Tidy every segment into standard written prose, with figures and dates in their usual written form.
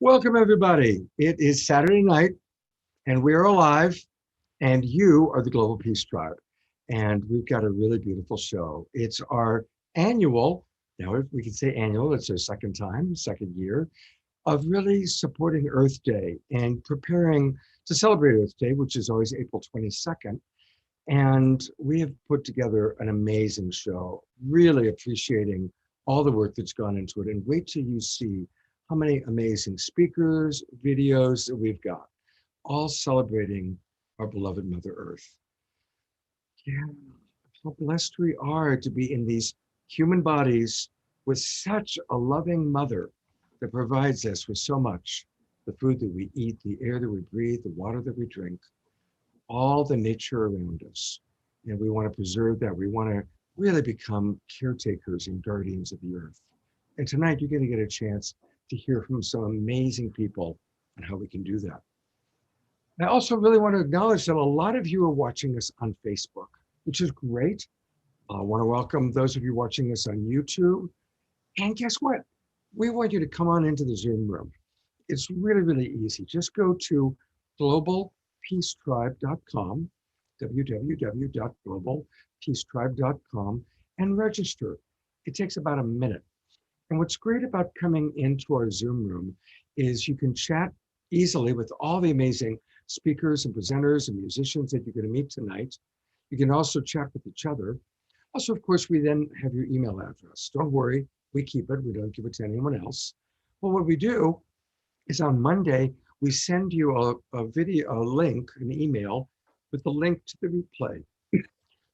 Welcome, everybody. It is Saturday night, and we are alive, and you are the Global Peace Tribe. And we've got a really beautiful show. It's our annual, now we can say annual, it's our second time, second year, of really supporting Earth Day and preparing to celebrate Earth Day, which is always April 22nd. And we have put together an amazing show, really appreciating all the work that's gone into it. And wait till you see how many amazing speakers, videos that we've got, all celebrating our beloved Mother Earth. Yeah, how blessed we are to be in these human bodies with such a loving mother that provides us with so much: the food that we eat, the air that we breathe, the water that we drink, all the nature around us. And we want to preserve that. We want to really become caretakers and guardians of the earth. And tonight you're going to get a chance to hear from some amazing people on how we can do that. I also really want to acknowledge that a lot of you are watching us on Facebook, which is great. I want to welcome those of you watching us on YouTube. And guess what? We want you to come on into the Zoom room. It's really, really easy. Just go to globalpeacetribe.com, www.globalpeacetribe.com, and register. It takes about a minute. And what's great about coming into our Zoom room is you can chat easily with all the amazing speakers and presenters and musicians that you're going to meet tonight. You can also chat with each other. Also, of course, we then have your email address. Don't worry, we keep it. We don't give it to anyone else. Well, what we do is on Monday, we send you a video, a link, an email with the link to the replay.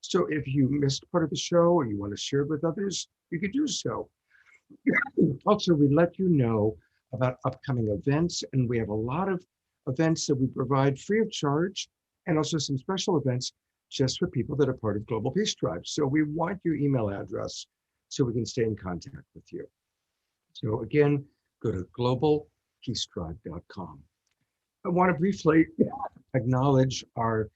So if you missed part of the show or you want to share it with others, you can do so. Also, we let you know about upcoming events, and we have a lot of events that we provide free of charge, and also some special events just for people that are part of Global Peace Tribe. So we want your email address so we can stay in contact with you. So again, go to globalpeacetribe.com. I want to briefly acknowledge our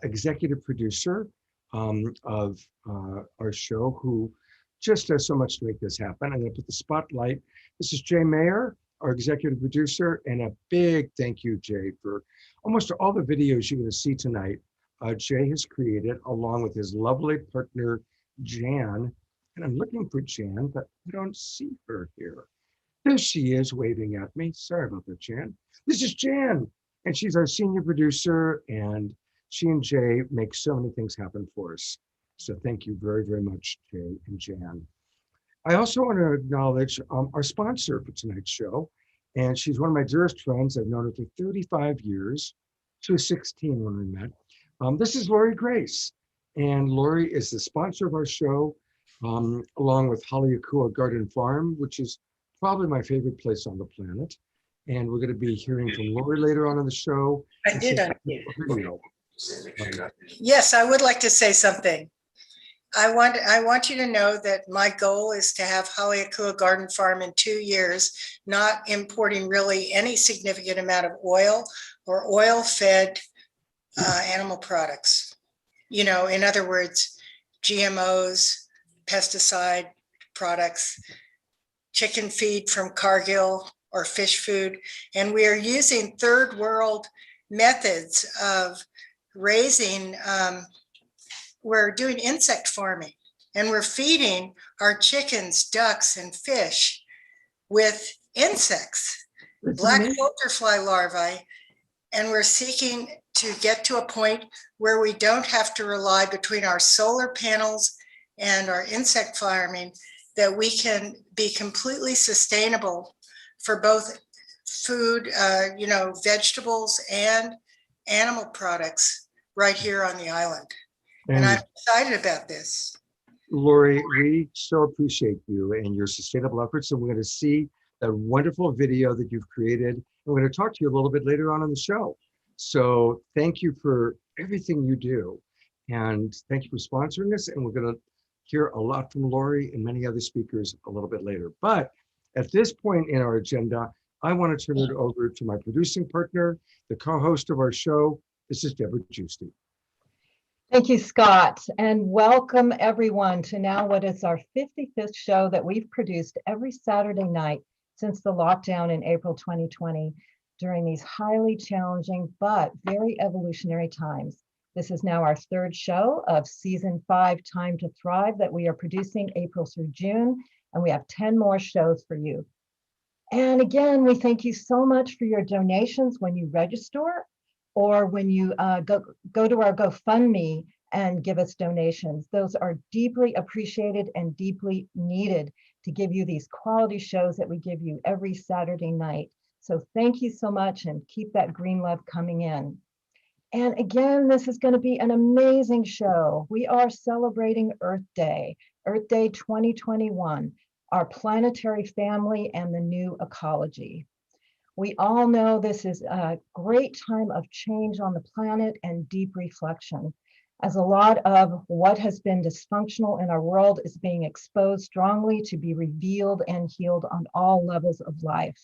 executive producer of our show, who just does so much to make this happen. I'm going to put the spotlight. This is Jay Mayer, our executive producer, and a big thank you, Jay, for almost all the videos you're going to see tonight. Jay has created, along with his lovely partner, Jan. And I'm looking for Jan, but I don't see her here. There she is, waving at me. Sorry about that, Jan. This is Jan, and she's our senior producer, and she and Jay make so many things happen for us. So thank you very, very much, Jay and Jan. I also want to acknowledge our sponsor for tonight's show, and she's one of my dearest friends. I've known her for 35 years. She was 16 when we met. This is Lori Grace, and Lori is the sponsor of our show, along with Haleakua Garden Farm, which is probably my favorite place on the planet. And we're going to be hearing from Lori later on in the show. I did unmute. Yes, I would like to say something. I want you to know that my goal is to have Haleakua Garden Farm in 2 years, not importing really any significant amount of oil or oil-fed animal products. You know, in other words, GMOs, pesticide products, chicken feed from Cargill, or fish food. And we are using third world methods of raising, we're doing insect farming, and we're feeding our chickens, ducks, and fish with insects, black filter fly larvae, and we're seeking to get to a point where we don't have to rely between our solar panels and our insect farming, that we can be completely sustainable for both food, vegetables and animal products right here on the island. And I'm excited about this. Lori, we so appreciate you and your sustainable efforts. And we're going to see that wonderful video that you've created. And we're going to talk to you a little bit later on in the show. So thank you for everything you do. And thank you for sponsoring us. And we're going to hear a lot from Lori and many other speakers a little bit later. But at this point in our agenda, I want to turn it over to my producing partner, the co-host of our show. This is Deborah Giusti. Thank you, Scott, and welcome everyone to now what is our 55th show that we've produced every Saturday night since the lockdown in April 2020 during these highly challenging but very evolutionary times. This is now our third show of season 5, Time to Thrive, that we are producing April through June, and we have 10 more shows for you. And again, we thank you so much for your donations when you register or when you go to our GoFundMe and give us donations. Those are deeply appreciated and deeply needed to give you these quality shows that we give you every Saturday night. So thank you so much, and keep that green love coming in. And again, this is going to be an amazing show. We are celebrating Earth Day 2021, our planetary family and the new ecology. We all know this is a great time of change on the planet and deep reflection, as a lot of what has been dysfunctional in our world is being exposed strongly to be revealed and healed on all levels of life.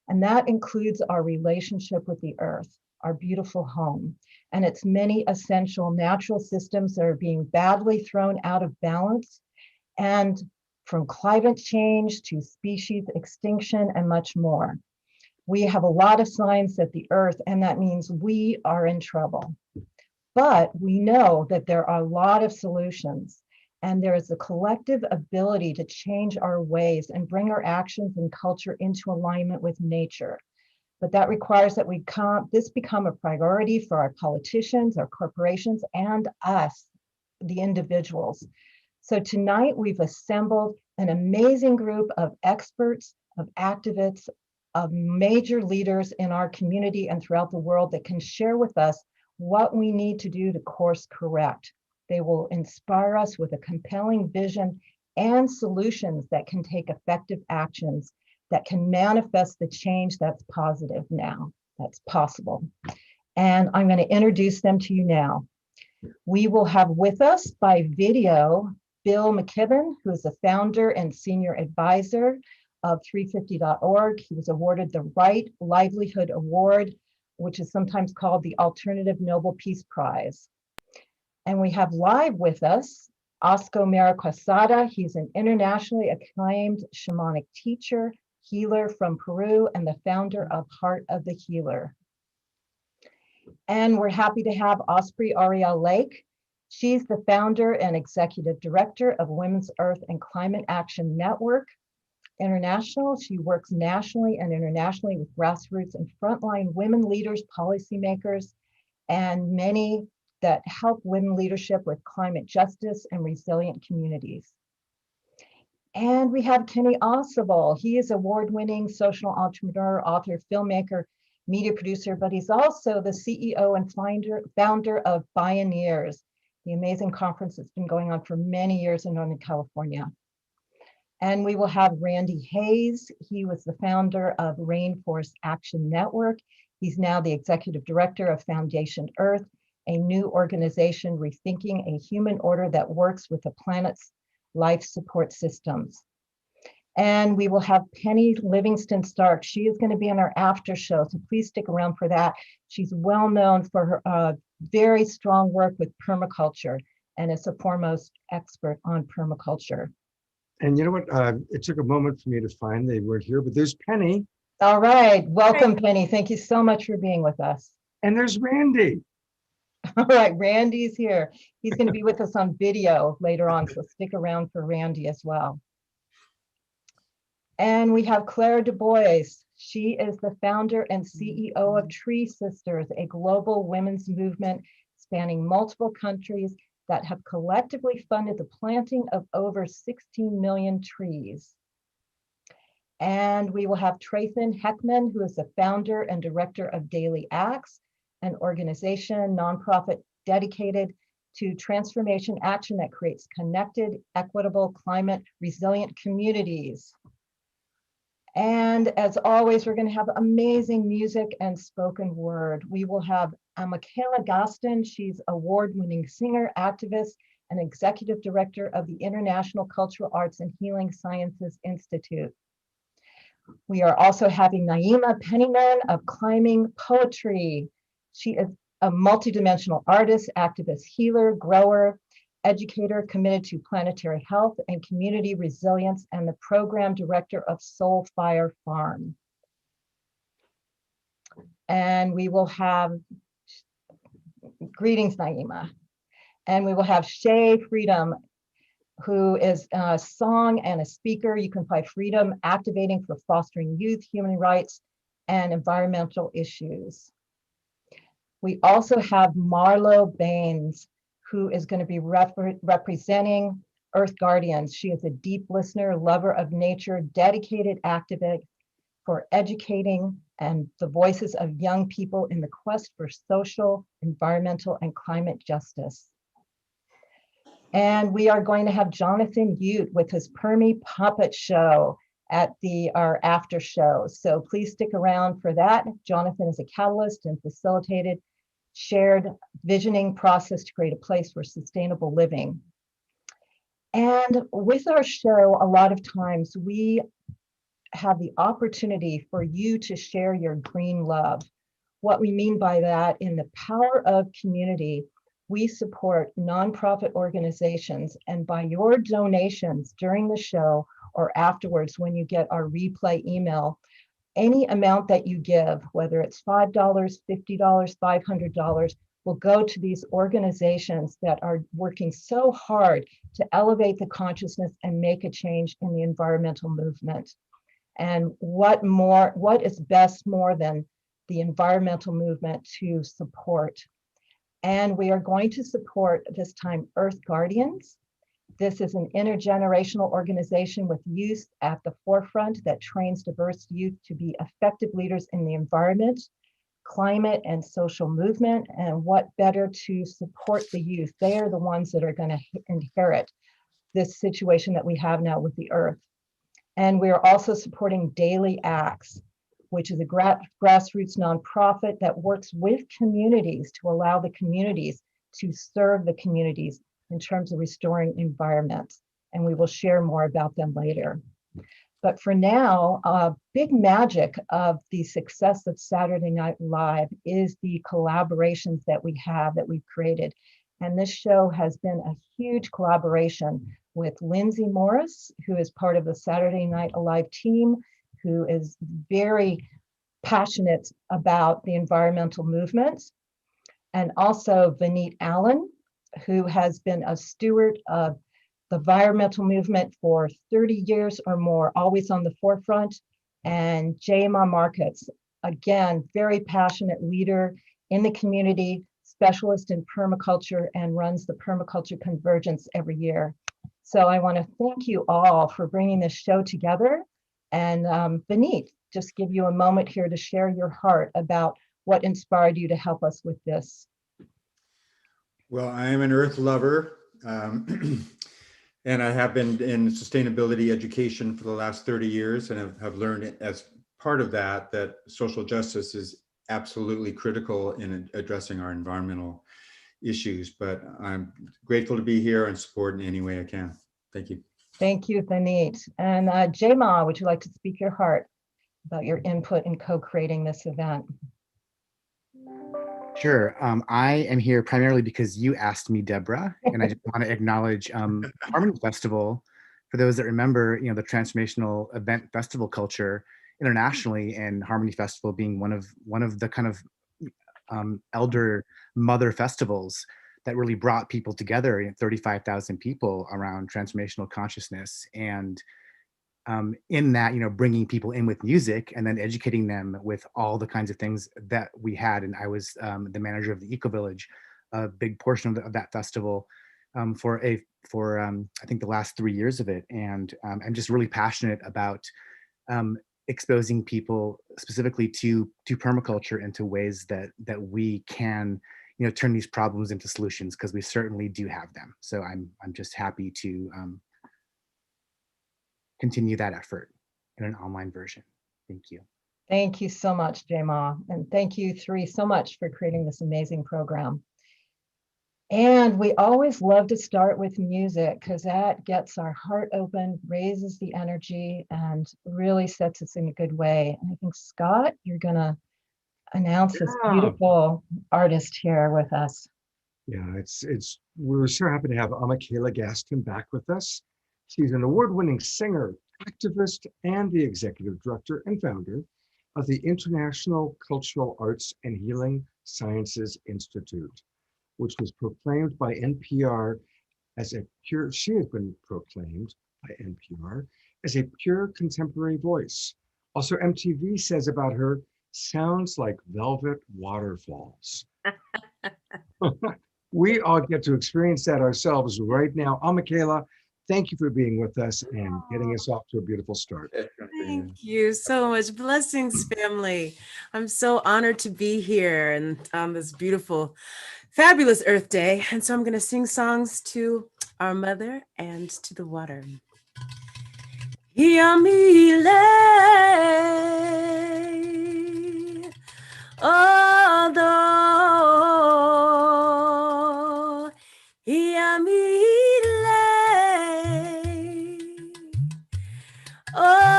And that includes our relationship with the earth, our beautiful home, and its many essential natural systems that are being badly thrown out of balance, and from climate change to species extinction and much more. We have a lot of signs that the earth, and that means we are in trouble. But we know that there are a lot of solutions, and there is a collective ability to change our ways and bring our actions and culture into alignment with nature. But that requires that this become a priority for our politicians, our corporations, and us, the individuals. So tonight we've assembled an amazing group of experts, of activists, of major leaders in our community and throughout the world that can share with us what we need to do to course correct. They will inspire us with a compelling vision and solutions that can take effective actions that can manifest the change that's positive now, that's possible. And I'm going to introduce them to you now. We will have with us by video Bill McKibben, who is the founder and senior advisor of 350.org. He was awarded the Right Livelihood Award, which is sometimes called the Alternative Nobel Peace Prize. And we have live with us Miro-Quesada. He's an internationally acclaimed shamanic teacher, healer from Peru, and the founder of Heart of the Healer. And we're happy to have Orielle. She's the founder and executive director of Women's Earth and Climate Action Network International. She works nationally and internationally with grassroots and frontline women leaders, policymakers, and many that help women leadership with climate justice and resilient communities. And we have Kenny Ausubel. He is award-winning social entrepreneur, author, filmmaker, media producer, but he's also the CEO and founder of Pioneers, the amazing conference that's been going on for many years in Northern California. And we will have Randy Hayes. He was the founder of Rainforest Action Network. He's now the executive director of Foundation Earth, a new organization rethinking a human order that works with the planet's life support systems. And we will have Penny Livingston-Stark. She is going to be in our after show, so please stick around for that. She's well known for her very strong work with permaculture and is a foremost expert on permaculture. And you know what? It took a moment for me to find they weren't here, but there's Penny. All right. Welcome, Penny. Thank you so much for being with us. And there's Randy. All right. Randy's here. He's going to be with us on video later on, so stick around for Randy as well. And we have Clare Dubois. She is the founder and CEO of Tree Sisters, a global women's movement spanning multiple countries that have collectively funded the planting of over 16 million trees. And we will have Trathen Heckman, who is the founder and director of Daily Acts, an organization, nonprofit dedicated to transformation action that creates connected, equitable, climate resilient communities. And as always, we're going to have amazing music and spoken word. We will have Amikaeyla Gaston. She's award-winning singer, activist, and executive director of the International Cultural Arts and Healing Sciences Institute. We are also having Naima Penniman of Climbing PoeTree. She is a multidimensional artist, activist, healer, grower, educator committed to planetary health and community resilience, and the program director of Soul Fire Farm. And we will have, greetings, Naima. And we will have Shea Freedom, who is a song and a speaker. You can find Freedom activating for fostering youth, human rights, and environmental issues. We also have Marlow Baines, who is going to be representing Earth Guardians. She is a deep listener, lover of nature, dedicated activist for educating and the voices of young people in the quest for social, environmental, and climate justice. And we are going to have Jonathan Youtt with his Permie puppet show at our after show. So please stick around for that. Jonathan is a catalyst and facilitated shared visioning process to create a place for sustainable living. And with our show, a lot of times we have the opportunity for you to share your green love. What we mean by that, in the power of community, we support nonprofit organizations, and by your donations during the show or afterwards when you get our replay email, any amount that you give, whether it's $5, $50, $500, will go to these organizations that are working so hard to elevate the consciousness and make a change in the environmental movement. And what is best more than the environmental movement to support? And we are going to support this time Earth Guardians. This is an intergenerational organization with youth at the forefront that trains diverse youth to be effective leaders in the environment, climate, and social movement. And what better to support the youth? They are the ones that are going to inherit this situation that we have now with the earth. And we are also supporting Daily Acts, which is a grassroots nonprofit that works with communities to allow the communities to serve the communities in terms of restoring environments. And we will share more about them later. But for now, a big magic of the success of Saturday Night Live is the collaborations that we've created. And this show has been a huge collaboration with Lindsay Morris, who is part of the Saturday Night Alive team, who is very passionate about the environmental movement. And also Vineet Allen, who has been a steward of the environmental movement for 30 years or more, always on the forefront. And Jaima Markets, again, very passionate leader in the community, specialist in permaculture, and runs the Permaculture Convergence every year. So I want to thank you all for bringing this show together. And Vineet, just give you a moment here to share your heart about what inspired you to help us with this. Well, I am an earth lover, and I have been in sustainability education for the last 30 years, and have learned as part of that social justice is absolutely critical in addressing our environmental issues. But I'm grateful to be here and support in any way I can. Thank you. Thank you, Vineet. And Jaima, would you like to speak your heart about your input in co-creating this event? Sure. I am here primarily because you asked me, Deborah, and I just want to acknowledge Harmony Festival. For those that remember, the transformational event festival culture internationally, and Harmony Festival being one of the kind of elder mother festivals that really brought people together, 35,000 people around transformational consciousness. And in that, bringing people in with music and then educating them with all the kinds of things that we had. And I was the manager of the Eco Village, a big portion of that festival for I think the last 3 years of it. And I'm just really passionate about exposing people specifically to permaculture into ways that we can, turn these problems into solutions, because we certainly do have them. So I'm just happy to continue that effort in an online version. Thank you. Thank you so much, Jaima. And thank you three so much for creating this amazing program. And we always love to start with music, because that gets our heart open, raises the energy, and really sets us in a good way. And I think, Scott, you're going to announce this beautiful artist here with us. Yeah, we're so happy to have Amikaeyla Gaston back with us. She's an award-winning singer, activist, and the executive director and founder of the International Cultural Arts and Healing Sciences Institute, which was proclaimed by NPR as a pure, she has been proclaimed by NPR as a pure contemporary voice. Also, MTV says about her, sounds like velvet waterfalls. We all get to experience that ourselves right now. Amikaeyla, thank you for being with us and getting us off to a beautiful start. Thank you so much. Blessings, family. I'm so honored to be here and on this beautiful, fabulous Earth Day. And so I'm going to sing songs to our mother and to the water. Yamile, although Yamile, although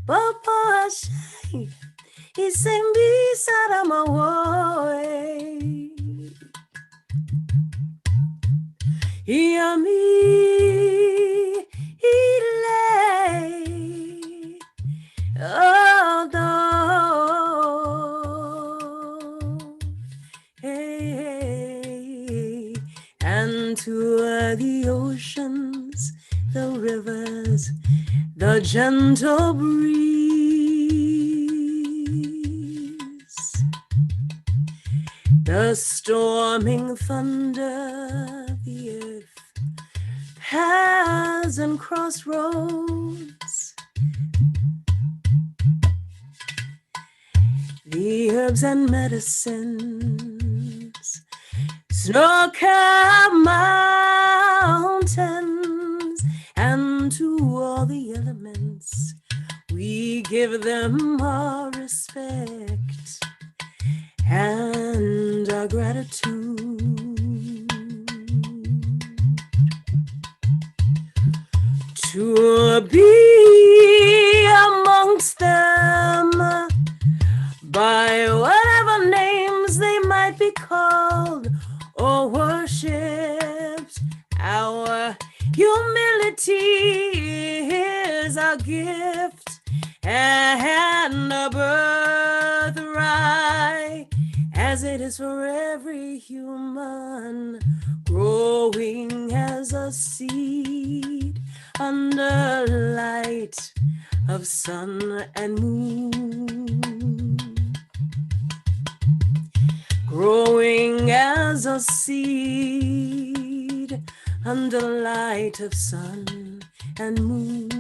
Papa Shea isembi saramawoe Yami ile although and to the oceans, the rivers, the gentle breeze, the storming thunder, the earth paths and crossroads, the herbs and medicines, snow-capped mountains, and to all the elements, we give them our respect and our gratitude. To be amongst them by whatever names they might be called or worshipped, our humility is our gift and a birthright, as it is for every human, growing as a seed under light of sun and moon, growing as a seed under light of sun and moon.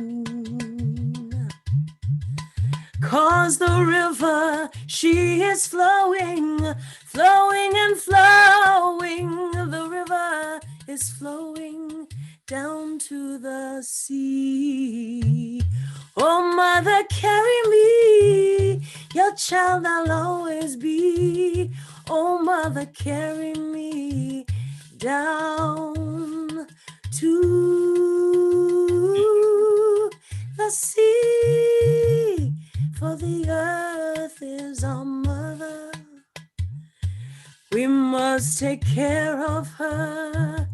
'Cause the river, she is flowing, flowing and flowing. The river is flowing down to the sea. Oh, mother, carry me, your child I'll always be. Oh, mother, carry me down to the sea, for the earth is our mother. We must take care of her.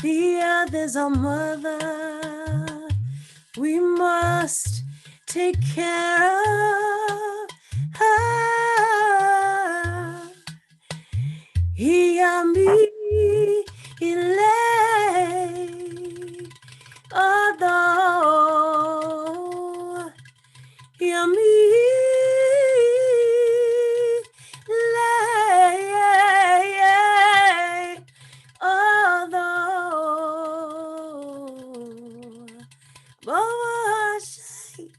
The earth is our mother. We must take care of her. Yami ilay, although Yami ilay, although Bawa Shea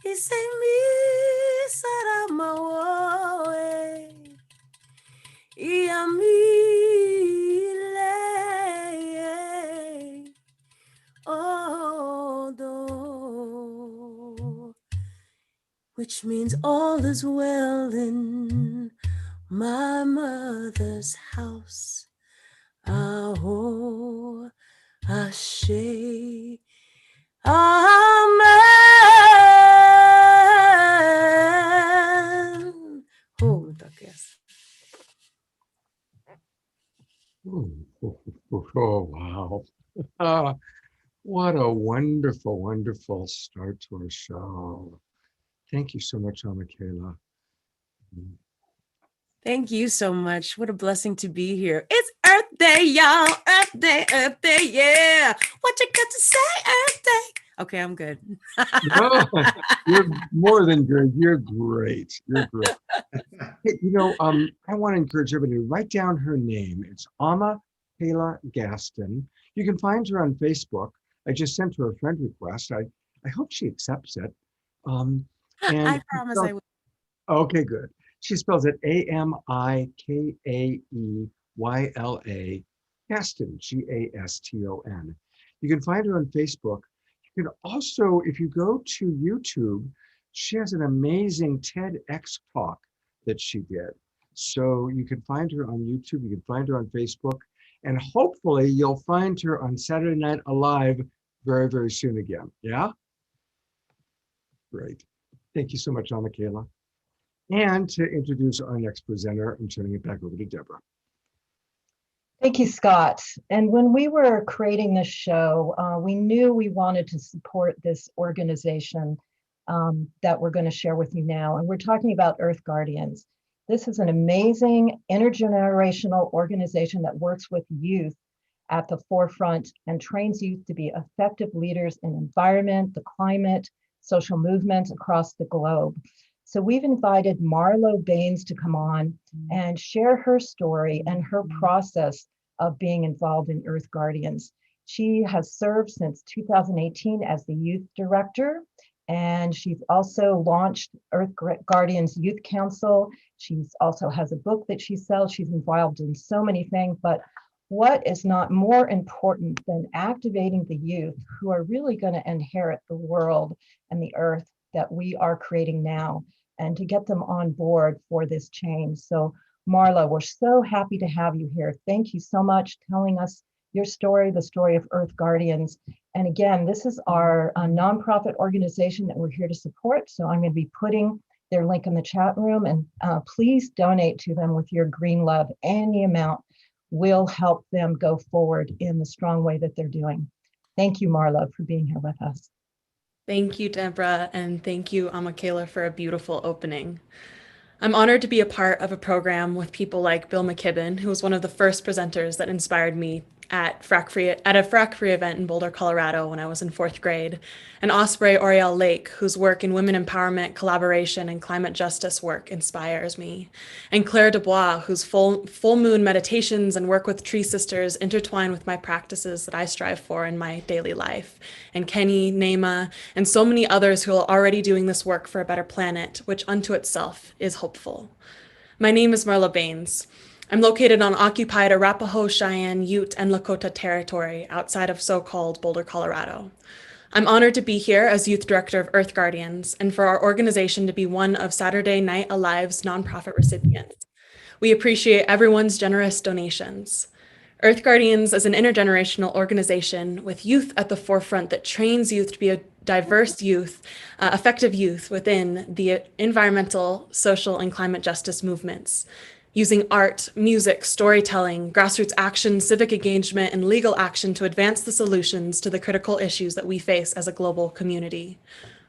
isemi saramawoe Yamile, although, which means all is well in my mother's house. Aho, Ashe, Amen. What a wonderful, wonderful start to our show. Thank you so much, Amikaeyla. Thank you so much. What a blessing to be here. It's Earth Day, y'all. Earth Day, yeah. What you got to say, Earth Day? Okay, I'm good. No, you're more than good. You're great. You're great. Hey, I want to encourage everybody to write down her name. It's Amikaeyla Gaston. You can find her on Facebook. I just sent her a friend request. I hope she accepts it. And I promise I will. Okay, good. She spells it Amikaeyla, Gaston, Gaston. You can find her on Facebook. You can also, if you go to YouTube, she has an amazing TEDx talk that she did. So you can find her on YouTube, you can find her on Facebook, and hopefully you'll find her on Saturday Night Alive very, very soon again. Yeah? Great. Thank you so much, Amikaeyla. And to introduce our next presenter, I'm turning it back over to Deborah. Thank you, Scott. And when we were creating this show, we knew we wanted to support this organization that we're going to share with you now. And we're talking about Earth Guardians. This is an amazing intergenerational organization that works with youth at the forefront and trains youth to be effective leaders in environment, the climate, social movements across the globe. So we've invited Marlow Baines to come on and share her story and her process of being involved in Earth Guardians. She has served since 2018 as the youth director, and she's also launched Earth Guardians Youth Council. She's also has a book that she sells. She's involved in so many things, but what is not more important than activating the youth who are really going to inherit the world and the earth that we are creating now, and to get them on board for this change. So Marlow, we're so happy to have you here. Thank you so much telling us your story, the story of Earth Guardians. And again, this is our nonprofit organization that we're here to support. So I'm going to be putting their link in the chat room, and please donate to them with your green love. Any amount will help them go forward in the strong way that they're doing. Thank you, Marlow, for being here with us. Thank you, Deborah, and thank you, Amikaeyla, for a beautiful opening. I'm honored to be a part of a program with people like Bill McKibben, who was one of the first presenters that inspired me at a frack-free event in Boulder, Colorado when I was in 4th grade, and Osprey Orielle Lake, whose work in women empowerment, collaboration, and climate justice work inspires me, and Clare Dubois, whose full moon meditations and work with tree sisters intertwine with my practices that I strive for in my daily life, and Kenny, Naima, and so many others who are already doing this work for a better planet, which unto itself is hopeful. My name is Marlow Baines. I'm located on occupied Arapaho, Cheyenne, Youtt, and Lakota territory outside of so-called Boulder, Colorado. I'm honored to be here as Youth Director of Earth Guardians and for our organization to be one of Saturday Night Alive's nonprofit recipients. We appreciate everyone's generous donations. Earth Guardians is an intergenerational organization with youth at the forefront that trains youth to be a diverse youth, effective youth within the environmental, social, and climate justice movements, using art, music, storytelling, grassroots action, civic engagement, and legal action to advance the solutions to the critical issues that we face as a global community.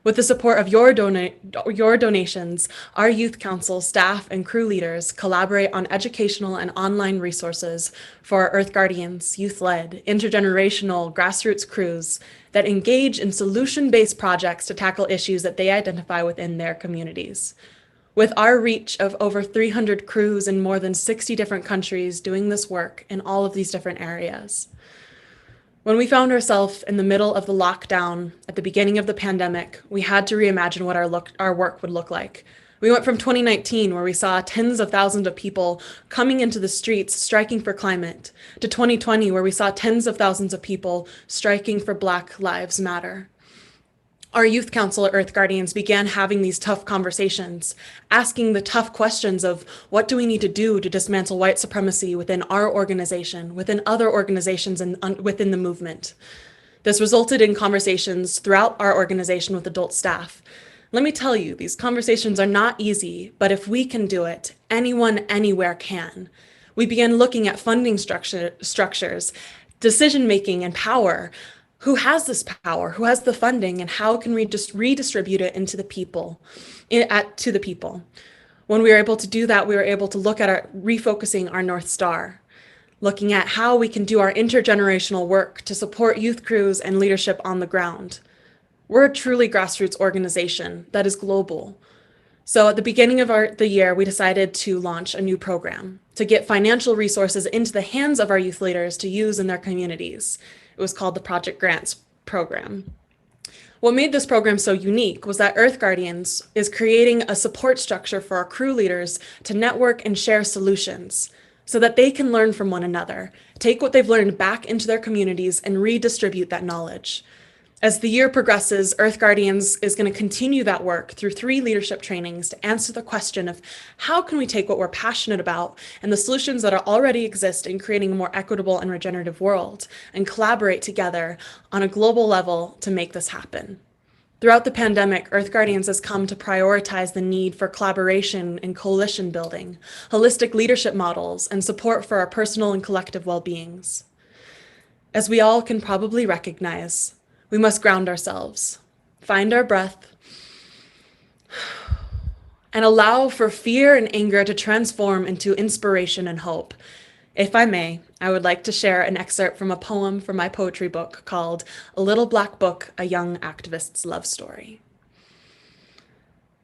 With the support of your donations, our Youth Council staff and crew leaders collaborate on educational and online resources for our Earth Guardians, youth-led, intergenerational grassroots crews that engage in solution-based projects to tackle issues that they identify within their communities. With our reach of over 300 crews in more than 60 different countries doing this work in all of these different areas. When we found ourselves in the middle of the lockdown at the beginning of the pandemic, we had to reimagine what our work would look like. We went from 2019, where we saw tens of thousands of people coming into the streets striking for climate, to 2020, where we saw tens of thousands of people striking for Black Lives Matter. Our Youth Council at Earth Guardians began having these tough conversations, asking the tough questions of what do we need to do to dismantle white supremacy within our organization, within other organizations, and within the movement. This resulted in conversations throughout our organization with adult staff. Let me tell you, these conversations are not easy, but if we can do it, anyone, anywhere can. We began looking at funding structures, decision making and power. Who has this power? Who has the funding? And how can we just redistribute it into the people, to the people? When we were able to do that, we were able to look at refocusing our North Star, looking at how we can do our intergenerational work to support youth crews and leadership on the ground. We're a truly grassroots organization that is global. So at the beginning of the year, we decided to launch a new program to get financial resources into the hands of our youth leaders to use in their communities. It was called the Project Grants program. What made this program so unique was that Earth Guardians is creating a support structure for our crew leaders to network and share solutions so that they can learn from one another, take what they've learned back into their communities and redistribute that knowledge. As the year progresses, Earth Guardians is going to continue that work through 3 leadership trainings to answer the question of how can we take what we're passionate about and the solutions that already exist in creating a more equitable and regenerative world and collaborate together on a global level to make this happen. Throughout the pandemic, Earth Guardians has come to prioritize the need for collaboration and coalition building, holistic leadership models, and support for our personal and collective well-beings. As we all can probably recognize, we must ground ourselves, find our breath, and allow for fear and anger to transform into inspiration and hope. If I may, I would like to share an excerpt from a poem from my poetry book called A Little Black Book, A Young Activist's Love Story.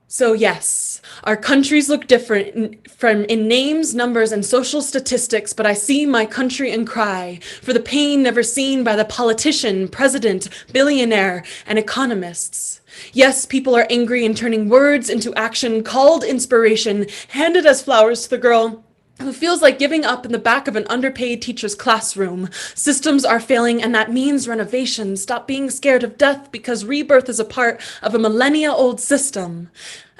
So yes, our countries look different in names, numbers, and social statistics, but I see my country and cry for the pain never seen by the politician, president, billionaire, and economists. Yes, people are angry and turning words into action, called inspiration, handed as flowers to the girl who feels like giving up in the back of an underpaid teacher's classroom. Systems are failing, and that means renovation. Stop being scared of death because rebirth is a part of a millennia-old system.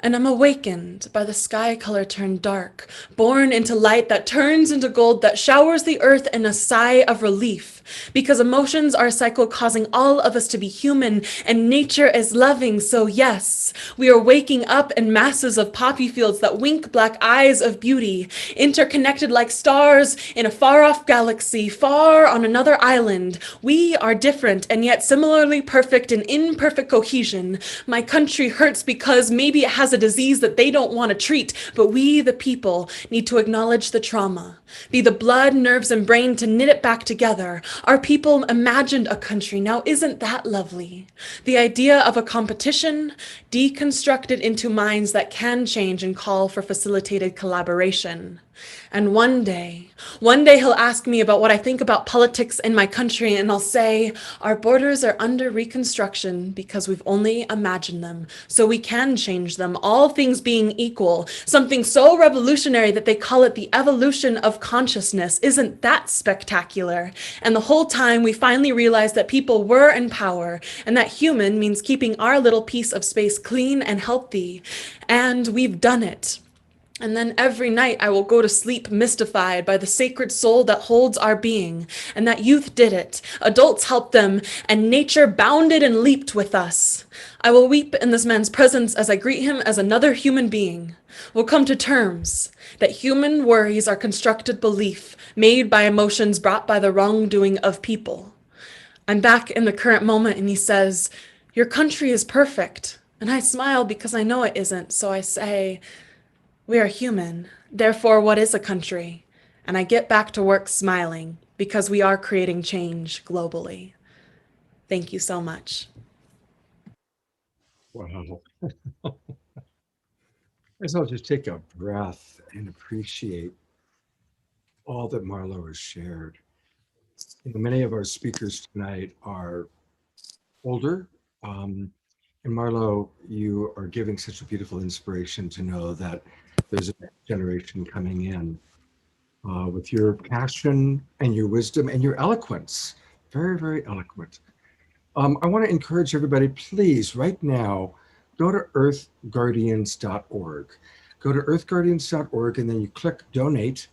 And I'm awakened by the sky color turned dark, born into light that turns into gold that showers the earth in a sigh of relief. Because emotions are a cycle causing all of us to be human, and nature is loving. So yes, we are waking up in masses of poppy fields that wink black eyes of beauty, interconnected like stars in a far-off galaxy, far on another island. We are different and yet similarly perfect in imperfect cohesion. My country hurts because maybe it has a disease that they don't want to treat, but we, the people, need to acknowledge the trauma, be the blood, nerves, and brain to knit it back together. Our people imagined a country. Now, isn't that lovely? The idea of a competition deconstructed into minds that can change and call for facilitated collaboration. And one day he'll ask me about what I think about politics in my country, and I'll say, our borders are under reconstruction because we've only imagined them, so we can change them, all things being equal. Something so revolutionary that they call it the evolution of consciousness. Isn't that spectacular? And the whole time we finally realized that people were in power, and that human means keeping our little piece of space clean and healthy. And we've done it. And then every night I will go to sleep mystified by the sacred soul that holds our being, and that youth did it, adults helped them, and nature bounded and leaped with us. I will weep in this man's presence as I greet him as another human being. We'll come to terms that human worries are constructed belief made by emotions brought by the wrongdoing of people. I'm back in the current moment, and he says, your country is perfect. And I smile because I know it isn't, so I say, we are human, therefore what is a country? And I get back to work smiling because we are creating change globally. Thank you so much. Wow. Guess I'll just take a breath and appreciate all that Marlow has shared. You know, many of our speakers tonight are older. And Marlow, you are giving such a beautiful inspiration to know that there's a next generation coming in with your passion and your wisdom and your eloquence. Very, very eloquent. I want to encourage everybody, please, right now, go to earthguardians.org. Go to earthguardians.org and then you click donate,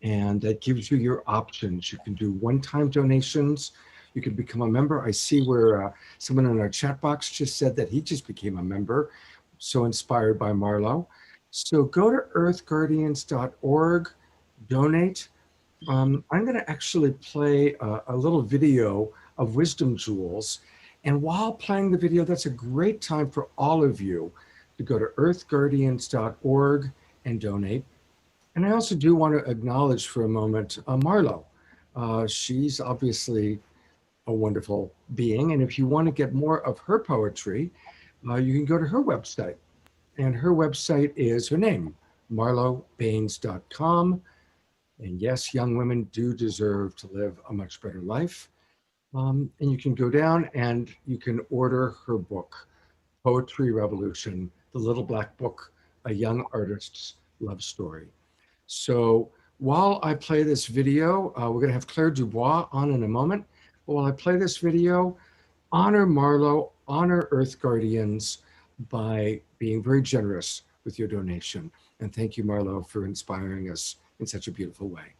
and that gives you your options. You can do one-time donations. You can become a member. I see where someone in our chat box just said that he just became a member. So inspired by Marlow. So go to earthguardians.org, donate. I'm going to actually play a little video of wisdom jewels. And while playing the video, that's a great time for all of you to go to earthguardians.org and donate. And I also do want to acknowledge for a moment Marlow. She's obviously a wonderful being. And if you want to get more of her poetry, you can go to her website. And her website is her name, marlowbaines.com. And yes, young women do deserve to live a much better life. And you can go down and you can order her book, Poetry Revolution, The Little Black Book, A Young Artist's Love Story. So while I play this video, we're going to have Clare Dubois on in a moment. But while I play this video, honor Marlow, honor Earth Guardians by being very generous with your donation. And thank you, Marlow, for inspiring us in such a beautiful way.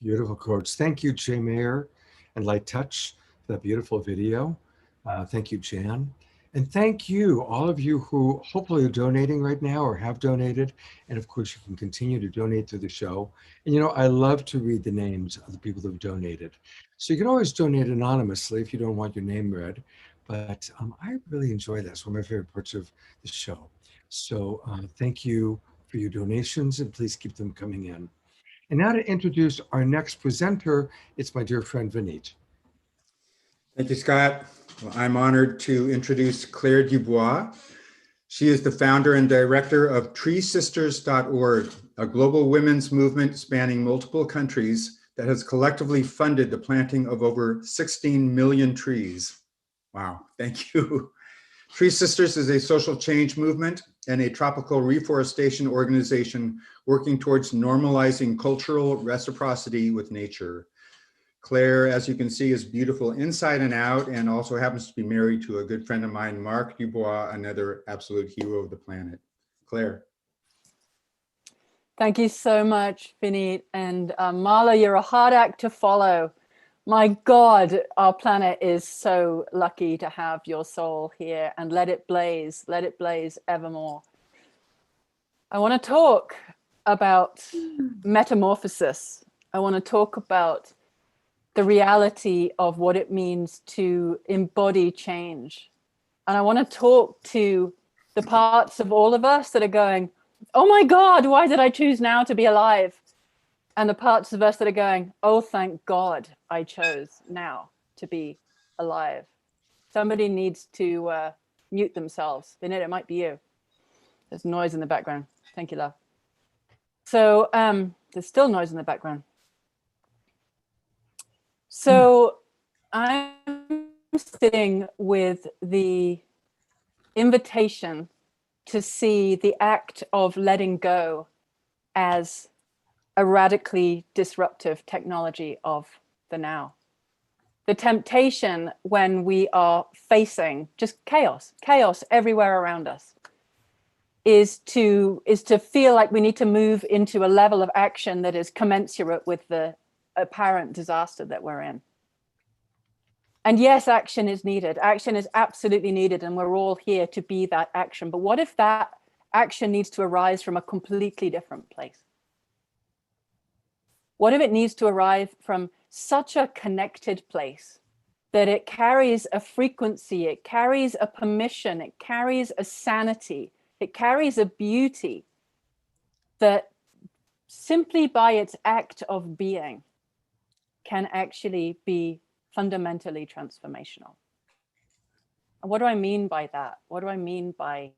Beautiful quotes. Thank you, Jay Mayer and Light Touch, for that beautiful video. Thank you, Jan. And thank you, all of you who hopefully are donating right now or have donated. And of course, you can continue to donate through the show. And you know, I love to read the names of the people who've donated. So you can always donate anonymously if you don't want your name read. But I really enjoy that. It's one of my favorite parts of the show. So thank you for your donations, and please keep them coming in. And now to introduce our next presenter, it's my dear friend Vineet. Thank you, Scott. Well, I'm honored to introduce Clare Dubois. She is the founder and director of treesisters.org, a global women's movement spanning multiple countries that has collectively funded the planting of over 16 million trees. Wow, thank you. Tree Sisters is a social change movement and a tropical reforestation organization working towards normalizing cultural reciprocity with nature. Clare, as you can see, is beautiful inside and out, and also happens to be married to a good friend of mine, Mark Dubois, another absolute hero of the planet. Clare. Thank you so much, Vineet. And Marlow, you're a hard act to follow. My God, our planet is so lucky to have your soul here, and let it blaze evermore. I want to talk about metamorphosis. I want to talk about the reality of what it means to embody change. And I want to talk to the parts of all of us that are going, oh my God, why did I choose now to be alive? and the parts of us that are going, oh, thank God I chose now to be alive. Somebody needs to mute themselves. They know it might be you. There's noise in the background. Thank you, love. So there's still noise in the background. So I'm sitting with the invitation to see the act of letting go as a radically disruptive technology of the now. The temptation when we are facing just chaos everywhere around us is to feel like we need to move into a level of action that is commensurate with the apparent disaster that we're in. And yes, action is needed. Action is absolutely needed, and we're all here to be that action. But what if that action needs to arise from a completely different place? What if it needs to arrive from such a connected place that it carries a frequency, it carries a permission, it carries a sanity, it carries a beauty that simply by its act of being can actually be fundamentally transformational? And what do I mean by that? What do I mean by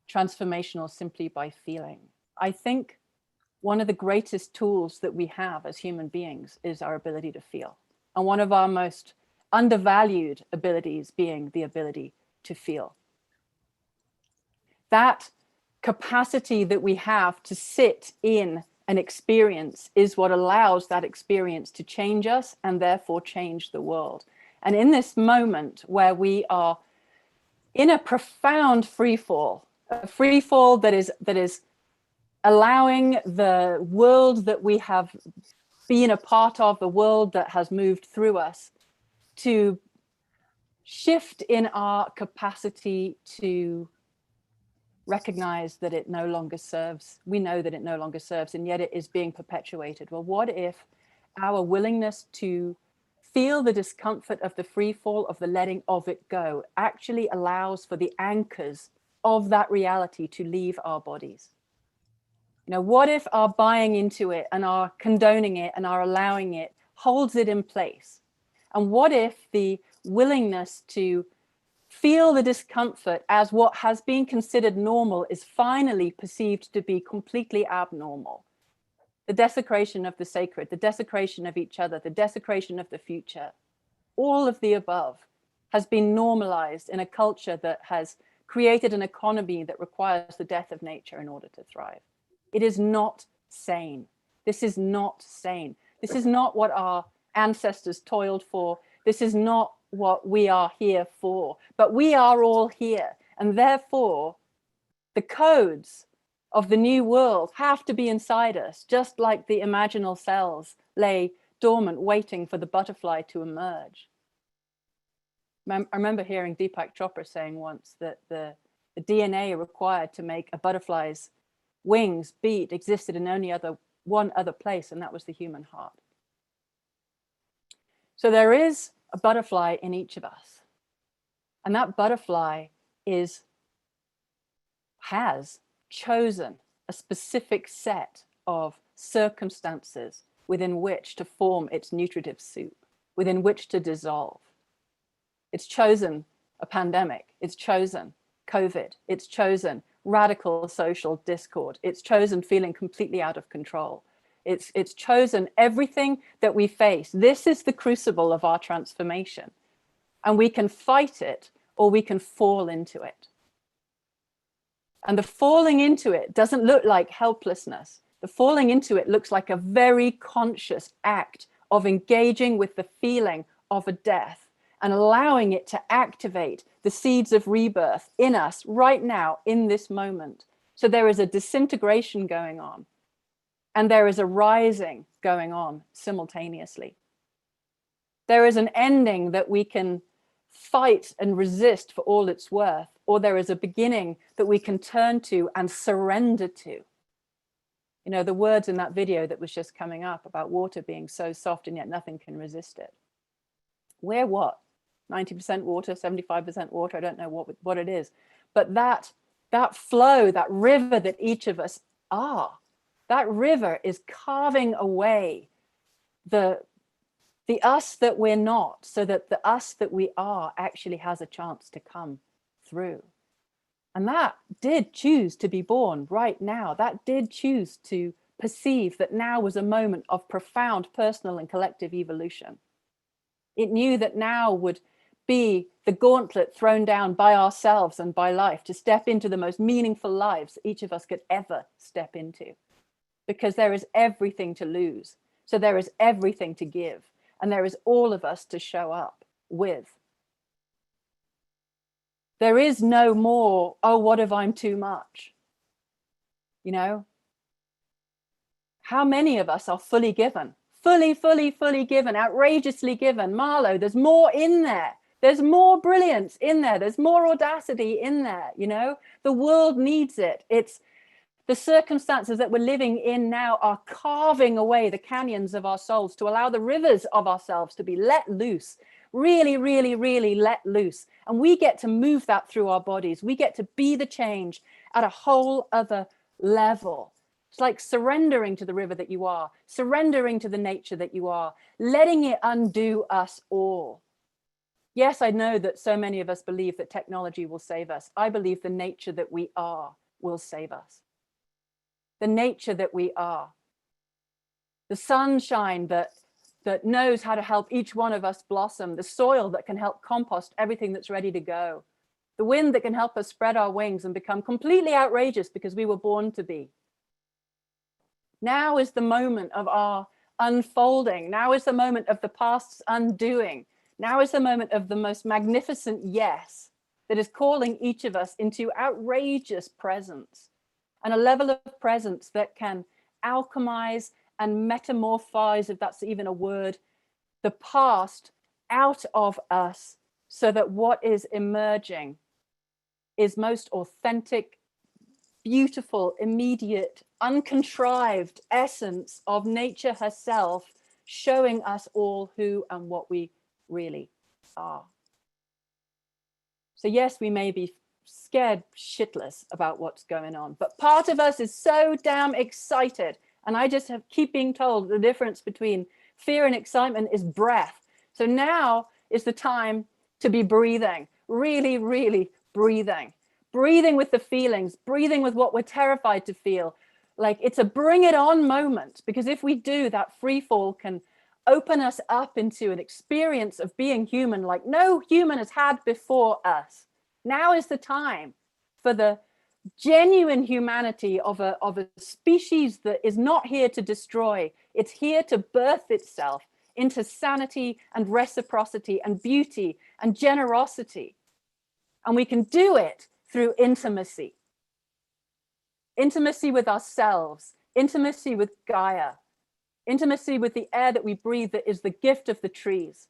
transformational simply by feeling? I think one of the greatest tools that we have as human beings is our ability to feel. And one of our most undervalued abilities being the ability to feel. That capacity that we have to sit in an experience is what allows that experience to change us and therefore change the world. And in this moment where we are in a profound free fall, a free fall that is allowing the world that we have been a part of, the world that has moved through us, to shift in our capacity to recognize that it no longer serves. We know that it no longer serves, and yet it is being perpetuated. Well, what if our willingness to feel the discomfort of the free fall, of the letting of it go, actually allows for the anchors of that reality to leave our bodies? You know, what if our buying into it and our condoning it and our allowing it holds it in place? And what if the willingness to feel the discomfort as what has been considered normal is finally perceived to be completely abnormal? The desecration of the sacred, the desecration of each other, the desecration of the future, all of the above has been normalized in a culture that has created an economy that requires the death of nature in order to thrive. It is not sane. This is not sane. This is not what our ancestors toiled for. This is not what we are here for, but we are all here. And therefore, the codes of the new world have to be inside us, just like the imaginal cells lay dormant, waiting for the butterfly to emerge. I remember hearing Deepak Chopra saying once that the DNA required to make a butterfly's wings beat existed in only one other place, and that was the human heart. So there is a butterfly in each of us, and that butterfly has chosen a specific set of circumstances within which to form its nutritive soup, within which to dissolve. It's chosen a pandemic, it's chosen COVID, it's chosen radical social discord, it's chosen feeling completely out of control. It's chosen everything that we face. This is the crucible of our transformation. And we can fight it or we can fall into it. And the falling into it doesn't look like helplessness. The falling into it looks like a very conscious act of engaging with the feeling of a death and allowing it to activate the seeds of rebirth in us right now, in this moment. So there is a disintegration going on. And there is a rising going on simultaneously. There is an ending that we can fight and resist for all it's worth, or there is a beginning that we can turn to and surrender to. You know, the words in that video that was just coming up about water being so soft and yet nothing can resist it. We're what? 90% water, 75% water, I don't know what it is. But that flow, that river that each of us are, That river is carving away the us that we're not, so that the us that we are actually has a chance to come through. And that did choose to be born right now. That did choose to perceive that now was a moment of profound personal and collective evolution. It knew that now would be the gauntlet thrown down by ourselves and by life to step into the most meaningful lives each of us could ever step into. Because there is everything to lose. So there is everything to give. And there is all of us to show up with. There is no more, oh, what if I'm too much? You know? How many of us are fully given? Fully given, outrageously given. Marlow, there's more in there. There's more brilliance in there. There's more audacity in there, you know? The world needs it. It's the circumstances that we're living in now are carving away the canyons of our souls to allow the rivers of ourselves to be let loose, really let loose. And we get to move that through our bodies. We get to be the change at a whole other level. It's like surrendering to the river that you are, surrendering to the nature that you are, letting it undo us all. Yes, I know that so many of us believe that technology will save us. I believe the nature that we are will save us. The nature that we are. The sunshine that knows how to help each one of us blossom. The soil that can help compost everything that's ready to go. The wind that can help us spread our wings and become completely outrageous because we were born to be. Now is the moment of our unfolding. Now is the moment of the past's undoing. Now is the moment of the most magnificent yes that is calling each of us into outrageous presence, and a level of presence that can alchemize and metamorphise, if that's even a word, the past out of us, so that what is emerging is most authentic, beautiful, immediate, uncontrived essence of nature herself, showing us all who and what we really are. So yes, we may be scared shitless about what's going on, but part of us is so damn excited. And I just keep being told the difference between fear and excitement is breath. So now is the time to be breathing, really breathing with the feelings, breathing with what we're terrified to feel. Like it's a bring it on moment, because if we do, that free fall can open us up into an experience of being human like no human has had before us. Now is the time for the genuine humanity of a species that is not here to destroy. It's here to birth itself into sanity and reciprocity and beauty and generosity. And we can do it through intimacy. Intimacy with ourselves, intimacy with Gaia, intimacy with the air that we breathe that is the gift of the trees.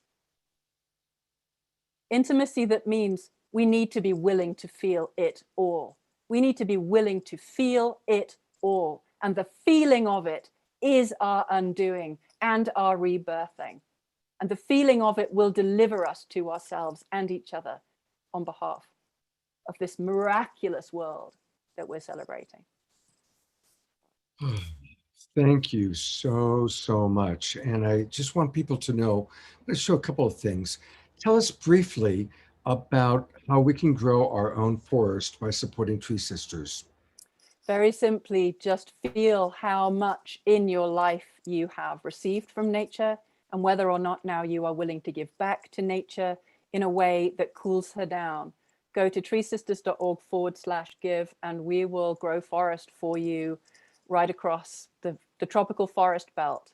Intimacy that means we need to be willing to feel it all. We need to be willing to feel it all. And the feeling of it is our undoing and our rebirthing. And the feeling of it will deliver us to ourselves and each other on behalf of this miraculous world that we're celebrating. Thank you so much. And I just want people to know, let's show a couple of things. Tell us briefly about how we can grow our own forest by supporting Tree Sisters. Very simply, just feel how much in your life you have received from nature and whether or not now you are willing to give back to nature in a way that cools her down. Go to treesisters.org/give and we will grow forest for you right across the tropical forest belt,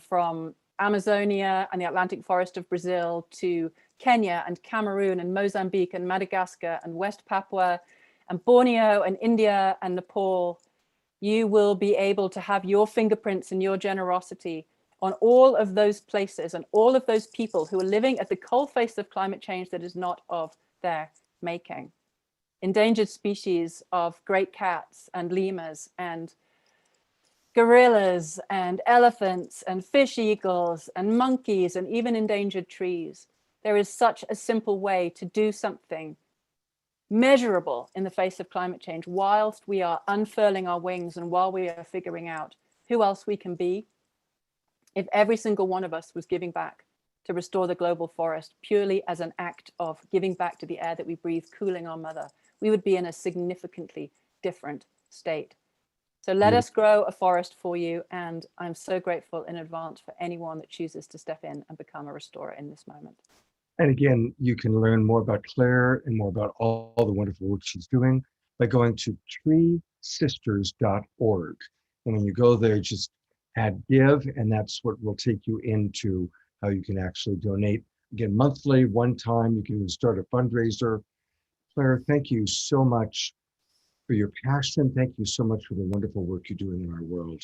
from Amazonia and the Atlantic forest of Brazil to Kenya and Cameroon and Mozambique and Madagascar and West Papua and Borneo and India and Nepal. You will be able to have your fingerprints and your generosity on all of those places and all of those people who are living at the coalface of climate change that is not of their making. Endangered species of great cats and lemurs and gorillas and elephants and fish eagles and monkeys and even endangered trees. There is such a simple way to do something measurable in the face of climate change, whilst we are unfurling our wings and while we are figuring out who else we can be. If every single one of us was giving back to restore the global forest purely as an act of giving back to the air that we breathe, cooling our mother, we would be in a significantly different state. So let us grow a forest for you. And I'm so grateful in advance for anyone that chooses to step in and become a restorer in this moment. And again, you can learn more about Clare and more about all the wonderful work she's doing by going to treesisters.org. And when you go there, just add give, and that's what will take you into how you can actually donate. Again, monthly, one time, you can even start a fundraiser. Clare, thank you so much for your passion. Thank you so much for the wonderful work you're doing in our world.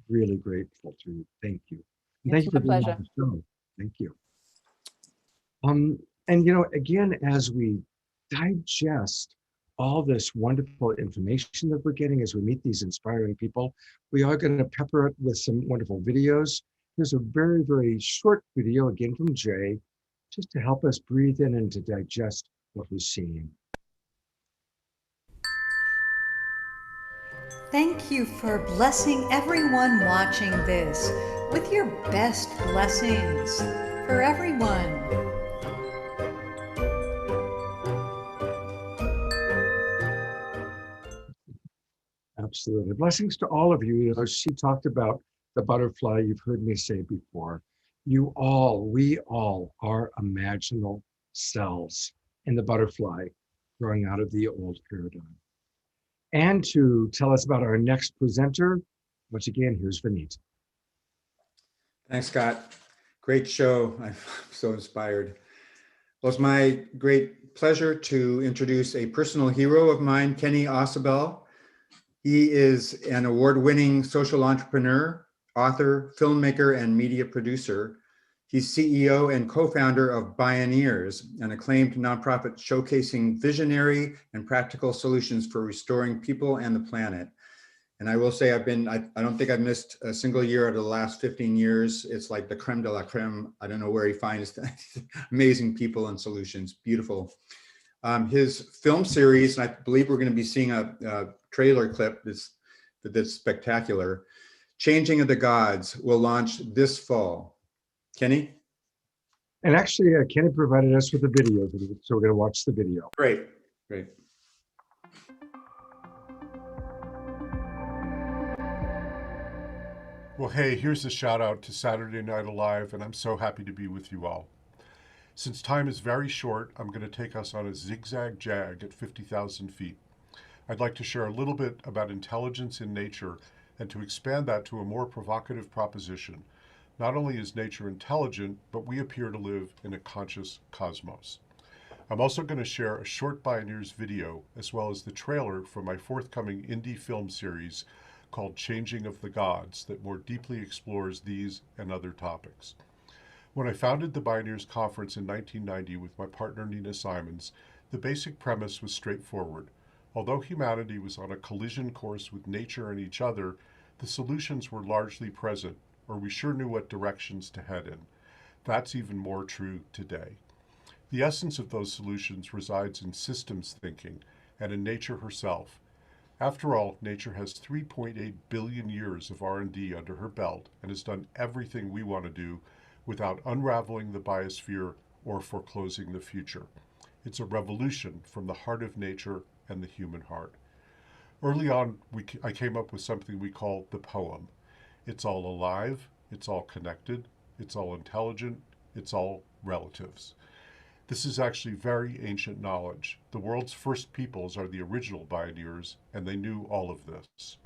Really grateful to you. Thank you. And thank you for being on the show. Thank you. And again, as we digest all this wonderful information that we're getting as we meet these inspiring people, we are going to pepper it with some wonderful videos. Here's a very, very short video, again from Jay, just to help us breathe in and to digest what we're seeing. Thank you for blessing everyone watching this with your best blessings for everyone. Absolutely. Blessings to all of you. She talked about the butterfly. You've heard me say before. We all are imaginal cells in the butterfly growing out of the old paradigm. And to tell us about our next presenter, once again, here's Vineet. Thanks, Scott. Great show. I'm so inspired. Well, it's my great pleasure to introduce a personal hero of mine, Kenny Ausubel. He is an award-winning social entrepreneur, author, filmmaker, and media producer. He's CEO and co-founder of Bioneers, an acclaimed nonprofit showcasing visionary and practical solutions for restoring people and the planet. And I will say I don't think I've missed a single year out of the last 15 years. It's like the creme de la creme. I don't know where he finds amazing people and solutions. Beautiful. His film series, and I believe we're going to be seeing a trailer clip that's spectacular, Changing of the Gods, will launch this fall. Kenny? And actually, Kenny provided us with a video, so we're going to watch the video. Great. Well, hey, here's a shout out to Saturday Night Alive, and I'm so happy to be with you all. Since time is very short, I'm going to take us on a zigzag jag at 50,000 feet. I'd like to share a little bit about intelligence in nature and to expand that to a more provocative proposition. Not only is nature intelligent, but we appear to live in a conscious cosmos. I'm also going to share a short Bioneers video as well as the trailer for my forthcoming indie film series called Changing of the Gods that more deeply explores these and other topics. When I founded the Bioneers Conference in 1990 with my partner Nina Simons, the basic premise was straightforward. Although humanity was on a collision course with nature and each other, the solutions were largely present, or we sure knew what directions to head in. That's even more true today. The essence of those solutions resides in systems thinking and in nature herself. After all, nature has 3.8 billion years of R&D under her belt and has done everything we want to do without unraveling the biosphere or foreclosing the future. It's a revolution from the heart of nature and the human heart. Early on, I came up with something we call the poem. It's all alive, it's all connected, it's all intelligent, it's all relatives. This is actually very ancient knowledge. The world's first peoples are the original Bioneers, and they knew all of this.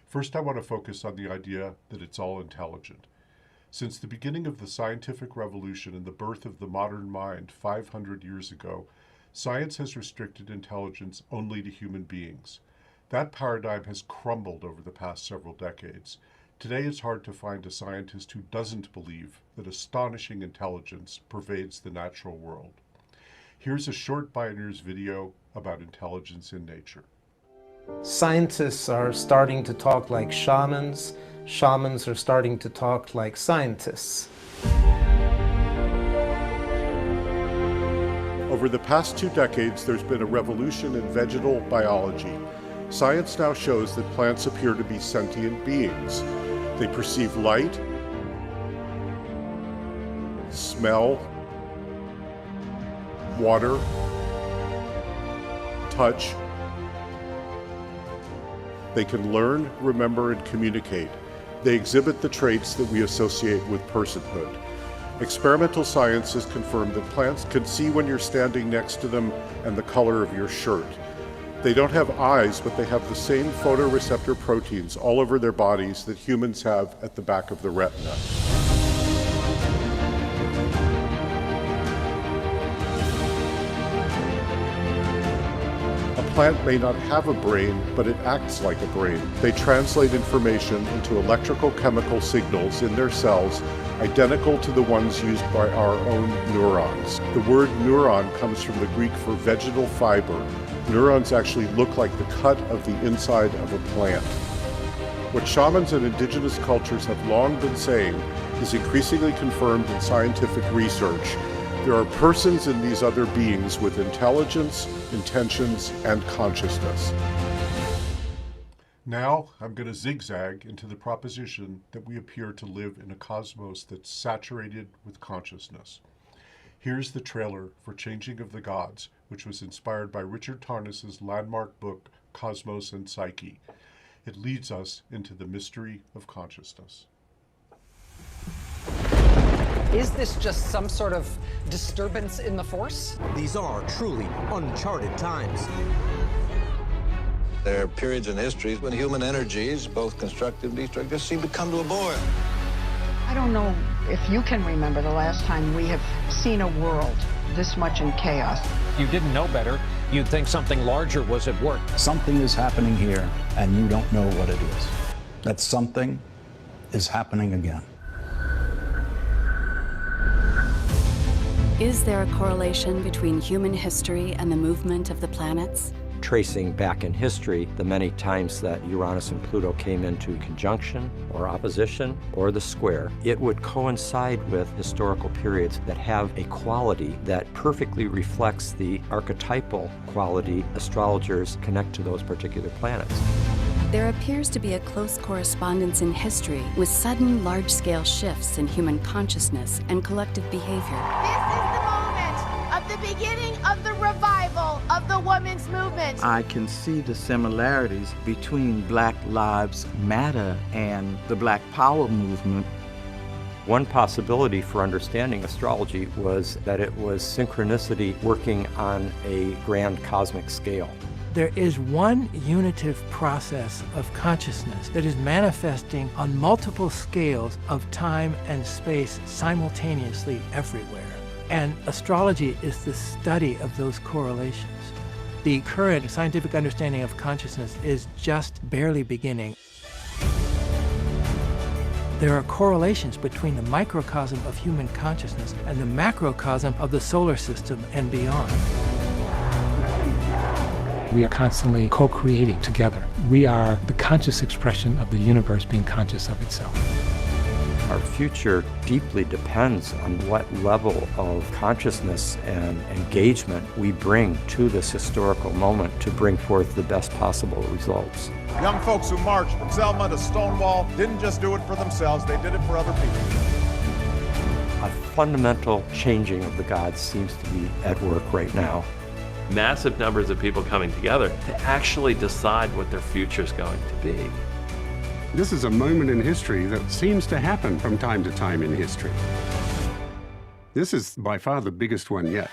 First, I want to focus on the idea that it's all intelligent. Since the beginning of the scientific revolution and the birth of the modern mind 500 years ago, science has restricted intelligence only to human beings. That paradigm has crumbled over the past several decades. Today, it's hard to find a scientist who doesn't believe that astonishing intelligence pervades the natural world. Here's a short Bioneers video about intelligence in nature. Scientists are starting to talk like shamans. Shamans are starting to talk like scientists. Over Over the past 2 decades, there's been a revolution in vegetal biology. Science now shows that plants appear to be sentient beings. They perceive light, smell, water, touch. They can learn, remember, and communicate. They exhibit the traits that we associate with personhood. Experimental science has confirmed that plants can see when you're standing next to them and the color of your shirt. They don't have eyes, but they have the same photoreceptor proteins all over their bodies that humans have at the back of the retina. A plant may not have a brain, but it acts like a brain. They translate information into electrical chemical signals in their cells identical to the ones used by our own neurons. The word neuron comes from the Greek for vegetal fiber. Neurons actually look like the cut of the inside of a plant. What shamans and indigenous cultures have long been saying is increasingly confirmed in scientific research. There are persons in these other beings with intelligence, intentions, and consciousness. Now, I'm going to zigzag into the proposition that we appear to live in a cosmos that's saturated with consciousness. Here's the trailer for Changing of the Gods, which was inspired by Richard Tarnas's landmark book, Cosmos and Psyche. It leads us into the mystery of consciousness. Is this just some sort of disturbance in the Force? These are truly uncharted times. There are periods in history when human energies, both constructive and destructive, seem to come to a boil. I don't know if you can remember the last time we have seen a world this much in chaos. If you didn't know better, you'd think something larger was at work. Something is happening here, and you don't know what it is. That something is happening again. Is there a correlation between human history and the movement of the planets? Tracing back in history the many times that Uranus and Pluto came into conjunction or opposition or the square, it would coincide with historical periods that have a quality that perfectly reflects the archetypal quality astrologers connect to those particular planets. There appears to be a close correspondence in history with sudden large-scale shifts in human consciousness and collective behavior. The beginning of the revival of the women's movement. I can see the similarities between Black Lives Matter and the Black Power movement. One possibility for understanding astrology was that it was synchronicity working on a grand cosmic scale. There is one unitive process of consciousness that is manifesting on multiple scales of time and space simultaneously everywhere. And astrology is the study of those correlations. The current scientific understanding of consciousness is just barely beginning. There are correlations between the microcosm of human consciousness and the macrocosm of the solar system and beyond. We are constantly co-creating together. We are the conscious expression of the universe being conscious of itself. Our future deeply depends on what level of consciousness and engagement we bring to this historical moment to bring forth the best possible results. Young folks who marched from Selma to Stonewall didn't just do it for themselves, they did it for other people. A fundamental changing of the gods seems to be at work right now. Massive numbers of people coming together to actually decide what their future is going to be. This is a moment in history that seems to happen from time to time in history. This is by far the biggest one yet.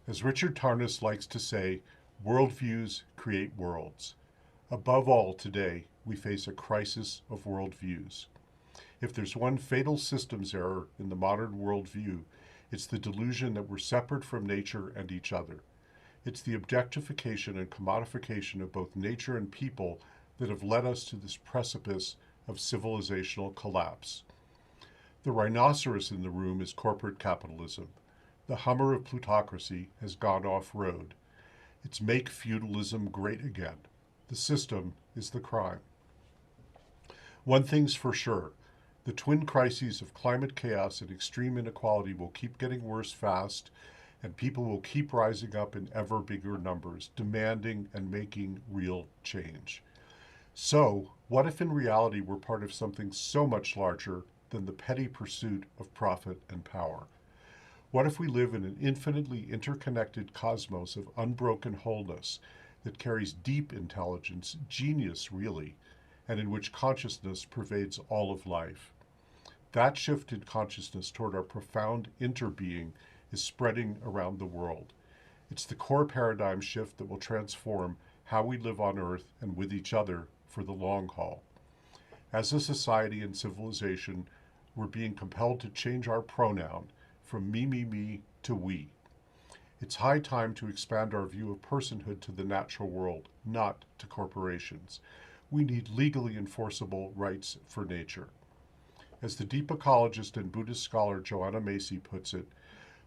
As Richard Tarnas likes to say, worldviews create worlds. Above all, today, we face a crisis of worldviews. If there's one fatal systems error in the modern worldview, it's the delusion that we're separate from nature and each other. It's the objectification and commodification of both nature and people that have led us to this precipice of civilizational collapse. The rhinoceros in the room is corporate capitalism. The Hummer of plutocracy has gone off-road. It's make feudalism great again. The system is the crime. One thing's for sure, the twin crises of climate chaos and extreme inequality will keep getting worse fast, and people will keep rising up in ever bigger numbers, demanding and making real change. So, what if in reality we're part of something so much larger than the petty pursuit of profit and power? What if we live in an infinitely interconnected cosmos of unbroken wholeness that carries deep intelligence, genius really, and in which consciousness pervades all of life? That shift in consciousness toward our profound interbeing is spreading around the world. It's the core paradigm shift that will transform how we live on Earth and with each other for the long haul. As a society and civilization, we're being compelled to change our pronoun from me to we. It's high time to expand our view of personhood to the natural world, not to corporations. We need legally enforceable rights for nature. As the deep ecologist and Buddhist scholar Joanna Macy puts it,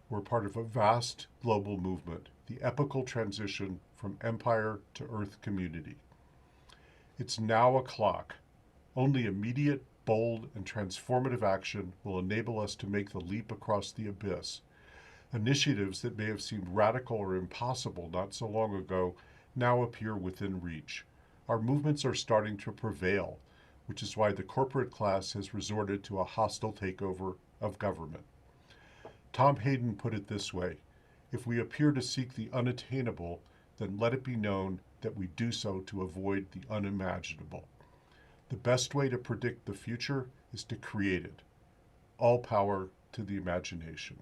we're part of a vast global movement, the epical transition from empire to earth community. It's now o'clock. Only immediate, bold, and transformative action will enable us to make the leap across the abyss. Initiatives that may have seemed radical or impossible not so long ago now appear within reach. Our movements are starting to prevail, which is why the corporate class has resorted to a hostile takeover of government. Tom Hayden put it this way: if we appear to seek the unattainable, then let it be known that we do so to avoid the unimaginable. The best way to predict the future is to create it. All power to the imagination.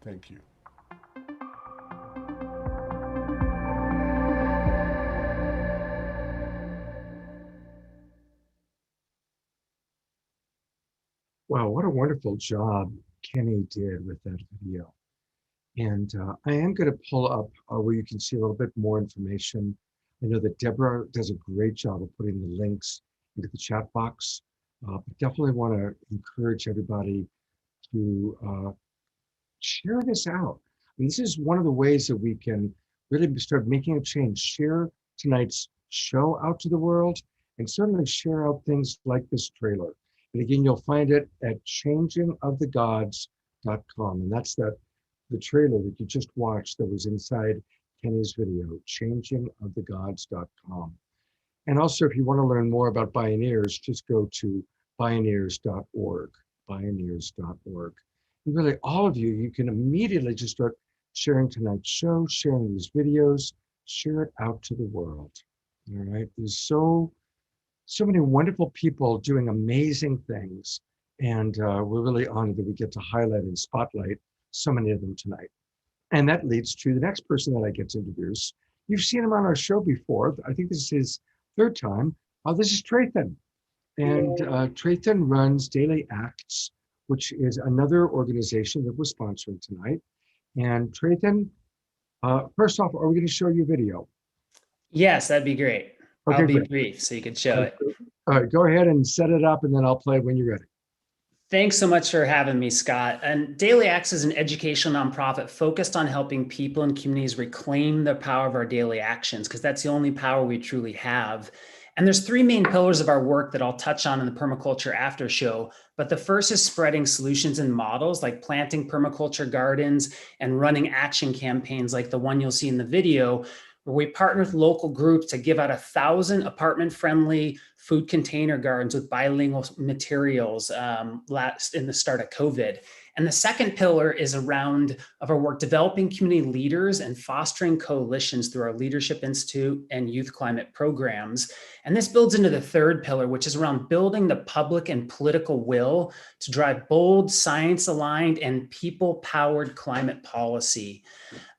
Thank you. Wow, what a wonderful job Kenny did with that video. And I am going to pull up where you can see a little bit more information. I know that Deborah does a great job of putting the links into the chat box. But definitely want to encourage everybody to share this out. I mean, this is one of the ways that we can really start making a change. Share tonight's show out to the world, and certainly share out things like this trailer. And again, you'll find it at changingofthegods.com. And that's the trailer that you just watched that was inside Kenny's video, changingofthegods.com. And also, if you want to learn more about Bioneers, just go to bioneers.org, bioneers.org. And really, all of you can immediately just start sharing tonight's show, sharing these videos, share it out to the world. All right, there's so many wonderful people doing amazing things. And we're really honored that we get to highlight and spotlight so many of them tonight. And that leads to the next person that I get to introduce. You've seen him on our show before. I think this is his third time. This is Trathen. And Trathen runs Daily Acts, which is another organization that we're sponsoring tonight. And Trathen, first off, are we going to show you a video? Yes, that'd be great. Okay, I'll be great. brief so you can show it. All right, go ahead and set it up, and then I'll play it when you're ready. Thanks so much for having me, Scott. And Daily Acts is an educational nonprofit focused on helping people and communities reclaim the power of our daily actions, because that's the only power we truly have. And there's three main pillars of our work that I'll touch on in the Permaculture Aftershow. But the first is spreading solutions and models like planting permaculture gardens and running action campaigns like the one you'll see in the video, where we partner with local groups to give out 1,000 apartment-friendly food container gardens with bilingual materials in the start of COVID. And the second pillar is around of our work developing community leaders and fostering coalitions through our Leadership Institute and youth climate programs. And this builds into the third pillar, which is around building the public and political will to drive bold, science-aligned, and people-powered climate policy.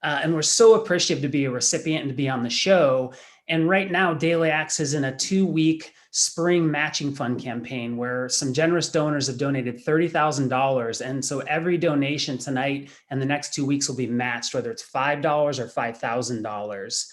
And we're so appreciative to be a recipient and to be on the show. And right now, Daily Acts is in a 2-week spring matching fund campaign where some generous donors have donated $30,000. And so every donation tonight and the next 2 weeks will be matched, whether it's $5 or $5,000.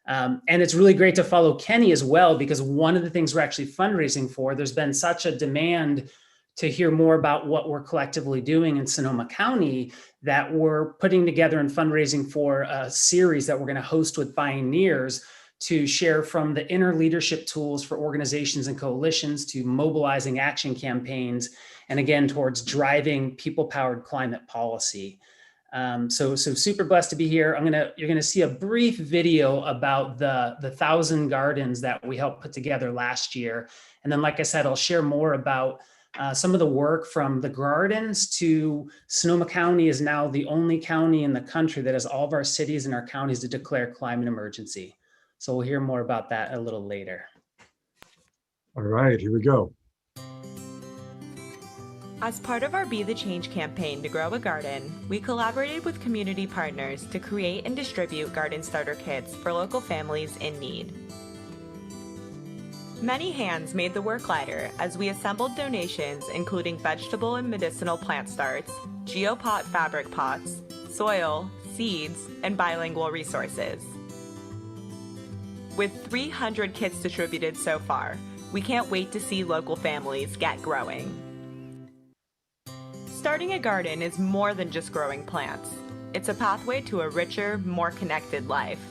And it's really great to follow Kenny as well, because one of the things we're actually fundraising for, there's been such a demand to hear more about what we're collectively doing in Sonoma County that we're putting together and fundraising for a series that we're going to host with Bioneers to share from the inner leadership tools for organizations and coalitions to mobilizing action campaigns, and again, towards driving people-powered climate policy. So super blessed to be here. You're gonna see a brief video about the 1,000 gardens that we helped put together last year. And then, like I said, I'll share more about some of the work from the gardens to Sonoma County is now the only county in the country that has all of our cities and our counties to declare climate emergency. So we'll hear more about that a little later. All right, here we go. As part of our Be the Change campaign to grow a garden, we collaborated with community partners to create and distribute garden starter kits for local families in need. Many hands made the work lighter as we assembled donations including vegetable and medicinal plant starts, geopot fabric pots, soil, seeds, and bilingual resources. With 300 kits distributed so far, we can't wait to see local families get growing. Starting a garden is more than just growing plants. It's a pathway to a richer, more connected life.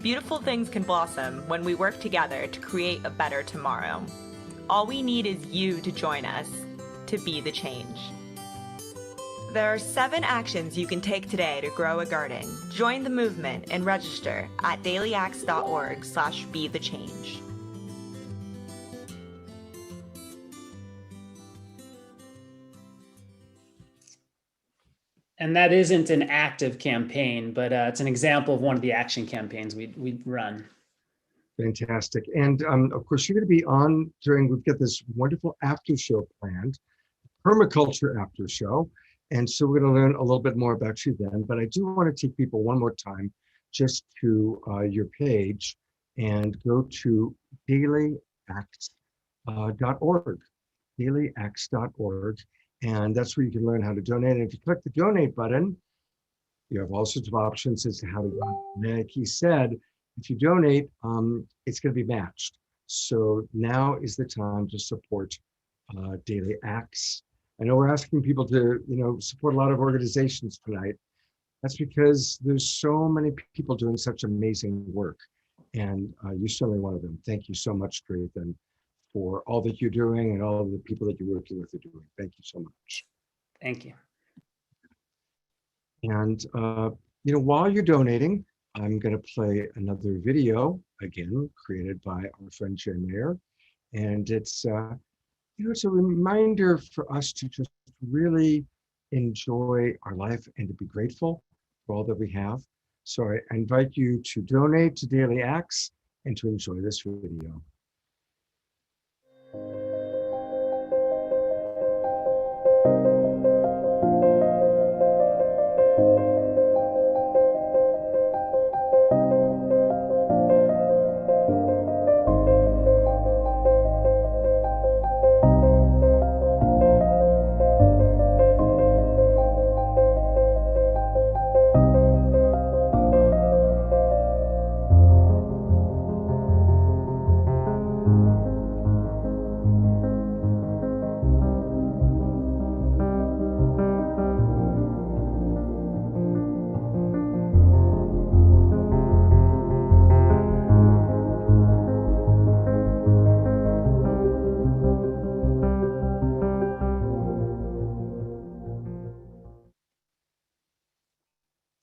Beautiful things can blossom when we work together to create a better tomorrow. All we need is you to join us, to be the change. There are 7 actions you can take today to grow a garden. Join the movement and register at dailyaxe.org/bethechange. And that isn't an active campaign, but it's an example of one of the action campaigns we run. Fantastic. And of course, you're going to be on we've got this wonderful after show planned, Permaculture after show. And so we're going to learn a little bit more about you then. But I do want to take people one more time just to your page and go to dailyaxe.org, dailyaxe.org. And that's where you can learn how to donate. And if you click the donate button, you have all sorts of options as to how to donate. Like he said, if you donate, it's going to be matched. So now is the time to support Daily Axe. I know we're asking people to, support a lot of organizations tonight. That's because there's so many people doing such amazing work. And you're certainly one of them. Thank you so much, Trathen, for all that you're doing and all of the people that you're working with are doing. Thank you so much. Thank you. And, while you're donating, I'm going to play another video, again, created by our friend Shea. And it's, it's a reminder for us to just really enjoy our life and to be grateful for all that we have. So I invite you to donate to Daily Axe and to enjoy this video.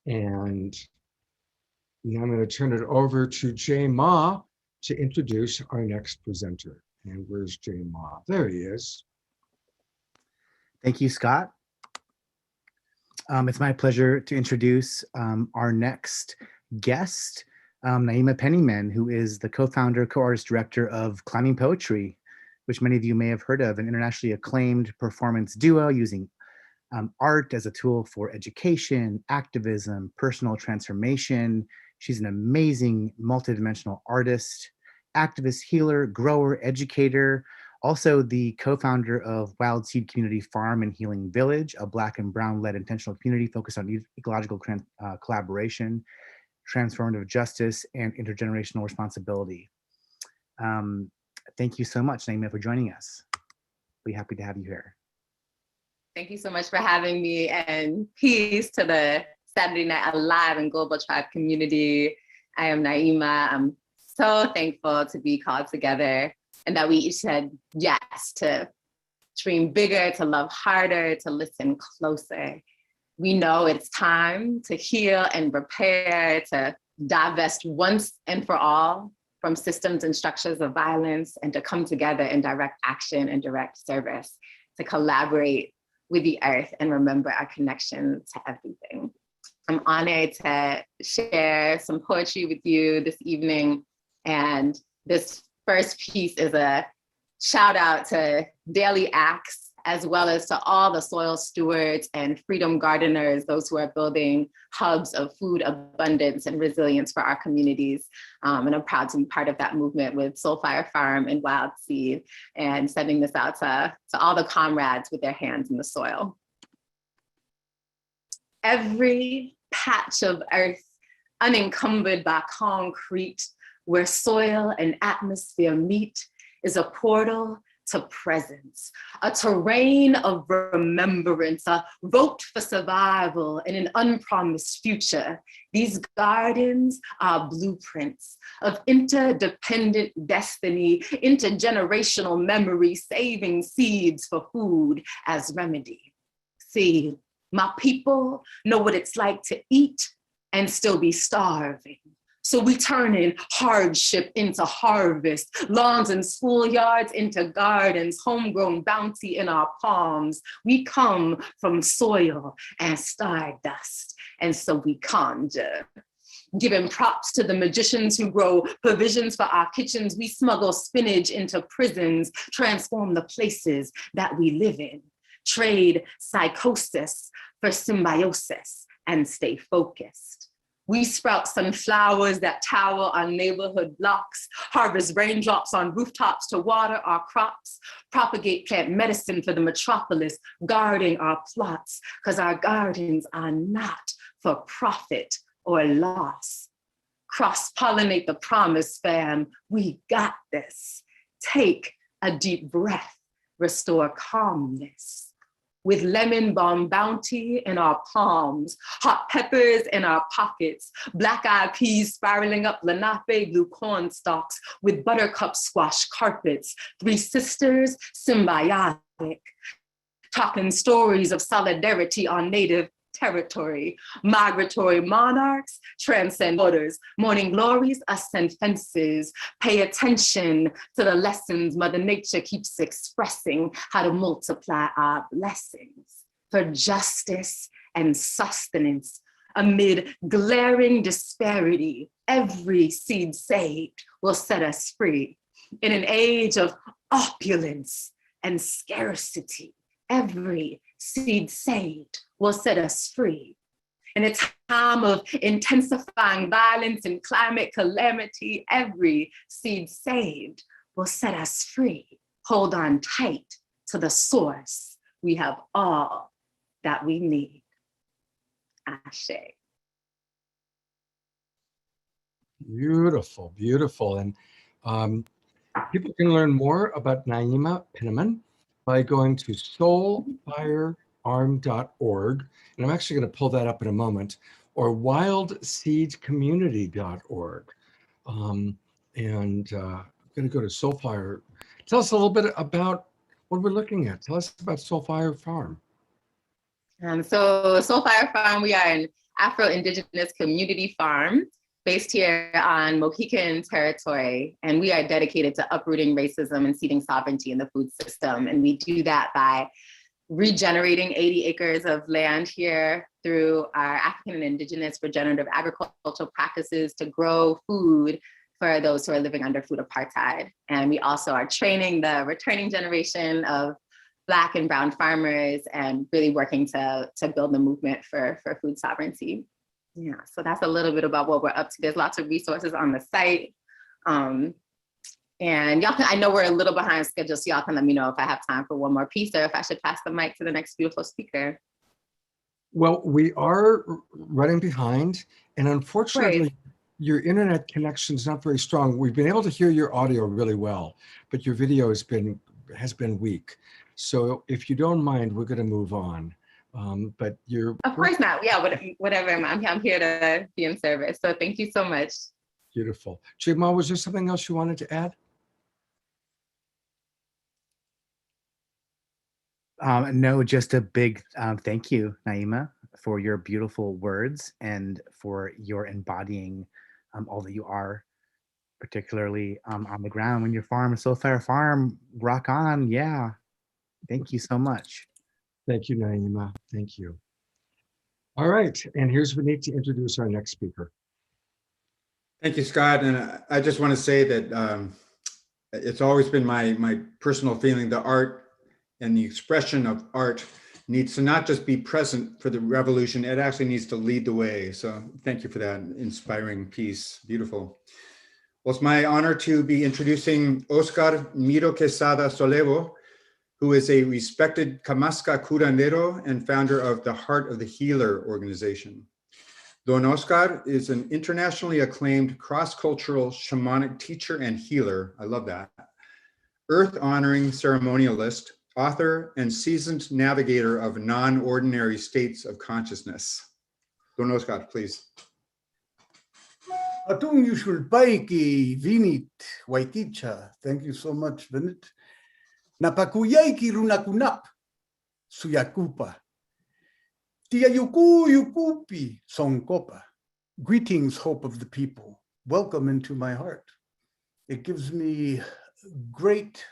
And now I'm going to turn it over to Jay Ma to introduce our next presenter. And where's Jay Ma? There he is. Thank you, Scott. It's my pleasure to introduce our next guest, Naima Penniman, who is the co-founder, co-artist director of Climbing PoeTree, which many of you may have heard of, an internationally acclaimed performance duo using art as a tool for education, activism, personal transformation. She's an amazing multidimensional artist, activist, healer, grower, educator, also the co-founder of Wild Seed Community Farm and Healing Village, a Black and Brown-led intentional community focused on ecological collaboration, transformative justice, and intergenerational responsibility. Thank you so much, Naima, for joining us. We're happy to have you here. Thank you so much for having me, and peace to the Saturday Night Alive and Global Tribe community. I am Naima. I'm so thankful to be called together and that we each said yes to dream bigger, to love harder, to listen closer. We know it's time to heal and repair, to divest once and for all from systems and structures of violence, and to come together in direct action and direct service, to collaborate with the earth and remember our connection to everything. I'm honored to share some poetry with you this evening. And this first piece is a shout out to Daily Acts, as well as to all the soil stewards and freedom gardeners, those who are building hubs of food abundance and resilience for our communities. And I'm proud to be part of that movement with Soulfire Farm and Wild Seed, and sending this out to all the comrades with their hands in the soil. Every patch of earth unencumbered by concrete, where soil and atmosphere meet, is a portal to presence, a terrain of remembrance, a vote for survival in an unpromised future. These gardens are blueprints of interdependent destiny, intergenerational memory, saving seeds for food as remedy. See, my people know what it's like to eat and still be starving. So we turn in hardship into harvest, lawns and schoolyards into gardens, homegrown bounty in our palms. We come from soil and stardust, and so we conjure. Giving props to the magicians who grow provisions for our kitchens, we smuggle spinach into prisons, transform the places that we live in, trade psychosis for symbiosis, and stay focused. We sprout sunflowers that tower on neighborhood blocks, harvest raindrops on rooftops to water our crops, propagate plant medicine for the metropolis, guarding our plots, because our gardens are not for profit or loss. Cross-pollinate the promise, fam. We got this. Take a deep breath, restore calmness. With lemon balm bounty in our palms, hot peppers in our pockets, black-eyed peas spiraling up Lenape blue corn stalks, with buttercup squash carpets, three sisters symbiotic, talking stories of solidarity on native territory. Migratory monarchs transcend borders. Morning glories ascend fences. Pay attention to the lessons Mother Nature keeps expressing, how to multiply our blessings for justice and sustenance. Amid glaring disparity, every seed saved will set us free. In an age of opulence and scarcity, every seed saved will set us free. In a time of intensifying violence and climate calamity, every seed saved will set us free. Hold on tight to the source. We have all that we need. Ashe. Beautiful, beautiful. And people can learn more about Naima Penniman by going to soulfirearm.org. And I'm actually going to pull that up in a moment, or wildseedcommunity.org. I'm going to go to Soulfire. Tell us a little bit about what we're looking at. Tell us about Soulfire Farm. So Soulfire Farm, we are an Afro-Indigenous community farm based here on Mohican territory, and we are dedicated to uprooting racism and seeding sovereignty in the food system. And we do that by regenerating 80 acres of land here through our African and Indigenous regenerative agricultural practices to grow food for those who are living under food apartheid. And we also are training the returning generation of Black and brown farmers and really working to build the movement for food sovereignty. Yeah, so that's a little bit about what we're up to. There's lots of resources on the site. And y'all can, I know we're a little behind schedule, so y'all can let me know if I have time for one more piece or if I should pass the mic to the next beautiful speaker. Well, we are running behind, and unfortunately, your internet connection is not very strong. We've been able to hear your audio really well, but your video has been weak. So if you don't mind, we're going to move on. But you're... Of course not. Yeah, whatever. I'm here to be in service. So thank you so much. Beautiful. Jigma, was there something else you wanted to add? No, just a big thank you, Naima, for your beautiful words and for your embodying all that you are, particularly on the ground when your farm is Soulfire Farm. Rock on. Yeah. Thank you so much. Thank you, Naima. Thank you. All right. And here's we need to introduce our next speaker. Thank you, Scott. And I just want to say that it's always been my personal feeling the art and the expression of art needs to not just be present for the revolution, it actually needs to lead the way. So thank you for that inspiring piece. Beautiful. Well, it's my honor to be introducing Oscar Miro-Quesada Solevo, who is a respected Kamasca curandero and founder of the Heart of the Healer organization. Don Oscar is an internationally acclaimed cross-cultural shamanic teacher and healer. I love that. Earth-honoring ceremonialist, author, and seasoned navigator of non-ordinary states of consciousness. Don Oscar, please. Atung yushul paiki vinit waiticha. Thank you so much, Vinit. Napakuyaiki runakunap suyakupa. Tiayuku yukupi sonkopa. Greetings, hope of the people. Welcome into my heart. It gives me great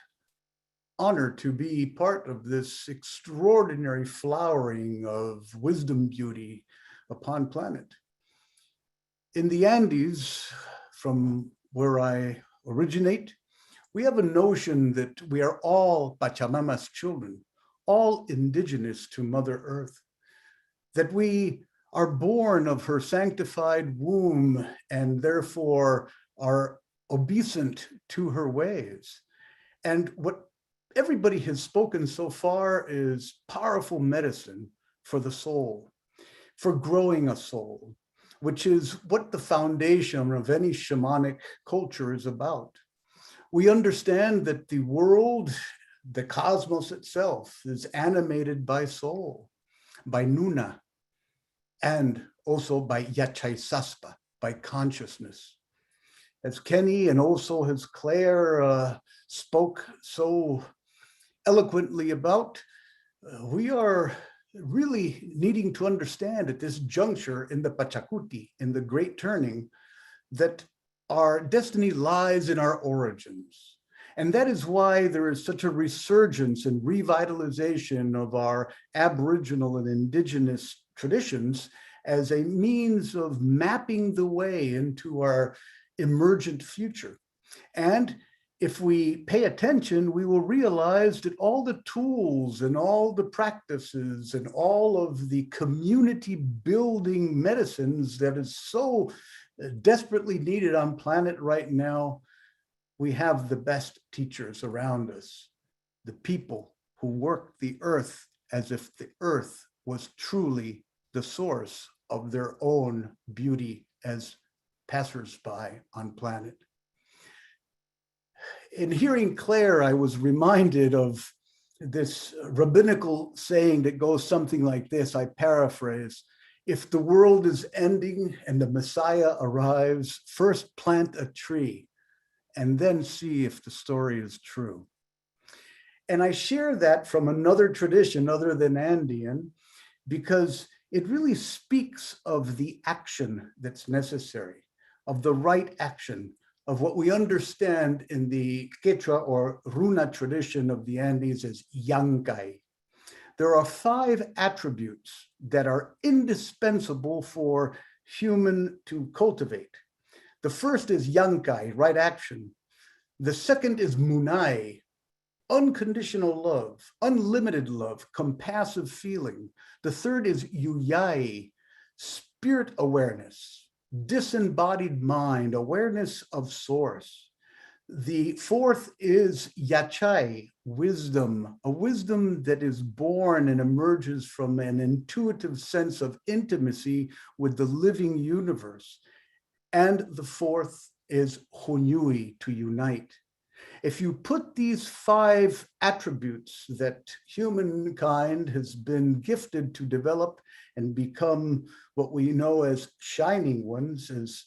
honor to be part of this extraordinary flowering of wisdom beauty upon planet. In the Andes, from where I originate, we have a notion that we are all Pachamama's children, all indigenous to Mother Earth, that we are born of her sanctified womb and therefore are obeisant to her ways. And what everybody has spoken so far is powerful medicine for the soul, for growing a soul, which is what the foundation of any shamanic culture is about. We understand that the world, the cosmos itself, is animated by soul, by Nuna, and also by Yachai Saspa, by consciousness. As Kenny and also as Clare spoke so eloquently about, we are really needing to understand at this juncture in the Pachacuti, in the Great Turning, that our destiny lies in our origins. And that is why there is such a resurgence and revitalization of our Aboriginal and Indigenous traditions as a means of mapping the way into our emergent future. And if we pay attention, we will realize that all the tools and all the practices and all of the community building medicines that is so desperately needed on planet right now, we have the best teachers around us, the people who work the earth as if the earth was truly the source of their own beauty as passersby on planet. In hearing Clare, I was reminded of this rabbinical saying that goes something like this, I paraphrase: if the world is ending and the Messiah arrives, first plant a tree and then see if the story is true. And I share that from another tradition other than Andean, because it really speaks of the action that's necessary, of the right action, of what we understand in the Quechua or Runa tradition of the Andes as Yankay. There are 5 attributes that are indispensable for human to cultivate. The first is Yankay, right action. The second is Munay, unconditional love, unlimited love, compassive feeling. The third is Yuyai, spirit awareness, disembodied mind, awareness of source. The fourth is Yachai, wisdom, a wisdom that is born and emerges from an intuitive sense of intimacy with the living universe. And the fourth is Hunyui, to unite. If you put these 5 attributes that humankind has been gifted to develop and become what we know as shining ones, as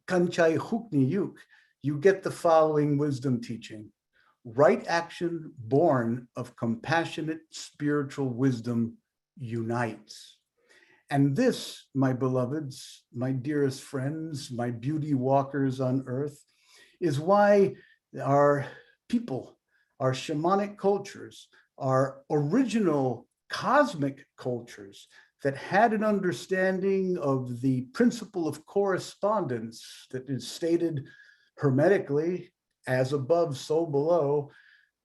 Kanchai Hukni Yuk, you get the following wisdom teaching. Right action born of compassionate spiritual wisdom unites. And this, my beloveds, my dearest friends, my beauty walkers on earth, is why our people, our shamanic cultures, our original cosmic cultures that had an understanding of the principle of correspondence that is stated hermetically, as above, so below,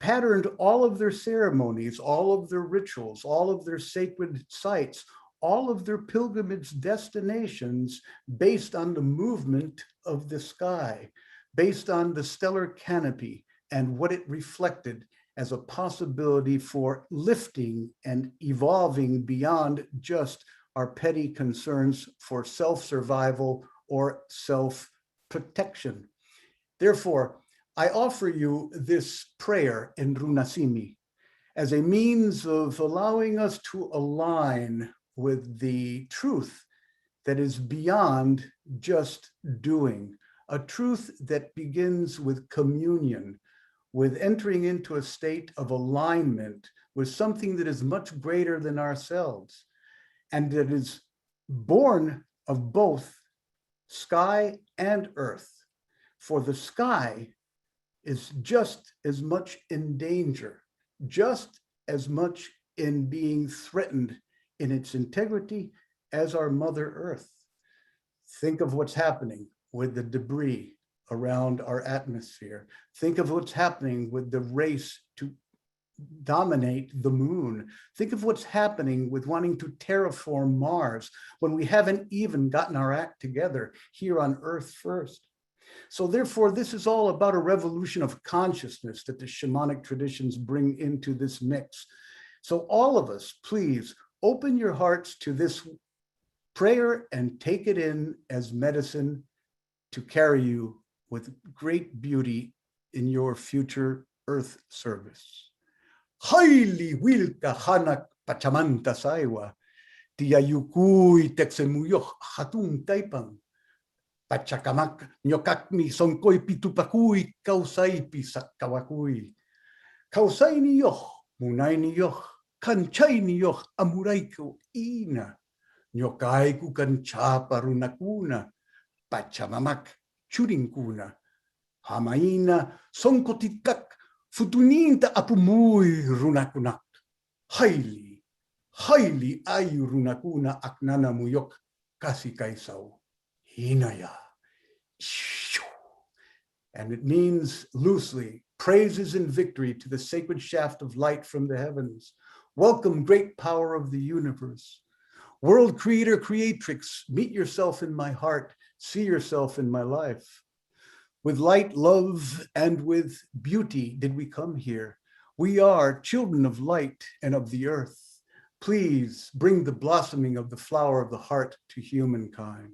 patterned all of their ceremonies, all of their rituals, all of their sacred sites, all of their pilgrimage destinations based on the movement of the sky, based on the stellar canopy and what it reflected as a possibility for lifting and evolving beyond just our petty concerns for self-survival or self-protection. Therefore, I offer you this prayer in Runasimi as a means of allowing us to align with the truth that is beyond just doing, a truth that begins with communion, with entering into a state of alignment with something that is much greater than ourselves, and that is born of both sky and earth. For the sky is just as much in danger, just as much in being threatened in its integrity as our Mother Earth. Think of what's happening with the debris around our atmosphere. Think of what's happening with the race to dominate the moon. Think of what's happening with wanting to terraform Mars when we haven't even gotten our act together here on Earth first. So therefore, this is all about a revolution of consciousness that the shamanic traditions bring into this mix. So all of us, please open your hearts to this prayer and take it in as medicine to carry you with great beauty in your future Earth service. Haili wilka hanak pachamanta saiwa, tiyayukui texemuyoh hatun taipang, pachakamak nyokakmi sonkoi pitupakui kausaipi sakawakui. Kausai ni yoh, munai ni yoh, kanchai ni yoh, amuraiko ina. Nyokai ku kancha parunakuna, pachamamak churinkuna. Hamaina sonkotikak futuninta apumui runakunak. Haili ayu runakuna aknana muyok kasi kaisau. Hinaya. And it means loosely, praises and victory to the sacred shaft of light from the heavens. Welcome, great power of the universe. World creator, creatrix, meet yourself in my heart, see yourself in my life. With light, love, and with beauty did we come here. We are children of light and of the earth. Please bring the blossoming of the flower of the heart to humankind.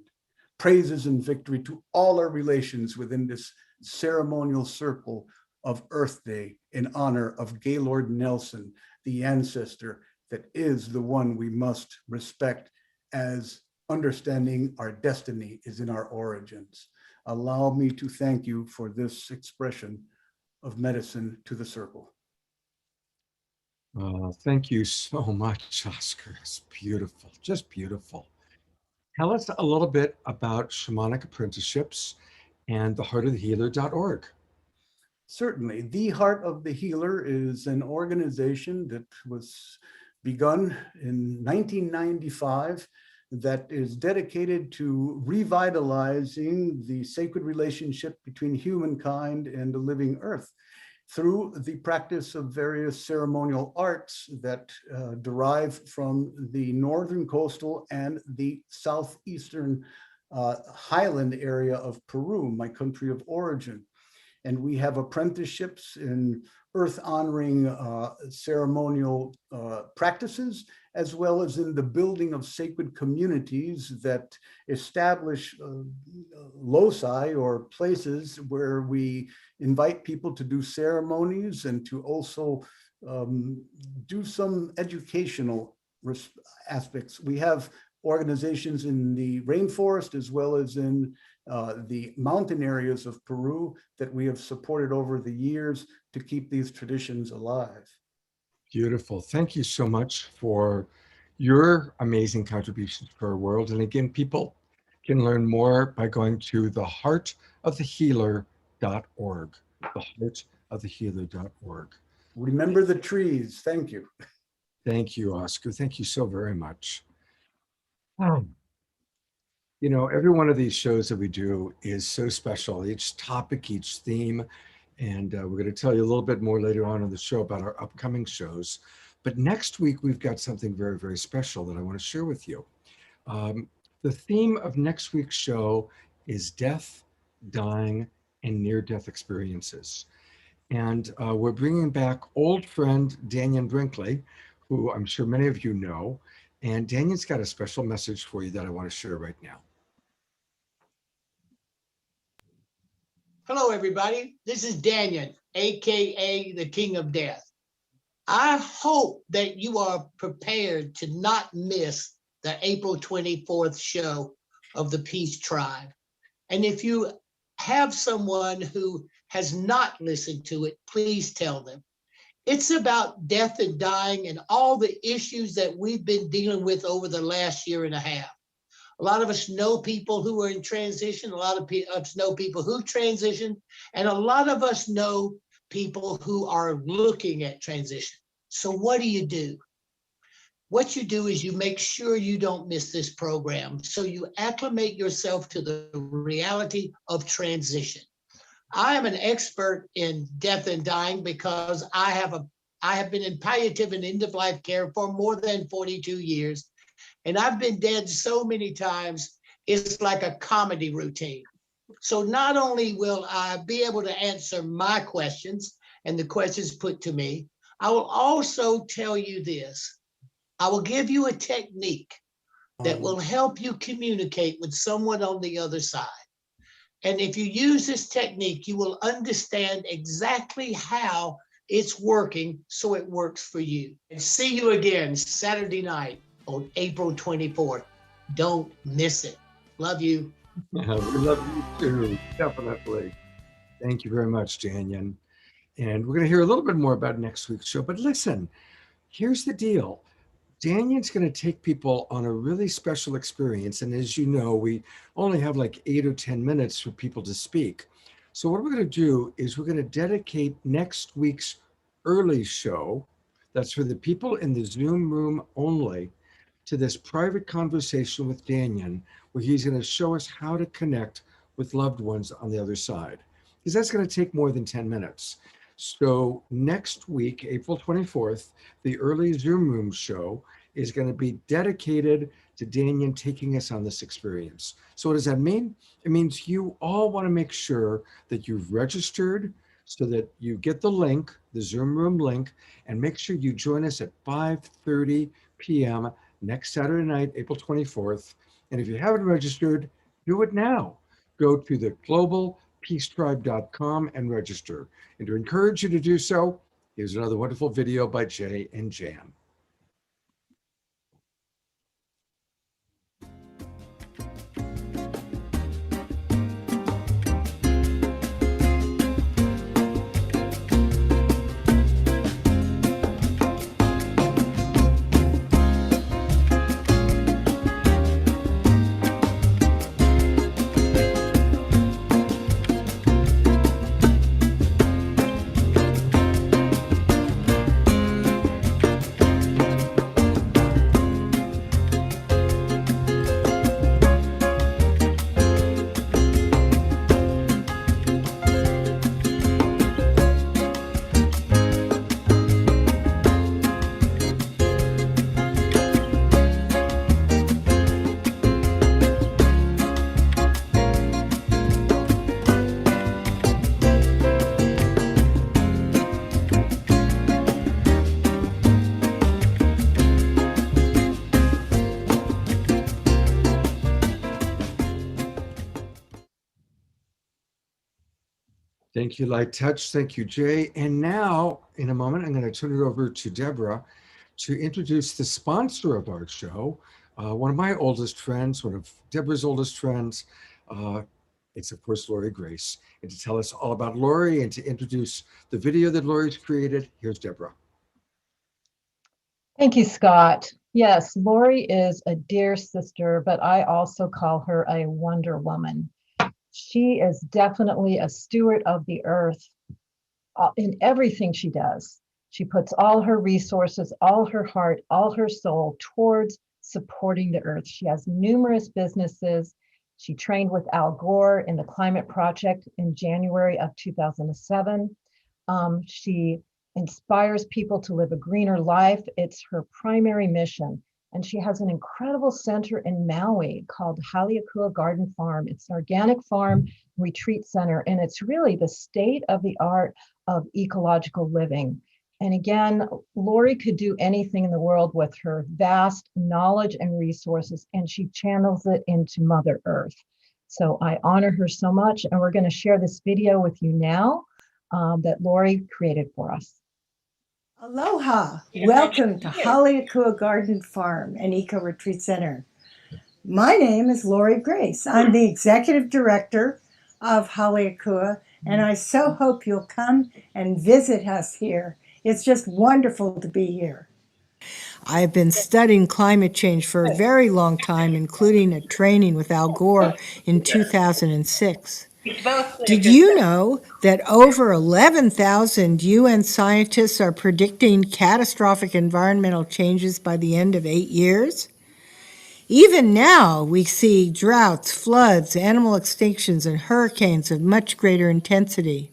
Praises and victory to all our relations within this ceremonial circle of Earth Day in honor of Gaylord Nelson, the ancestor that is the one we must respect, as understanding our destiny is in our origins. Allow me to thank you for this expression of medicine to the circle. Thank you so much, Oscar. It's beautiful, just beautiful. Tell us a little bit about shamanic apprenticeships and theheartofthehealer.org. Certainly. The Heart of the Healer is an organization that was begun in 1995 that is dedicated to revitalizing the sacred relationship between humankind and the living earth through the practice of various ceremonial arts that derive from the northern coastal and the southeastern highland area of Peru, my country of origin. And we have apprenticeships in earth honoring ceremonial practices, as well as in the building of sacred communities that establish loci or places where we invite people to do ceremonies and to also do some educational aspects. We have organizations in the rainforest as well as in the mountain areas of Peru that we have supported over the years to keep these traditions alive. Beautiful. Thank you so much for your amazing contributions to our world. And again, people can learn more by going to theheartofthehealer.org. Theheartofthehealer.org. Remember the trees. Thank you. Thank you, Oscar. Thank you so very much. You know, every one of these shows that we do is so special, each topic, each theme. And we're going to tell you a little bit more later on in the show about our upcoming shows. But next week, we've got something very, very special that I want to share with you. The theme of next week's show is death, dying, and near-death experiences. And we're bringing back old friend Danyan Brinkley, who I'm sure many of you know. And Danyan's got a special message for you that I want to share right now. Hello, everybody. This is Danyan, AKA the King of Death. I hope that you are prepared to not miss the April 24th show of the Peace Tribe. And if you have someone who has not listened to it, please tell them. It's about death and dying and all the issues that we've been dealing with over the last year and a half. A lot of us know people who are in transition. A lot of us know people who transitioned, and a lot of us know people who are looking at transition. So what do? What you do is you make sure you don't miss this program. So you acclimate yourself to the reality of transition. I am an expert in death and dying because I have been in palliative and end-of-life care for more than 42 years. And I've been dead so many times, it's like a comedy routine. So not only will I be able to answer my questions and the questions put to me, I will also tell you this. I will give you a technique that will help you communicate with someone on the other side. And if you use this technique, you will understand exactly how it's working so it works for you. And see you again Saturday night on April 24th. Don't miss it. Love you. Yeah, we love you too, definitely. Thank you very much, Danyan. And we're going to hear a little bit more about next week's show. But listen, here's the deal. Danyan's going to take people on a really special experience. And as you know, we only have like 8 or 10 minutes for people to speak. So what we're going to do is we're going to dedicate next week's early show, that's for the people in the Zoom room only, to this private conversation with Danyan, where he's going to show us how to connect with loved ones on the other side. Because that's going to take more than 10 minutes. So next week, April 24th, the early Zoom room show is going to be dedicated to Danyan taking us on this experience. So what does that mean? It means you all want to make sure that you've registered so that you get the link, the Zoom room link, and make sure you join us at 5:30 p.m. next Saturday night, April 24th. And if you haven't registered, do it now. Go to the globalpeacetribe.com and register. And to encourage you to do so, here's another wonderful video by Jay and Jan. Thank you, Light Touch. Thank you, Jay. And now, in a moment, I'm going to turn it over to Deborah to introduce the sponsor of our show, one of my oldest friends, one of Deborah's oldest friends, It's, of course, Lori Grace. And to tell us all about Lori and to introduce the video that Lori's created, here's Deborah. Thank you, Scott. Yes, Lori is a dear sister, but I also call her a Wonder Woman. She is definitely a steward of the earth in everything she does. She puts all her resources, all her heart, all her soul towards supporting the earth. She has numerous businesses. She trained with Al Gore in the Climate Project in January of 2007. She inspires people to live a greener life. It's her primary mission. And she has an incredible center in Maui called Haleakua Garden Farm. It's an organic farm retreat center, and it's really the state of the art of ecological living. And again, Lori could do anything in the world with her vast knowledge and resources, and she channels it into Mother Earth. So I honor her so much, and we're going to share this video with you now that Lori created for us. Aloha! Welcome to Haleakua Garden Farm and Eco Retreat Center. My name is Lori Grace. I'm the Executive Director of Haleakua, and I so hope you'll come and visit us here. It's just wonderful to be here. I've been studying climate change for a very long time, including a training with Al Gore in 2006. Did you know that over 11,000 UN scientists are predicting catastrophic environmental changes by the end of 8 years? Even now, we see droughts, floods, animal extinctions, and hurricanes of much greater intensity.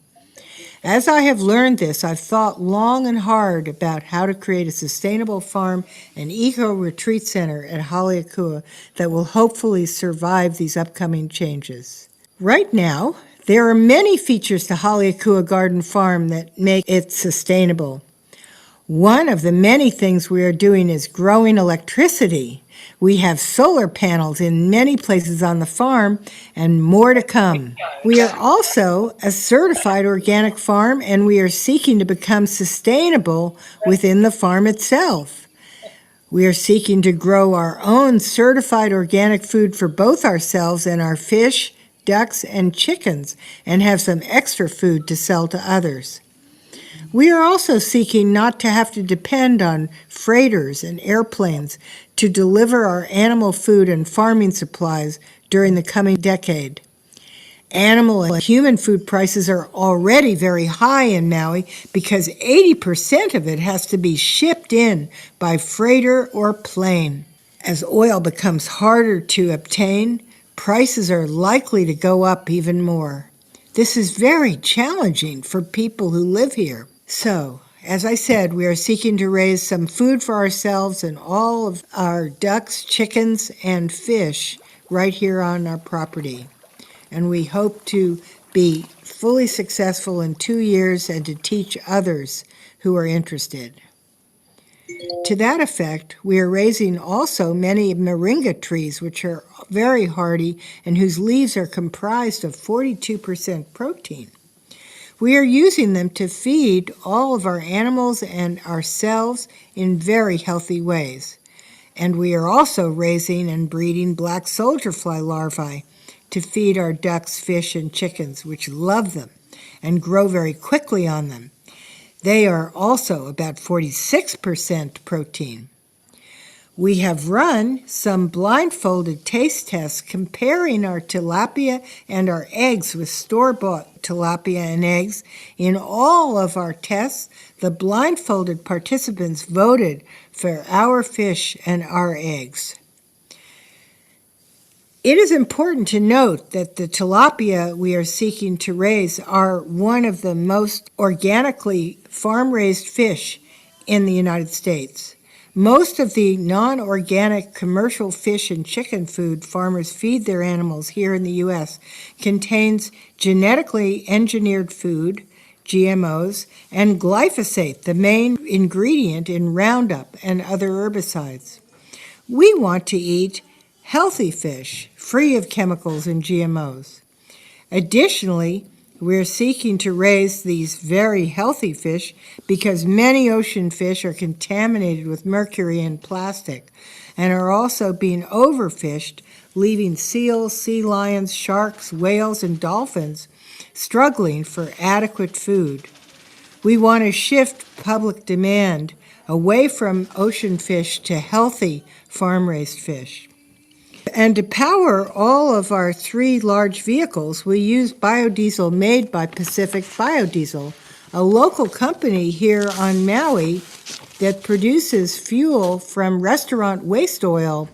As I have learned this, I've thought long and hard about how to create a sustainable farm and eco-retreat center at Haleakua that will hopefully survive these upcoming changes. Right now, there are many features to Haleakua Garden Farm that make it sustainable. One of the many things we are doing is growing electricity. We have solar panels in many places on the farm and more to come. We are also a certified organic farm, and we are seeking to become sustainable within the farm itself. We are seeking to grow our own certified organic food for both ourselves and our fish, ducks, and chickens, and have some extra food to sell to others. We are also seeking not to have to depend on freighters and airplanes to deliver our animal food and farming supplies during the coming decade. Animal and human food prices are already very high in Maui because 80% of it has to be shipped in by freighter or plane. As oil becomes harder to obtain, prices are likely to go up even more. This is very challenging for people who live here. So, as I said, we are seeking to raise some food for ourselves and all of our ducks, chickens, and fish right here on our property. And we hope to be fully successful in 2 years and to teach others who are interested. To that effect, we are raising also many moringa trees, which are very hardy and whose leaves are comprised of 42% protein. We are using them to feed all of our animals and ourselves in very healthy ways. And we are also raising and breeding black soldier fly larvae to feed our ducks, fish, and chickens, which love them and grow very quickly on them. They are also about 46% protein. We have run some blindfolded taste tests comparing our tilapia and our eggs with store-bought tilapia and eggs. In all of our tests, the blindfolded participants voted for our fish and our eggs. It is important to note that the tilapia we are seeking to raise are one of the most organically farm-raised fish in the United States. Most of the non-organic commercial fish and chicken food farmers feed their animals here in the U.S. contains genetically engineered food, GMOs, and glyphosate, the main ingredient in Roundup and other herbicides. We want to eat healthy fish, free of chemicals and GMOs. Additionally, We're seeking to raise these very healthy fish because many ocean fish are contaminated with mercury and plastic and are also being overfished, leaving seals, sea lions, sharks, whales, and dolphins struggling for adequate food. We want to shift public demand away from ocean fish to healthy farm-raised fish. And to power all of our 3 large vehicles, we use biodiesel made by Pacific Biodiesel, a local company here on Maui that produces fuel from restaurant waste oil.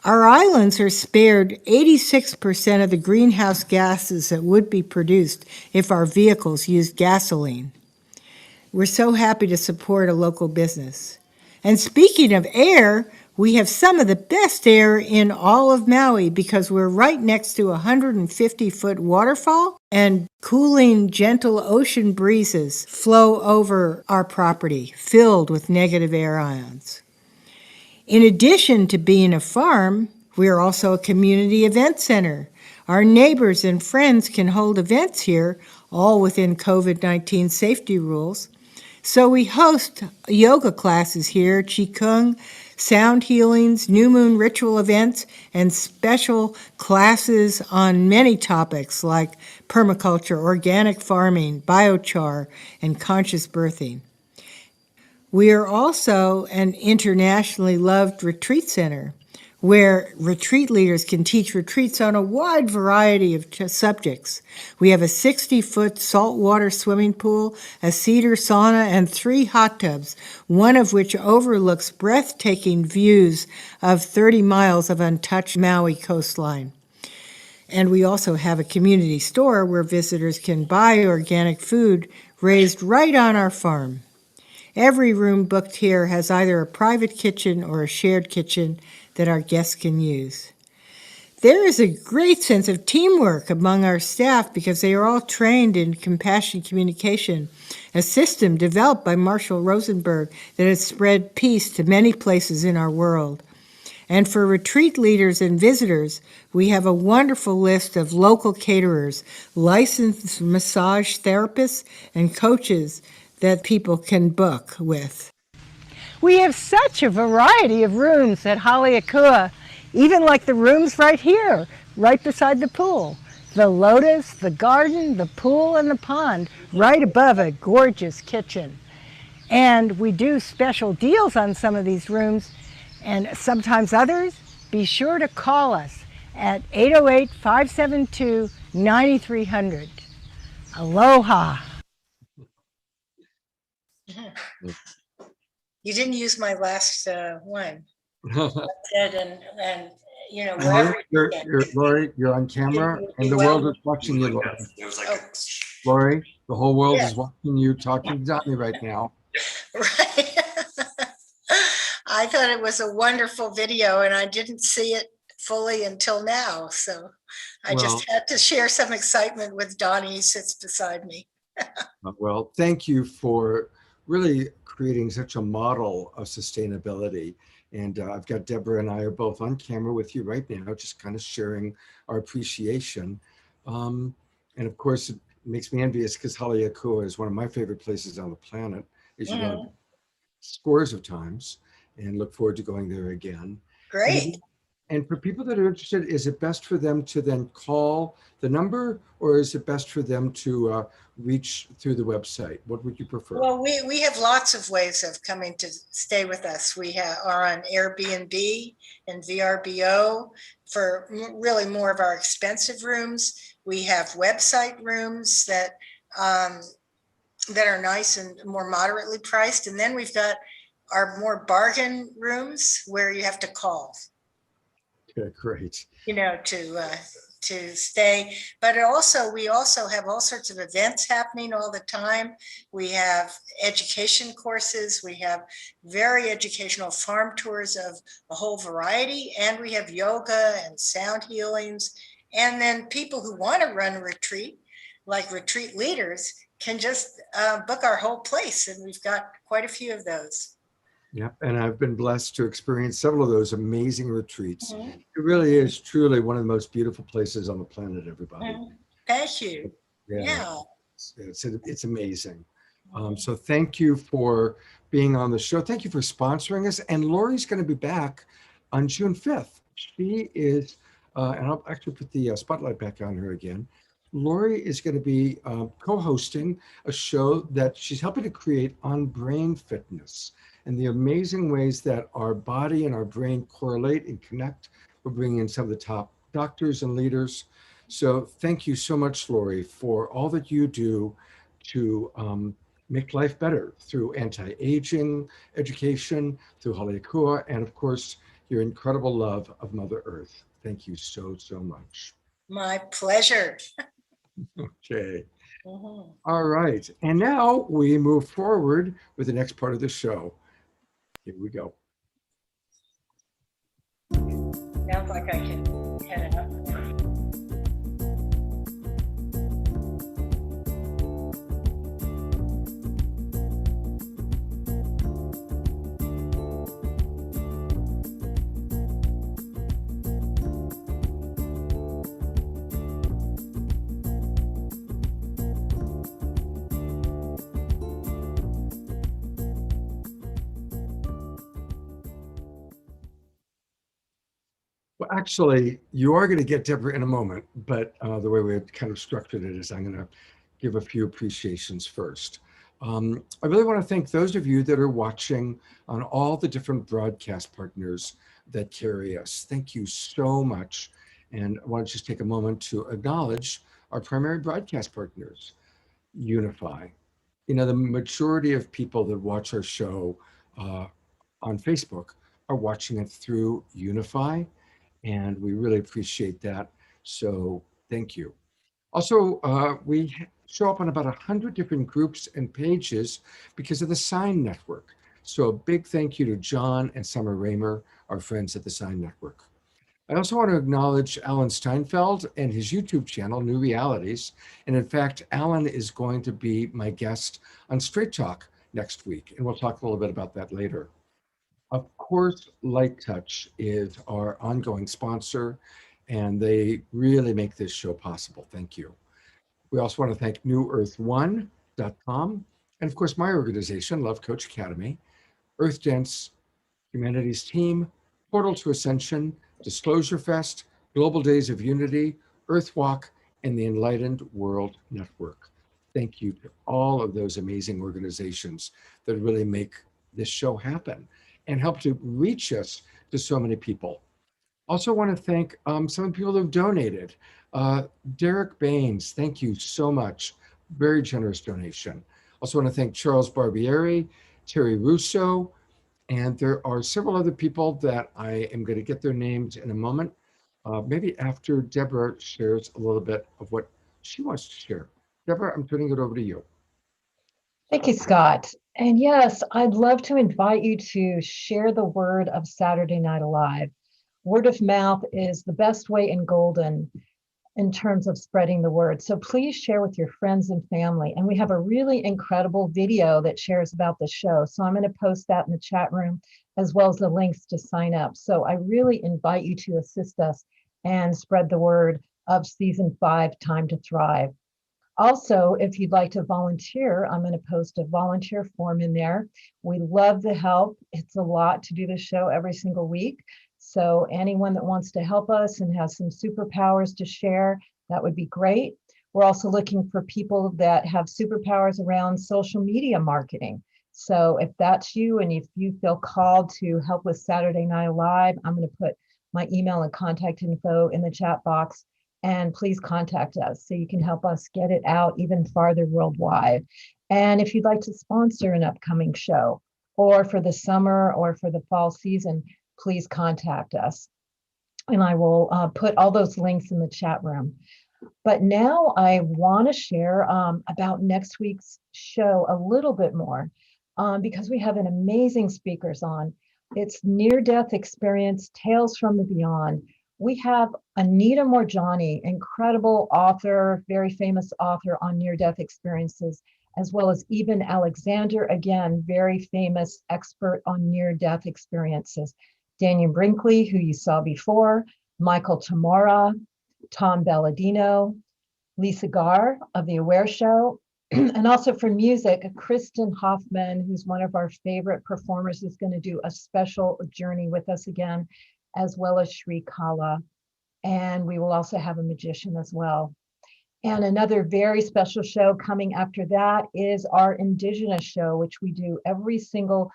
Our islands are spared 86% of the greenhouse gases that would be produced if our vehicles used gasoline. We're so happy to support a local business. And speaking of air, we have some of the best air in all of Maui because we're right next to a 150-foot waterfall and cooling, gentle ocean breezes flow over our property, filled with negative air ions. In addition to being a farm, we are also a community event center. Our neighbors and friends can hold events here, all within COVID-19 safety rules. So we host yoga classes here, qigong, sound healings, new moon ritual events, and special classes on many topics like permaculture, organic farming, biochar, and conscious birthing. We are also an internationally loved retreat center where retreat leaders can teach retreats on a wide variety of subjects. We have a 60-foot saltwater swimming pool, a cedar sauna, and 3 hot tubs, one of which overlooks breathtaking views of 30 miles of untouched Maui coastline. And we also have a community store where visitors can buy organic food raised right on our farm. Every room booked here has either a private kitchen or a shared kitchen that our guests can use. There is a great sense of teamwork among our staff because they are all trained in compassion communication, a system developed by Marshall Rosenberg that has spread peace to many places in our world. And for retreat leaders and visitors, we have a wonderful list of local caterers, licensed massage therapists, and coaches that people can book with. We have such a variety of rooms at Haleakua, even like the rooms right here, right beside the pool. The lotus, the garden, the pool, and the pond, right above a gorgeous kitchen. And we do special deals on some of these rooms, and sometimes others. Be sure to call us at 808-572-9300. Aloha. You didn't use my last one. And you know, wherever Lori, you're on camera, and the world is watching you, Lori. Lori, the whole world is watching you talking to Donnie right now. Right. I thought it was a wonderful video, and I didn't see it fully until now. So I just had to share some excitement with Donnie, who sits beside me. Well, thank you for really creating such a model of sustainability. And I've got Deborah and I are both on camera with you right now, just kind of sharing our appreciation. And of course, it makes me envious because Haleakua is one of my favorite places on the planet, as you know, scores of times, and look forward to going there again. Great. And for people that are interested, is it best for them to then call the number, or is it best for them to reach through the website? What would you prefer? Well, we have lots of ways of coming to stay with us. We are on Airbnb and VRBO for really more of our expensive rooms. We have website rooms that are nice and more moderately priced. And then we've got our more bargain rooms where you have to call. Okay, great. You know, to stay, but we also have all sorts of events happening all the time. We have education courses, we have very educational farm tours of a whole variety, and we have yoga and sound healings. And then people who want to run a retreat, like retreat leaders, can just book our whole place, and we've got quite a few of those. Yep, and I've been blessed to experience several of those amazing retreats. It really is truly one of the most beautiful places on the planet, everybody. Thank you. Yeah. It's amazing. So thank you for being on the show. Thank you for sponsoring us. And Lori's going to be back on June 5th. She is, and I'll actually put the spotlight back on her again. Lori is going to be co-hosting a show that she's helping to create on brain fitness and the amazing ways that our body and our brain correlate and connect. We're bringing in some of the top doctors and leaders. So thank you so much, Lori, for all that you do to make life better through anti-aging education, through Haleakua, and of course, your incredible love of Mother Earth. Thank you so, so much. My pleasure. Okay. All right. And now we move forward with the next part of the show. Here we go. Sounds like I can head it up. Well, actually, you are going to get Deborah in a moment, but the way we have kind of structured it is I'm going to give a few appreciations first. I really want to thank those of you that are watching on all the different broadcast partners that carry us. Thank you so much. And I want to just take a moment to acknowledge our primary broadcast partners, Unify. You know, the majority of people that watch our show on Facebook are watching it through Unify. And we really appreciate that. So thank you. Also, we show up on about 100 different groups and pages because of the Sign Network. So a big thank you to John and Summer Raymer, our friends at the Sign Network. I also want to acknowledge Alan Steinfeld and his YouTube channel, New Realities. And in fact, Alan is going to be my guest on Straight Talk next week. And we'll talk a little bit about that later. Of course, Light Touch is our ongoing sponsor, and they really make this show possible. Thank you. We also want to thank NewEarth1.com, and of course, my organization, Love Coach Academy, Earth Dance, Humanities Team, Portal to Ascension, Disclosure Fest, Global Days of Unity, Earthwalk, and the Enlightened World Network. Thank you to all of those amazing organizations that really make this show happen and help to reach us to so many people. Also want to thank some of the people who have donated. Derek Baines, thank you so much. Very generous donation. Also want to thank Charles Barbieri, Terry Russo, and there are several other people that I am going to get their names in a moment, maybe after Deborah shares a little bit of what she wants to share. Deborah, I'm turning it over to you. Thank you, Scott. And yes, I'd love to invite you to share the word of Saturday Night Alive. Word of mouth is the best way in Golden in terms of spreading the word. So please share with your friends and family. And we have a really incredible video that shares about the show. So I'm going to post that in the chat room, as well as the links to sign up. So I really invite you to assist us and spread the word of season 5, Time to Thrive. Also, if you'd like to volunteer, I'm going to post a volunteer form in there. We love the help. It's a lot to do the show every single week. So anyone that wants to help us and has some superpowers to share, that would be great. We're also looking for people that have superpowers around social media marketing. So if that's you and if you feel called to help with Saturday Night Live, I'm going to put my email and contact info in the chat box. And please contact us so you can help us get it out even farther worldwide. And if you'd like to sponsor an upcoming show, or for the summer or for the fall season, please contact us. And I will put all those links in the chat room. But now I want to share about next week's show a little bit more because we have an amazing speakers on. It's near-death experience, Tales from the Beyond. We have Anita Morjani, incredible author, very famous author on near-death experiences, as well as Eben Alexander, again, very famous expert on near-death experiences. Daniel Brinkley, who you saw before, Michael Tamara, Tom Balladino, Lisa Garr of The Aware Show. And also for music, Kristen Hoffman, who's one of our favorite performers, is going to do a special journey with us again, as well as Shri Kala. And we will also have a magician as well. And another very special show coming after that is our Indigenous show, which we do every single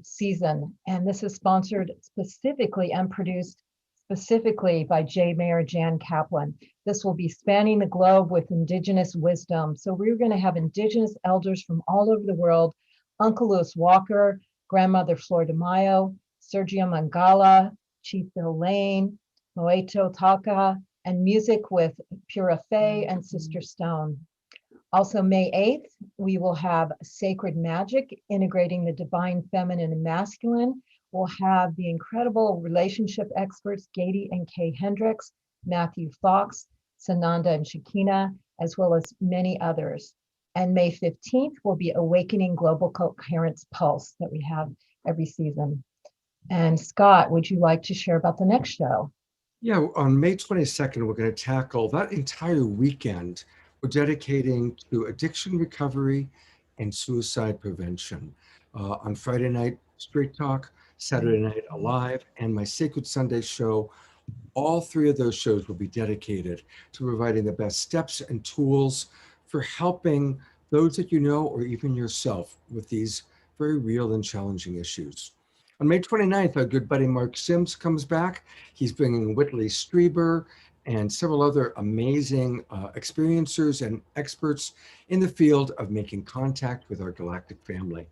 season. And this is sponsored specifically and produced specifically by J. Mayor Jan Kaplan. This will be spanning the globe with Indigenous wisdom. So we're going to have Indigenous elders from all over the world, Uncle Lewis Walker, Grandmother Flor de Mayo, Sergio Mangala, Chief Bill Lane, Moeto Taka, and music with Pura Fay and Sister Stone. Also, May 8th, we will have Sacred Magic, integrating the divine feminine and masculine. We'll have the incredible relationship experts, Gady and Kay Hendricks, Matthew Fox, Sananda and Shakina, as well as many others. And May 15th will be Awakening Global Coherence Pulse that we have every season. And Scott, would you like to share about the next show? Yeah, on May 22nd, we're going to tackle that entire weekend. We're dedicating to addiction recovery and suicide prevention. On Friday night, Straight Talk, Saturday Night Alive, and my Sacred Sunday show. All three of those shows will be dedicated to providing the best steps and tools for helping those that you know or even yourself with these very real and challenging issues. On May 29th, our good buddy Mark Sims comes back. He's bringing Whitley Strieber and several other amazing experiencers and experts in the field of making contact with our galactic family.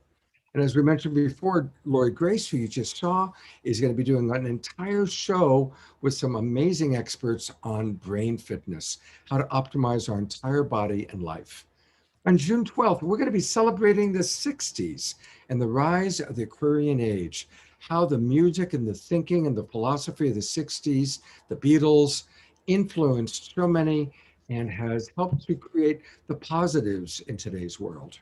And as we mentioned before, Lori Grace, who you just saw, is going to be doing an entire show with some amazing experts on brain fitness, how to optimize our entire body and life. On June 12th, we're going to be celebrating the 60s and the rise of the Aquarian Age, how the music and the thinking and the philosophy of the 60s, the Beatles, influenced so many and has helped to create the positives in today's world.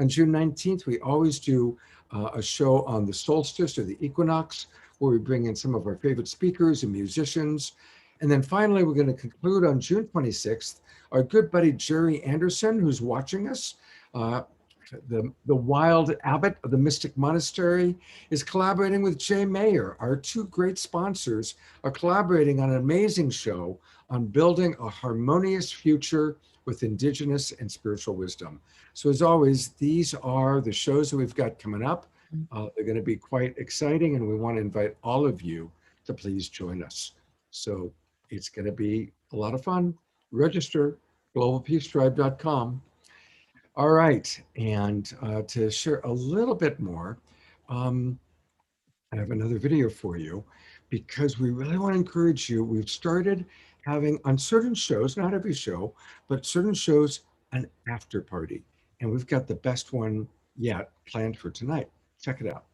On June 19th, we always do a show on the solstice or the equinox, where we bring in some of our favorite speakers and musicians. And then finally, we're going to conclude on June 26th. Our good buddy Jerry Anderson, who's watching us, the wild abbot of the Mystic Monastery, is collaborating with Jay Mayer. Our two great sponsors are collaborating on an amazing show on building a harmonious future with Indigenous and spiritual wisdom. So as always, these are the shows that we've got coming up. They're going to be quite exciting, and we want to invite all of you to please join us. So it's going to be a lot of fun. Register, globalpeacetribe.com. All right, and to share a little bit more, I have another video for you because we really want to encourage you. We've started having on certain shows, not every show, but certain shows, an after party. And we've got the best one yet planned for tonight. Check it out.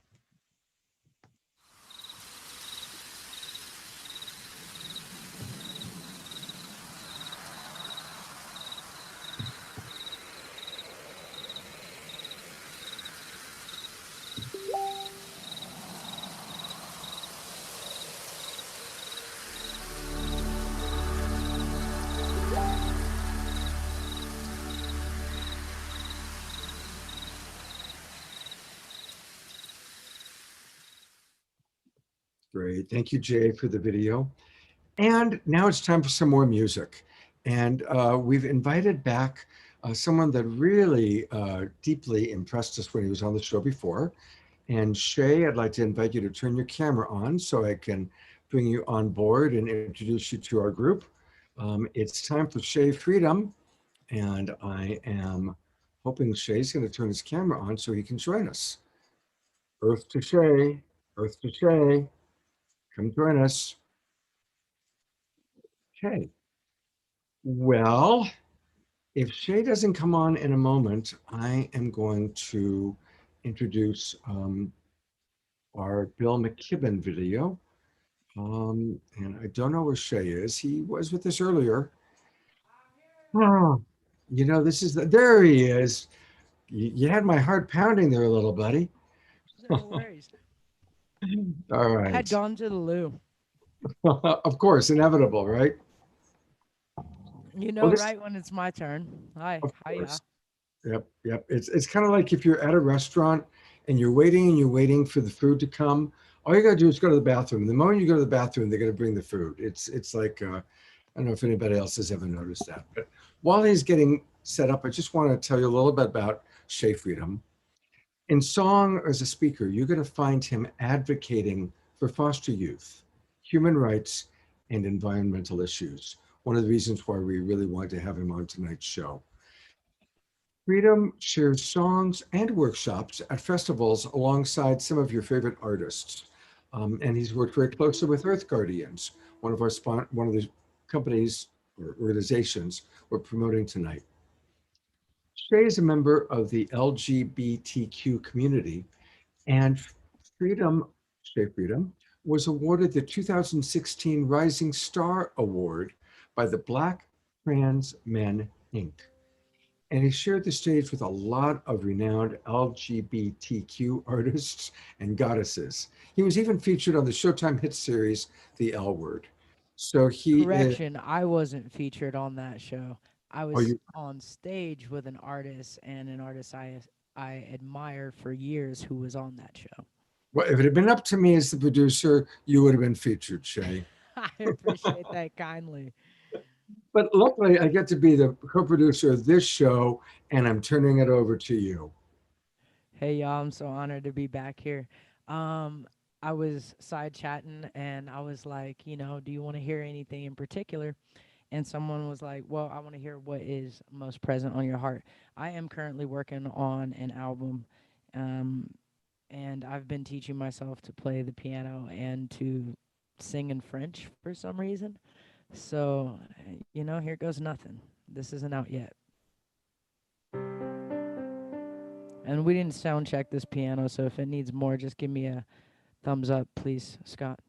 Great. Thank you, Jay, for the video. And now it's time for some more music. And we've invited back someone that really deeply impressed us when he was on the show before. And Shea, I'd like to invite you to turn your camera on so I can bring you on board and introduce you to our group. It's time for Shea Freedom. And I am hoping Shea's going to turn his camera on so he can join us. Earth to Shea, Earth to Shea. Come join us. Okay. Well, if Shea doesn't come on in a moment, I am going to introduce our Bill McKibben video. And I don't know where Shea is. He was with us earlier. Oh, you know, this is there he is. You had my heart pounding there a little, buddy. No worries. All right. I had gone to the loo. Of course, inevitable, right? You know, Well, this, right when it's my turn. Hi, of hiya. course. Yep, yep. It's kind of like if you're at a restaurant and you're waiting for the food to come. All you gotta do is go to the bathroom. The moment you go to the bathroom, they're gonna bring the food. It's like I don't know if anybody else has ever noticed that. But while he's getting set up, I just want to tell you a little bit about Shea Freedom. In song as a speaker, you're going to find him advocating for foster youth, human rights, and environmental issues. One of the reasons why we really wanted to have him on tonight's show. Freedom shares songs and workshops at festivals alongside some of your favorite artists. And he's worked very closely with Earth Guardians, one of the companies or organizations we're promoting tonight. Shea is a member of the LGBTQ community, and Freedom, Shea Freedom, was awarded the 2016 Rising Star Award by the Black Trans Men Inc. And he shared the stage with a lot of renowned LGBTQ artists and goddesses. He was even featured on the Showtime hit series, The L Word. So he is, Correction, I wasn't featured on that show. I are was you, on stage with an artist and an artist I admired for years who was on that show. well, if it had been up to me as the producer, you would have been featured, Shea. I appreciate that kindly. But luckily, I get to be the co-producer of this show, and I'm turning it over to you. Hey y'all, I'm so honored to be back here. I was side chatting and I was like, you know, do you want to hear anything in particular? And someone was like, well, I want to hear what is most present on your heart. I am currently working on an album, um, and I've been teaching myself to play the piano and to sing in French for some reason. So, you know, here goes nothing. This isn't out yet. And we didn't sound check this piano, so if it needs more, just give me a thumbs up, please, Scott.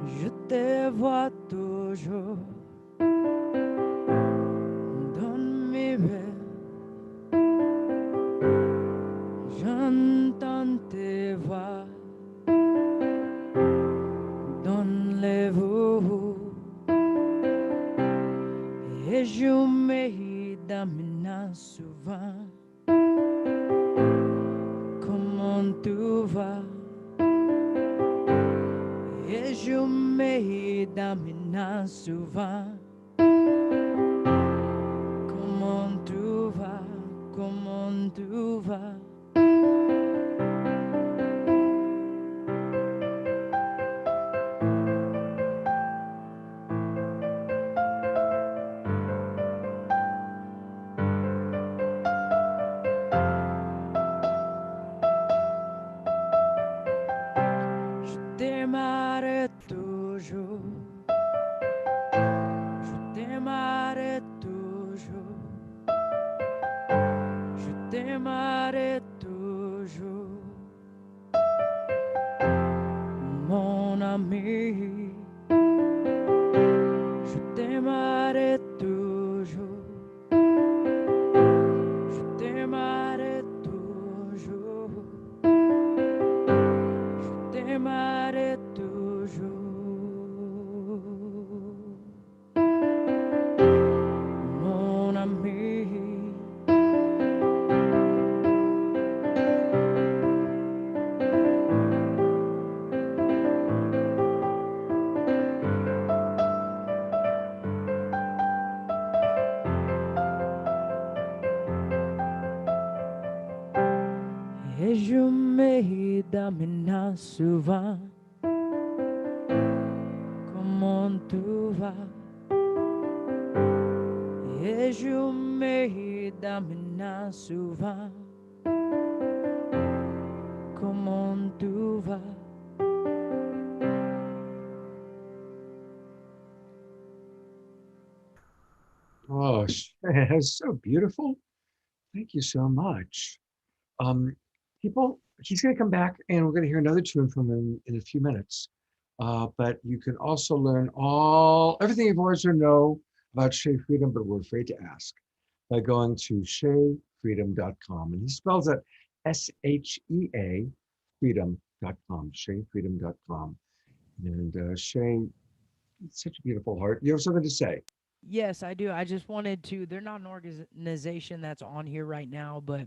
Je te vois toujours dans mes rêves. J'entends tes voix dans les veaux. Et je m'examine souvent. Comment tu vas? Et je m'examine souvent. Comment tu vas? Comment tu vas? Je t'aimerai toujours. Je t'aimerai toujours. Je t'aimerai toujours. Mon ami. Je t'aimerai toujours. Je t'aimerai toujours. Je t'aimerai toujours. Mon ami. Et je me damina souvent. Comment tu vas? Et je me damina souvent. Comment tu vas? Oh, that's so beautiful. Thank you so much. People, he's going to come back and we're going to hear another tune from him in a few minutes. But you can also learn everything you've always to know about Shea Freedom, but we're afraid to ask, by going to sheafreedom.com. And he spells it SHEA freedom.com, sheafreedom.com. And Shea, it's such a beautiful heart. You have something to say? Yes, I do. I just wanted to, they're not an organization that's on here right now, but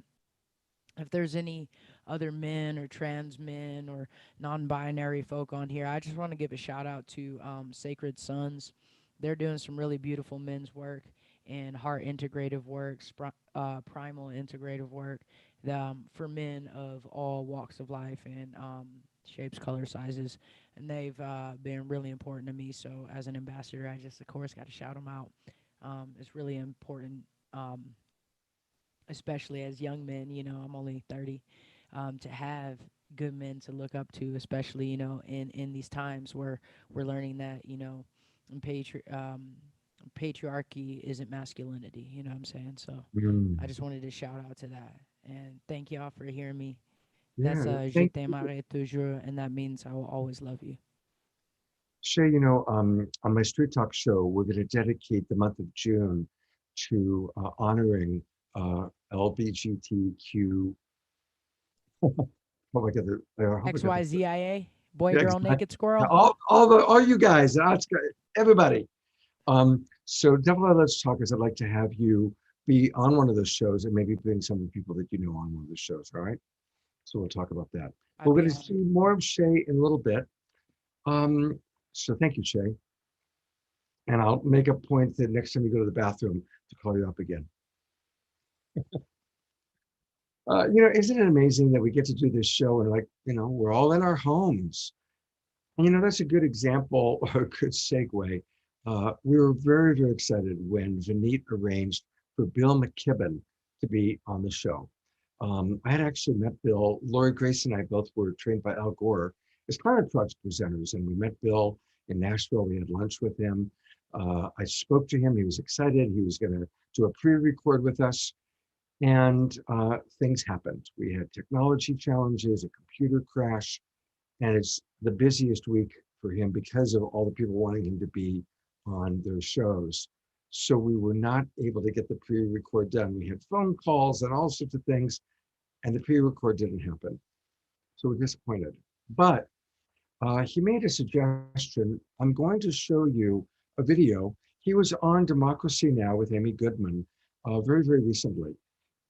if there's any other men or trans men or non-binary folk on here, I just want to give a shout out to Sacred Sons. They're doing some really beautiful men's work and heart integrative work, primal integrative work for men of all walks of life and shapes, color, sizes. And they've been really important to me. So as an ambassador, I just, of course, got to shout them out. It's really important, especially as young men, you know, I'm only 30, to have good men to look up to, especially, you know, in these times where we're learning that, you know, patriarchy isn't masculinity, you know what I'm saying? So I just wanted to shout out to that. And thank y'all for hearing me. That's Je t'aimerai toujours, and that means I will always love you. Shea, you know, on my Street Talk show, we're going to dedicate the month of June to honoring LGBTQ. Oh my God, XYZIA, boy, girl, naked squirrel. All you guys, everybody. So definitely let's talk, as I'd like to have you be on one of those shows and maybe bring some of the people that you know on one of the shows. All right. So we'll talk about that. We're going to see more of Shea in a little bit. So thank you, Shea. And I'll make a point that next time you go to the bathroom to call you up again. You know, isn't it amazing that we get to do this show and, like, you know, we're all in our homes. And, you know, that's a good example or a good segue. We were very, very excited when Vineet arranged for Bill McKibben to be on the show. I had actually met Bill. Lori Grace and I both were trained by Al Gore as climate project presenters, and we met Bill in Nashville. We had lunch with him. I spoke to him. He was excited. He was going to do a pre-record with us, and things happened. We had technology challenges, a computer crash, and it's the busiest week for him because of all the people wanting him to be on their shows. So we were not able to get the pre-record done. We had phone calls and all sorts of things, and the pre-record didn't happen. So we're disappointed. But he made a suggestion. I'm going to show you a video. He was on Democracy Now! With Amy Goodman very, very recently,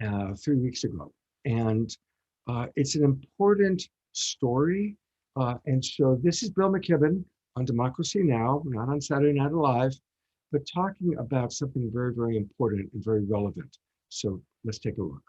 3 weeks ago. And it's an important story. And so this is Bill McKibben on Democracy Now!, not on Saturday Night Live, but talking about something very, very important and very relevant. So let's take a look.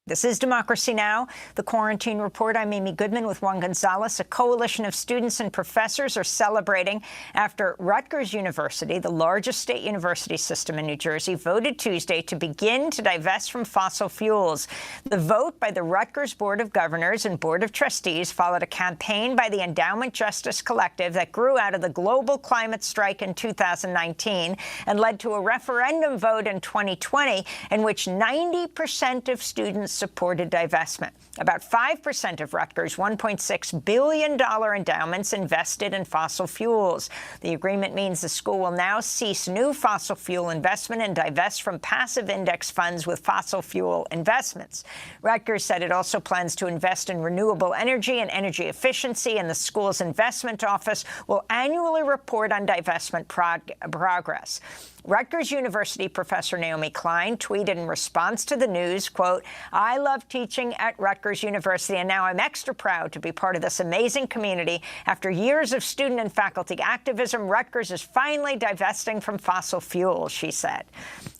This is Democracy Now!, the Quarantine Report. I'm Amy Goodman with Juan Gonzalez. A coalition of students and professors are celebrating after Rutgers University, the largest state university system in New Jersey, voted Tuesday to begin to divest from fossil fuels. The vote by the Rutgers Board of Governors and Board of Trustees followed a campaign by the Endowment Justice Collective that grew out of the global climate strike in 2019 and led to a referendum vote in 2020 in which 90% of students supported divestment. About 5% of Rutgers' $1.6 billion endowments invested in fossil fuels. The agreement means the school will now cease new fossil fuel investment and divest from passive index funds with fossil fuel investments. Rutgers said it also plans to invest in renewable energy and energy efficiency, and the school's investment office will annually report on divestment progress. Rutgers University professor Naomi Klein tweeted in response to the news, quote, "I love teaching at Rutgers University, and now I'm extra proud to be part of this amazing community. After years of student and faculty activism, Rutgers is finally divesting from fossil fuels," she said.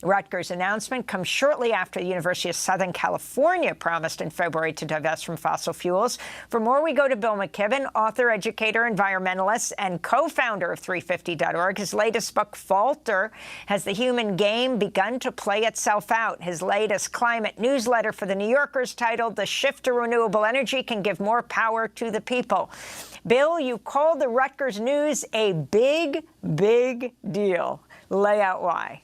Rutgers' announcement comes shortly after the University of Southern California promised in February to divest from fossil fuels. For more, we go to Bill McKibben, author, educator, environmentalist, and co-founder of 350.org. His latest book, Falter: Has the Human Game Begun to Play Itself Out? His latest climate newsletter for The New Yorker's titled The Shift to Renewable Energy Can Give More Power to the People. Bill, you called the Rutgers news a big, big deal. Lay out why.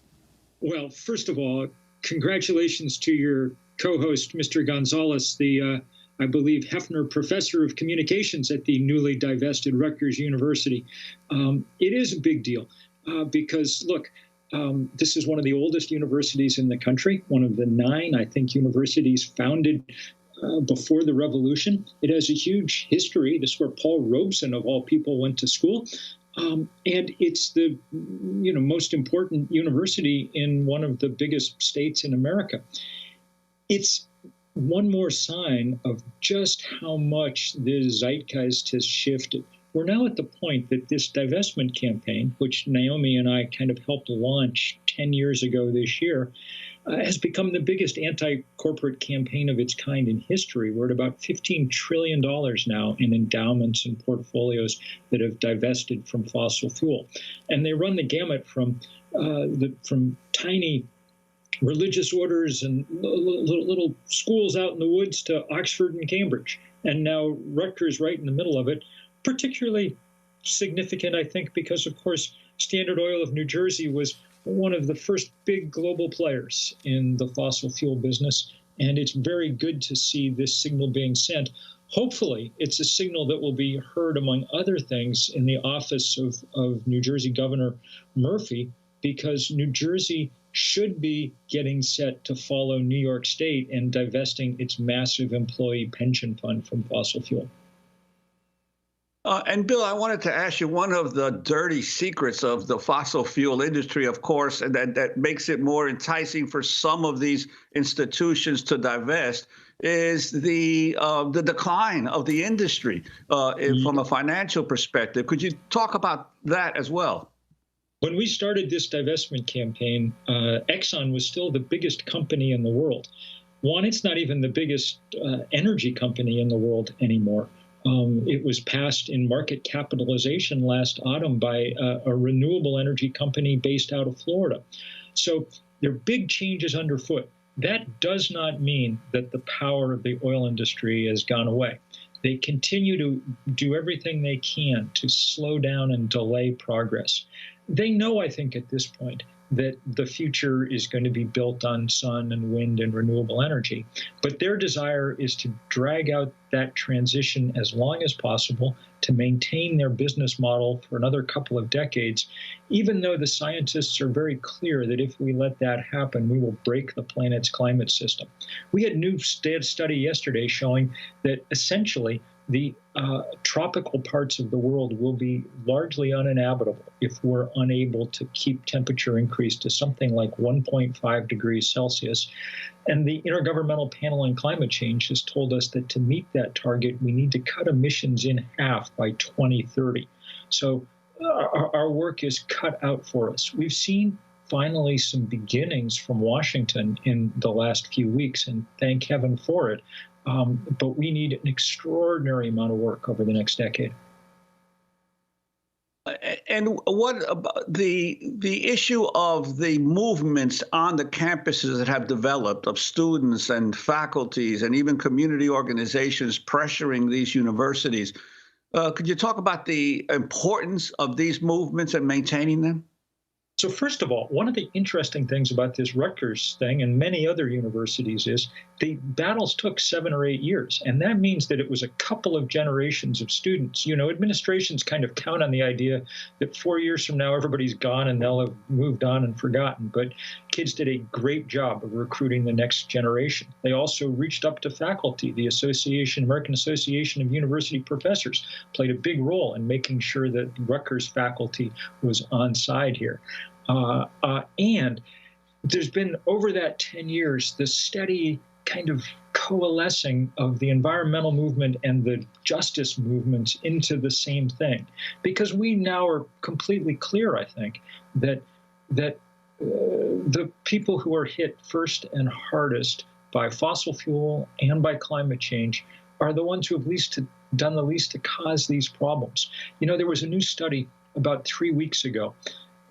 Well, first of all, congratulations to your co-host, Mr. Gonzalez, the, I believe, Hefner Professor of Communications at the newly divested Rutgers University. It is a big deal because, look, this is one of the oldest universities in the country, one of the 9, I think, universities founded before the revolution. It has a huge history. This is where Paul Robeson, of all people, went to school. And it's the most important university in one of the biggest states in America. It's one more sign of just how much the zeitgeist has shifted. We're now at the point that this divestment campaign, which Naomi and I kind of helped launch 10 years ago this year, has become the biggest anti-corporate campaign of its kind in history. We're at about $15 trillion now in endowments and portfolios that have divested from fossil fuel. And they run the gamut from tiny religious orders and little schools out in the woods to Oxford and Cambridge. And now Rutgers right in the middle of it, particularly significant, I think, because, of course, Standard Oil of New Jersey was one of the first big global players in the fossil fuel business, and it's very good to see this signal being sent. Hopefully, it's a signal that will be heard, among other things, in the office of New Jersey Governor Murphy, because New Jersey should be getting set to follow New York State and divesting its massive employee pension fund from fossil fuel. And Bill, I wanted to ask you, one of the dirty secrets of the fossil fuel industry, of course, and that makes it more enticing for some of these institutions to divest, is the decline of the industry from a financial perspective. Could you talk about that as well? When we started this divestment campaign, Exxon was still the biggest company in the world. One, it's not even the biggest energy company in the world anymore. It was passed in market capitalization last autumn by a renewable energy company based out of Florida. So there are big changes underfoot. That does not mean that the power of the oil industry has gone away. They continue to do everything they can to slow down and delay progress. They know, I think, at this point, that the future is going to be built on sun and wind and renewable energy. But their desire is to drag out that transition as long as possible to maintain their business model for another couple of decades, even though the scientists are very clear that if we let that happen, we will break the planet's climate system. We had a new study yesterday showing that essentially the tropical parts of the world will be largely uninhabitable if we're unable to keep temperature increase to something like 1.5 degrees Celsius. And the Intergovernmental Panel on Climate Change has told us that to meet that target, we need to cut emissions in half by 2030. So our work is cut out for us. We've seen finally some beginnings from Washington in the last few weeks, and thank heaven for it. But we need an extraordinary amount of work over the next decade. And what about the issue of the movements on the campuses that have developed of students and faculties and even community organizations pressuring these universities? Could you talk about the importance of these movements and maintaining them? So first of all, one of the interesting things about this Rutgers thing and many other universities is the battles took 7 or 8 years. And that means that it was a couple of generations of students. You know, administrations kind of count on the idea that 4 years from now, everybody's gone and they'll have moved on and forgotten. But kids did a great job of recruiting the next generation. They also reached up to faculty. The American Association of University Professors played a big role in making sure that Rutgers faculty was on side here. And there's been, over that 10 years, this steady kind of coalescing of the environmental movement and the justice movements into the same thing. Because we now are completely clear, I think, that the people who are hit first and hardest by fossil fuel and by climate change are the ones who have done the least to cause these problems. You know, there was a new study about 3 weeks ago,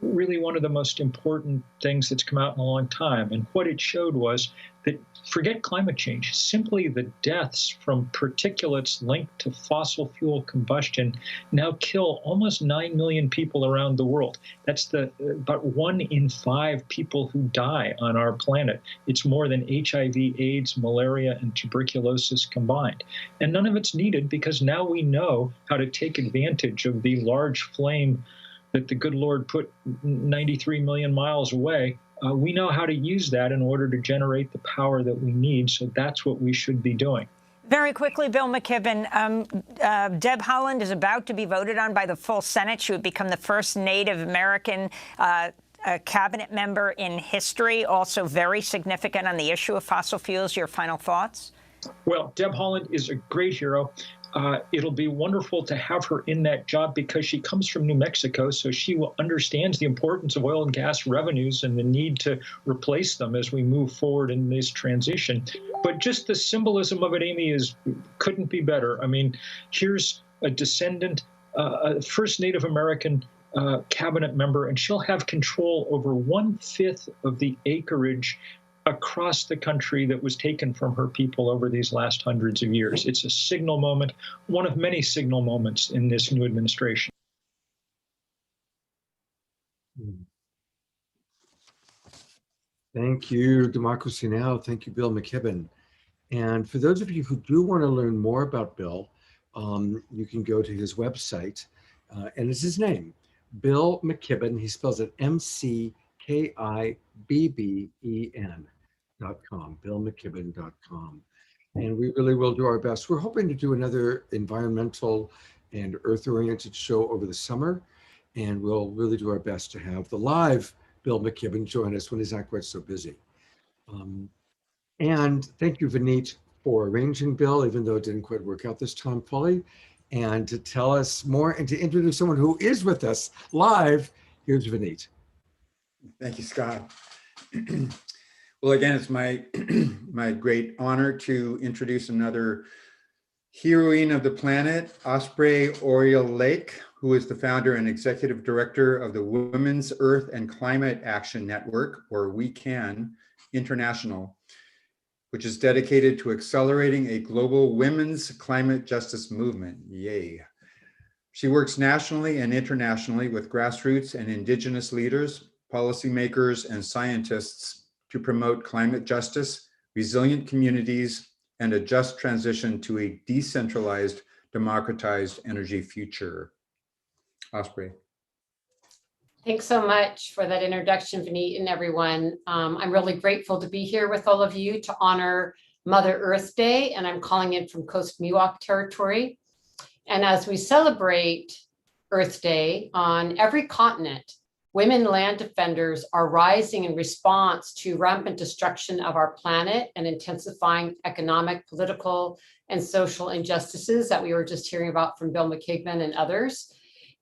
really one of the most important things that's come out in a long time. And what it showed was that, forget climate change, simply the deaths from particulates linked to fossil fuel combustion now kill almost 9 million people around the world. That's about 1 in 5 people who die on our planet. It's more than HIV, AIDS, malaria, and tuberculosis combined. And none of it's needed because now we know how to take advantage of the large flame that the good Lord put 93 million miles away. We know how to use that in order to generate the power that we need. So that's what we should be doing. Very quickly, Bill McKibben, Deb Haaland is about to be voted on by the full Senate. She would become the first Native American cabinet member in history, also very significant on the issue of fossil fuels. Your final thoughts? Well, Deb Haaland is a great hero. It'll be wonderful to have her in that job because she comes from New Mexico, so she understands the importance of oil and gas revenues and the need to replace them as we move forward in this transition. But just the symbolism of it, Amy, couldn't be better. I mean, here's a descendant, a first Native American cabinet member, and she'll have control over 1/5 of the acreage across the country that was taken from her people over these last hundreds of years. It's a signal moment, one of many signal moments in this new administration. Thank you, Democracy Now! Thank you, Bill McKibben. And for those of you who do want to learn more about Bill, you can go to his website, and it's his name, Bill McKibben. He spells it McKibben.com, BillMcKibben.com. And we really will do our best. We're hoping to do another environmental and earth-oriented show over the summer, and we'll really do our best to have the live Bill McKibben join us when he's not quite so busy. And thank you, Vineet, for arranging Bill, even though it didn't quite work out this time fully. And to tell us more and to introduce someone who is with us live, here's Vineet. Thank you, Scott. Well, again, it's my my great honor to introduce another heroine of the planet, Osprey Orielle, who is the founder and executive director of the Women's Earth and Climate Action Network, or We Can International, which is dedicated to accelerating a global women's climate justice movement. Yay. She works nationally and internationally with grassroots and indigenous leaders, policymakers, and scientists to promote climate justice, resilient communities, and a just transition to a decentralized, democratized energy future. Osprey. Thanks so much for that introduction, Vineet, and everyone. I'm really grateful to be here with all of you to honor Mother Earth Day, and I'm calling in from Coast Miwok territory. And as we celebrate Earth Day on every continent, women land defenders are rising in response to rampant destruction of our planet and intensifying economic, political, and social injustices that we were just hearing about from Bill McKibben and others.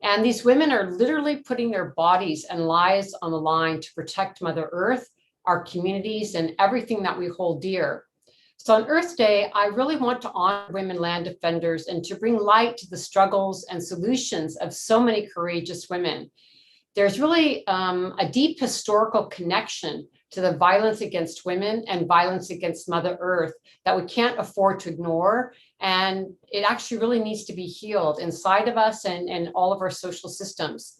And these women are literally putting their bodies and lives on the line to protect Mother Earth, our communities, and everything that we hold dear. So on Earth Day, I really want to honor women land defenders and to bring light to the struggles and solutions of so many courageous women. There's really a deep historical connection to the violence against women and violence against Mother Earth that we can't afford to ignore. And it actually really needs to be healed inside of us and all of our social systems.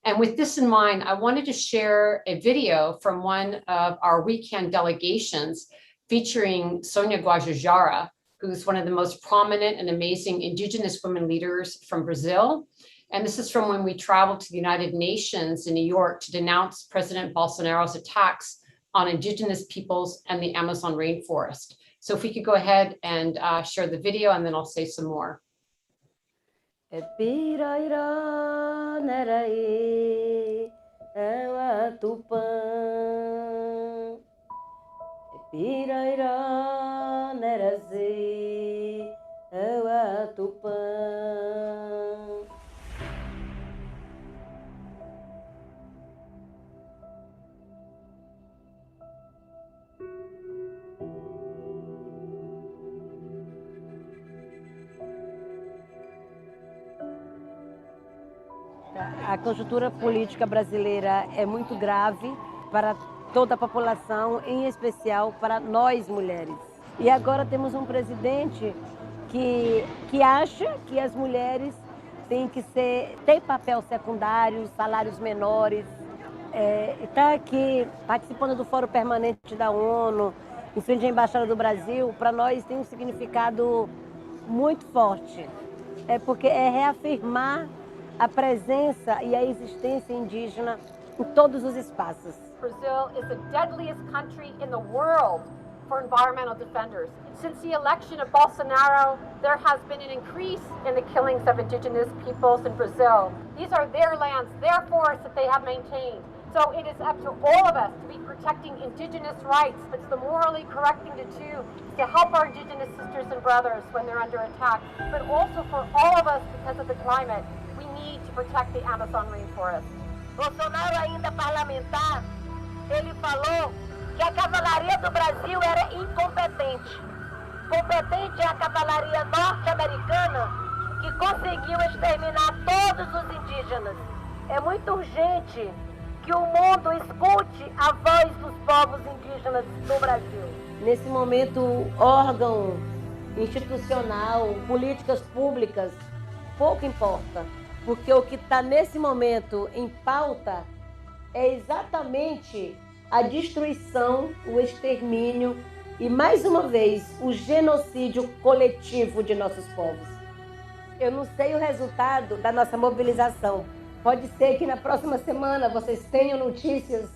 And with this in mind, I wanted to share a video from one of our We Can delegations featuring Sonia Guajajara, who's one of the most prominent and amazing Indigenous women leaders from Brazil. And this is from when we traveled to the United Nations in New York to denounce President Bolsonaro's attacks on Indigenous peoples and the Amazon rainforest. So if we could go ahead and share the video, and then I'll say some more. Tupã, Pirairá, Nerazê, Tupã. A conjuntura política brasileira é muito grave para toda a população, em especial para nós mulheres. E agora temos um presidente que acha que as mulheres têm que ter papel secundário, salários menores. Está aqui participando do Fórum Permanente da ONU, em frente à Embaixada do Brasil, para nós tem um significado muito forte. Porque é reafirmar a presença e a existência indígena em todos os espaços. Brazil is the deadliest country in the world for environmental defenders. Since the election of Bolsonaro, there has been an increase in the killings of indigenous peoples in Brazil. These are their lands, their forests that they have maintained. So it is up to all of us to be protecting indigenous rights. It's the morally correct thing to do, to help our indigenous sisters and brothers when they're under attack, but also for all of us because of the climate. We need to protect the Amazon rainforest. Bolsonaro, ainda parlamentar, ele falou que a cavalaria do Brasil era incompetente. Competente é a cavalaria norte-americana que conseguiu exterminar todos os indígenas. É muito urgente que o mundo escute a voz dos povos indígenas do Brasil. Nesse momento, órgão institucional, políticas públicas, pouco importa. Porque o que está nesse momento em pauta é exatamente a destruição, o extermínio e, mais uma vez, o genocídio coletivo de nossos povos. Eu não sei o resultado da nossa mobilização. Pode ser que na próxima semana vocês tenham notícias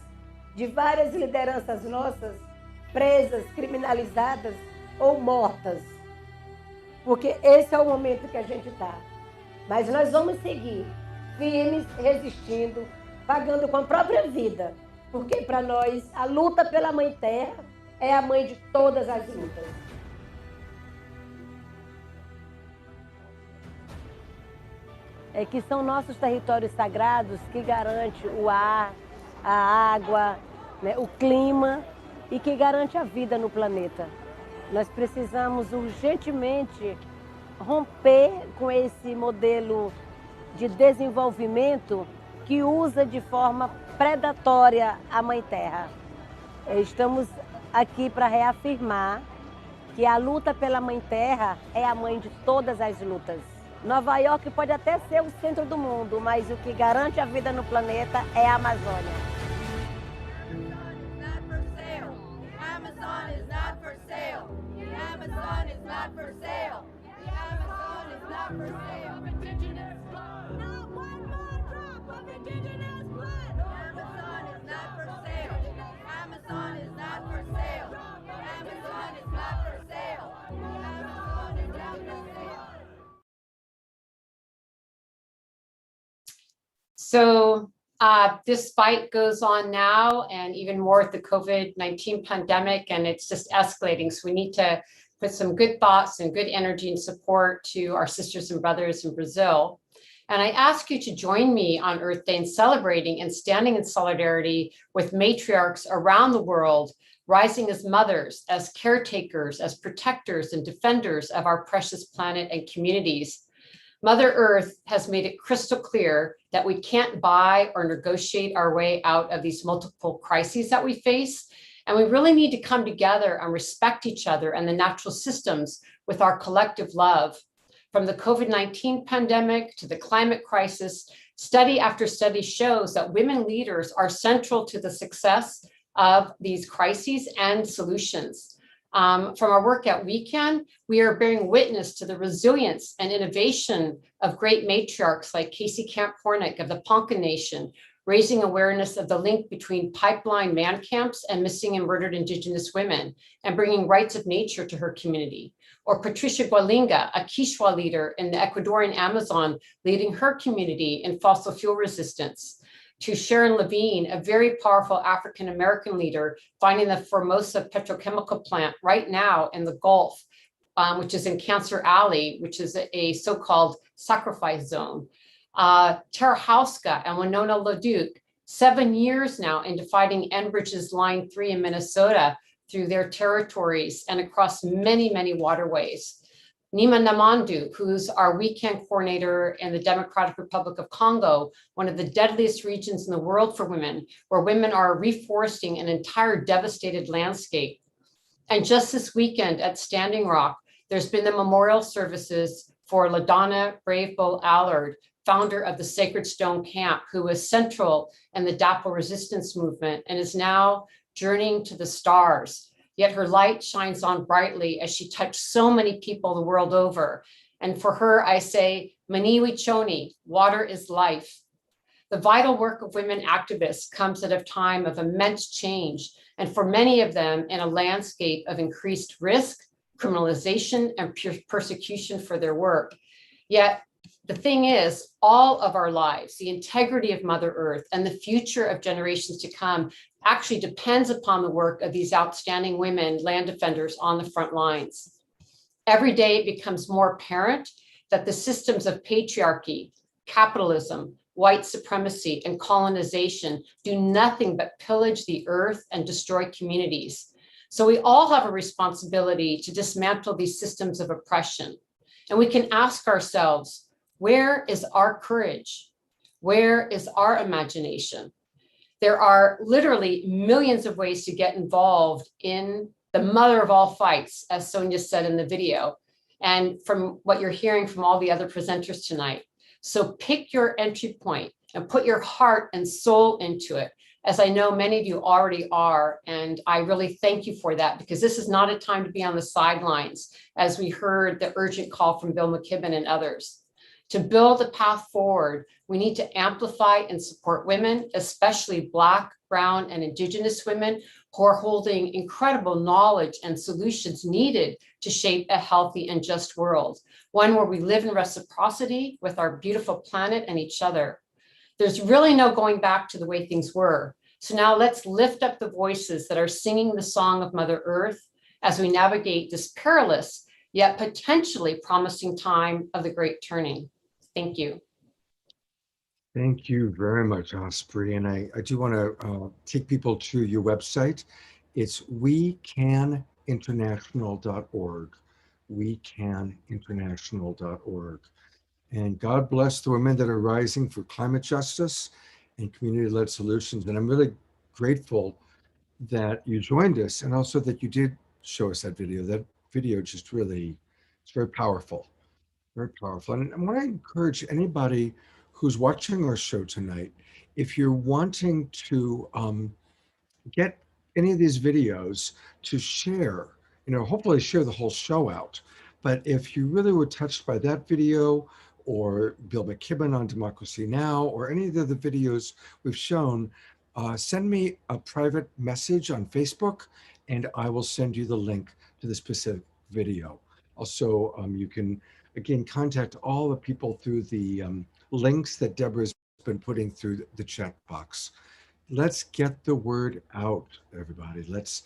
de várias lideranças nossas presas, criminalizadas ou mortas. Porque esse é o momento que a gente está. Mas nós vamos seguir firmes, resistindo, pagando com a própria vida. Porque para nós a luta pela Mãe Terra é a mãe de todas as lutas. É que são nossos territórios sagrados que garante o ar, a água, né, o clima e que garante a vida no planeta. Nós precisamos urgentemente romper com esse modelo de desenvolvimento que usa de forma predatória a Mãe Terra. Estamos aqui para reafirmar que a luta pela Mãe Terra é a mãe de todas as lutas. Nova York pode até ser o centro do mundo, mas o que garante a vida no planeta é a Amazônia. So this fight goes on now, and even more with the COVID-19 pandemic, and it's just escalating. So we need to put some good thoughts and good energy and support to our sisters and brothers in Brazil. And I ask you to join me on Earth Day in celebrating and standing in solidarity with matriarchs around the world, rising as mothers, as caretakers, as protectors and defenders of our precious planet and communities. Mother Earth has made it crystal clear that we can't buy or negotiate our way out of these multiple crises that we face. And we really need to come together and respect each other and the natural systems with our collective love. From the COVID-19 pandemic to the climate crisis, study after study shows that women leaders are central to the success of these crises and solutions. From our work at Weekend, we are bearing witness to the resilience and innovation of great matriarchs like Casey Camp Hornick of the Ponca Nation, raising awareness of the link between pipeline man camps and missing and murdered Indigenous women, and bringing rights of nature to her community. Or Patricia Gualinga, a Quechua leader in the Ecuadorian Amazon, leading her community in fossil fuel resistance. to Sharon Levine, a very powerful African-American leader, finding the Formosa petrochemical plant right now in the Gulf, which is in Cancer Alley, which is a so-called sacrifice zone. Tara Hauska and Winona LaDuke, 7 years now into fighting Enbridge's Line 3 in Minnesota through their territories and across many, many waterways. Naima Namandu, who's our weekend coordinator in the Democratic Republic of Congo, one of the deadliest regions in the world for women, where women are reforesting an entire devastated landscape. And just this weekend at Standing Rock, there's been the memorial services for LaDonna Brave Bull Allard, founder of the Sacred Stone Camp, who was central in the DAPO resistance movement and is now journeying to the stars. Yet her light shines on brightly as she touched so many people the world over. And for her, I say, Maniwi Choni, water is life. The vital work of women activists comes at a time of immense change, and for many of them in a landscape of increased risk, criminalization, and persecution for their work. Yet the thing is, all of our lives, the integrity of Mother Earth and the future of generations to come actually depends upon the work of these outstanding women, land defenders on the front lines. Every day it becomes more apparent that the systems of patriarchy, capitalism, white supremacy, and colonization do nothing but pillage the earth and destroy communities. So we all have a responsibility to dismantle these systems of oppression. And we can ask ourselves, where is our courage? Where is our imagination? There are literally millions of ways to get involved in the mother of all fights, as Sonia said in the video, and from what you're hearing from all the other presenters tonight. So pick your entry point and put your heart and soul into it, as I know many of you already are. And I really thank you for that, because this is not a time to be on the sidelines, as we heard the urgent call from Bill McKibben and others. To build a path forward, we need to amplify and support women, especially Black, Brown, and Indigenous women, who are holding incredible knowledge and solutions needed to shape a healthy and just world, one where we live in reciprocity with our beautiful planet and each other. There's really no going back to the way things were. So now let's lift up the voices that are singing the song of Mother Earth as we navigate this perilous, yet potentially promising time of the Great Turning. Thank you. Thank you very much, Osprey. And I do want to take people to your website. It's wecaninternational.org, wecaninternational.org. And God bless the women that are rising for climate justice and community-led solutions. And I'm really grateful that you joined us, and also that you did show us that video. That video just really, it's very powerful. Very powerful. And I want to encourage anybody who's watching our show tonight, if you're wanting to get any of these videos, to share, hopefully share the whole show out. But if you really were touched by that video, or Bill McKibben on Democracy Now!, or any of the other videos we've shown, send me a private message on Facebook, and I will send you the link to the specific video. Also, you can, again, contact all the people through the links that Deborah's been putting through the chat box. Let's get the word out, everybody. Let's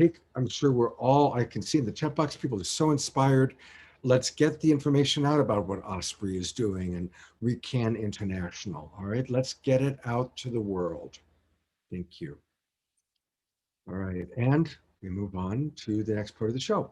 take, I'm sure we're all, I can see in the chat box, people are so inspired. Let's get the information out about what Osprey is doing and Recan International. All right, let's get it out to the world. Thank you. All right, and we move on to the next part of the show.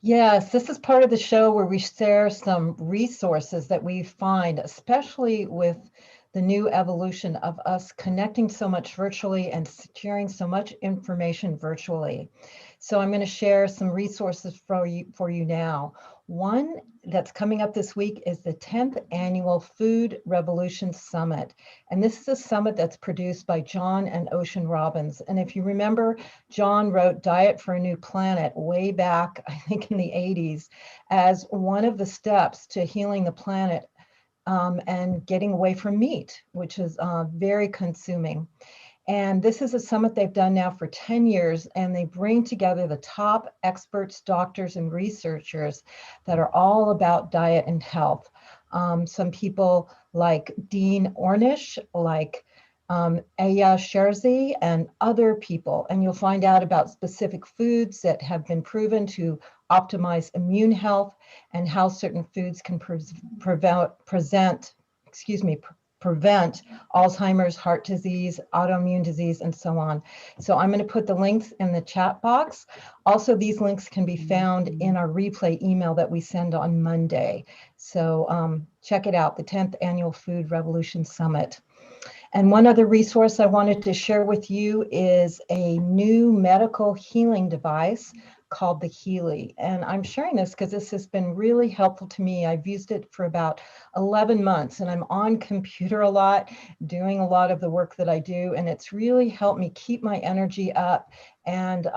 Yes, this is part of the show where we share some resources that we find, especially with the new evolution of us connecting so much virtually and sharing so much information virtually. So I'm going to share some resources for you now. One that's coming up this week is the 10th Annual Food Revolution Summit. And this is a summit that's produced by John and Ocean Robbins. And if you remember, John wrote Diet for a New Planet way back, I think in the 80s, as one of the steps to healing the planet and getting away from meat, which is very consuming. And this is a summit they've done now for 10 years, and they bring together the top experts, doctors, and researchers that are all about diet and health. Some people like Dean Ornish, like Aya Sherzi, and other people. And you'll find out about specific foods that have been proven to optimize immune health and how certain foods can prevent Alzheimer's, heart disease, autoimmune disease, and so on. So I'm going to put the links in the chat box. Also, these links can be found in our replay email that we send on Monday. So check it out, the 10th Annual Food Revolution Summit. And one other resource I wanted to share with you is a new medical healing device called the Healy. And I'm sharing this because this has been really helpful to me. I've used it for about 11 months and I'm on computer a lot, doing a lot of the work that I do. And it's really helped me keep my energy up and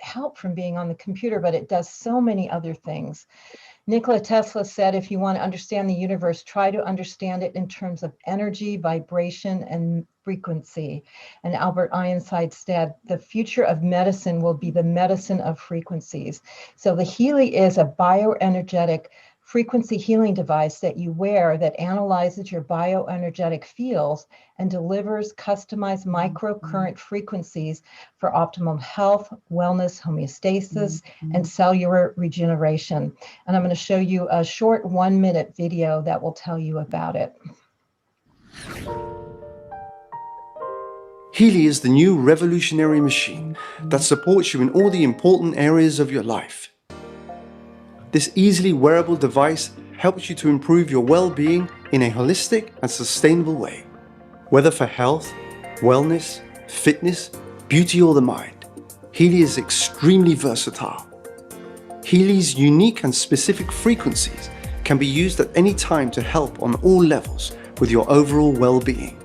help from being on the computer, but it does so many other things. Nikola Tesla said, if you want to understand the universe, try to understand it in terms of energy, vibration, and frequency. And Albert Einstein said, the future of medicine will be the medicine of frequencies. So the Healy is a bioenergetic frequency healing device that you wear that analyzes your bioenergetic fields and delivers customized microcurrent frequencies for optimal health, wellness, homeostasis, and cellular regeneration. And I'm going to show you a short 1-minute video that will tell you about it. Healy is the new revolutionary machine that supports you in all the important areas of your life. This easily wearable device helps you to improve your well-being in a holistic and sustainable way. Whether for health, wellness, fitness, beauty, or the mind, Healy is extremely versatile. Healy's unique and specific frequencies can be used at any time to help on all levels with your overall well-being.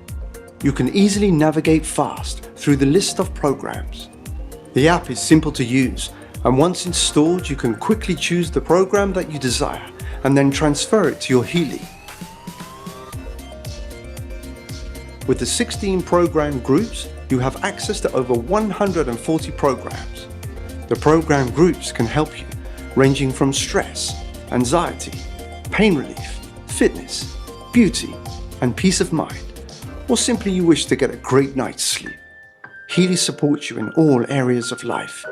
You can easily navigate fast through the list of programs. The app is simple to use, and once installed, you can quickly choose the program that you desire and then transfer it to your Healy. With the 16 program groups, you have access to over 140 programs. The program groups can help you, ranging from stress, anxiety, pain relief, fitness, beauty, and peace of mind, or simply you wish to get a great night's sleep. Healy supports you in all areas of life.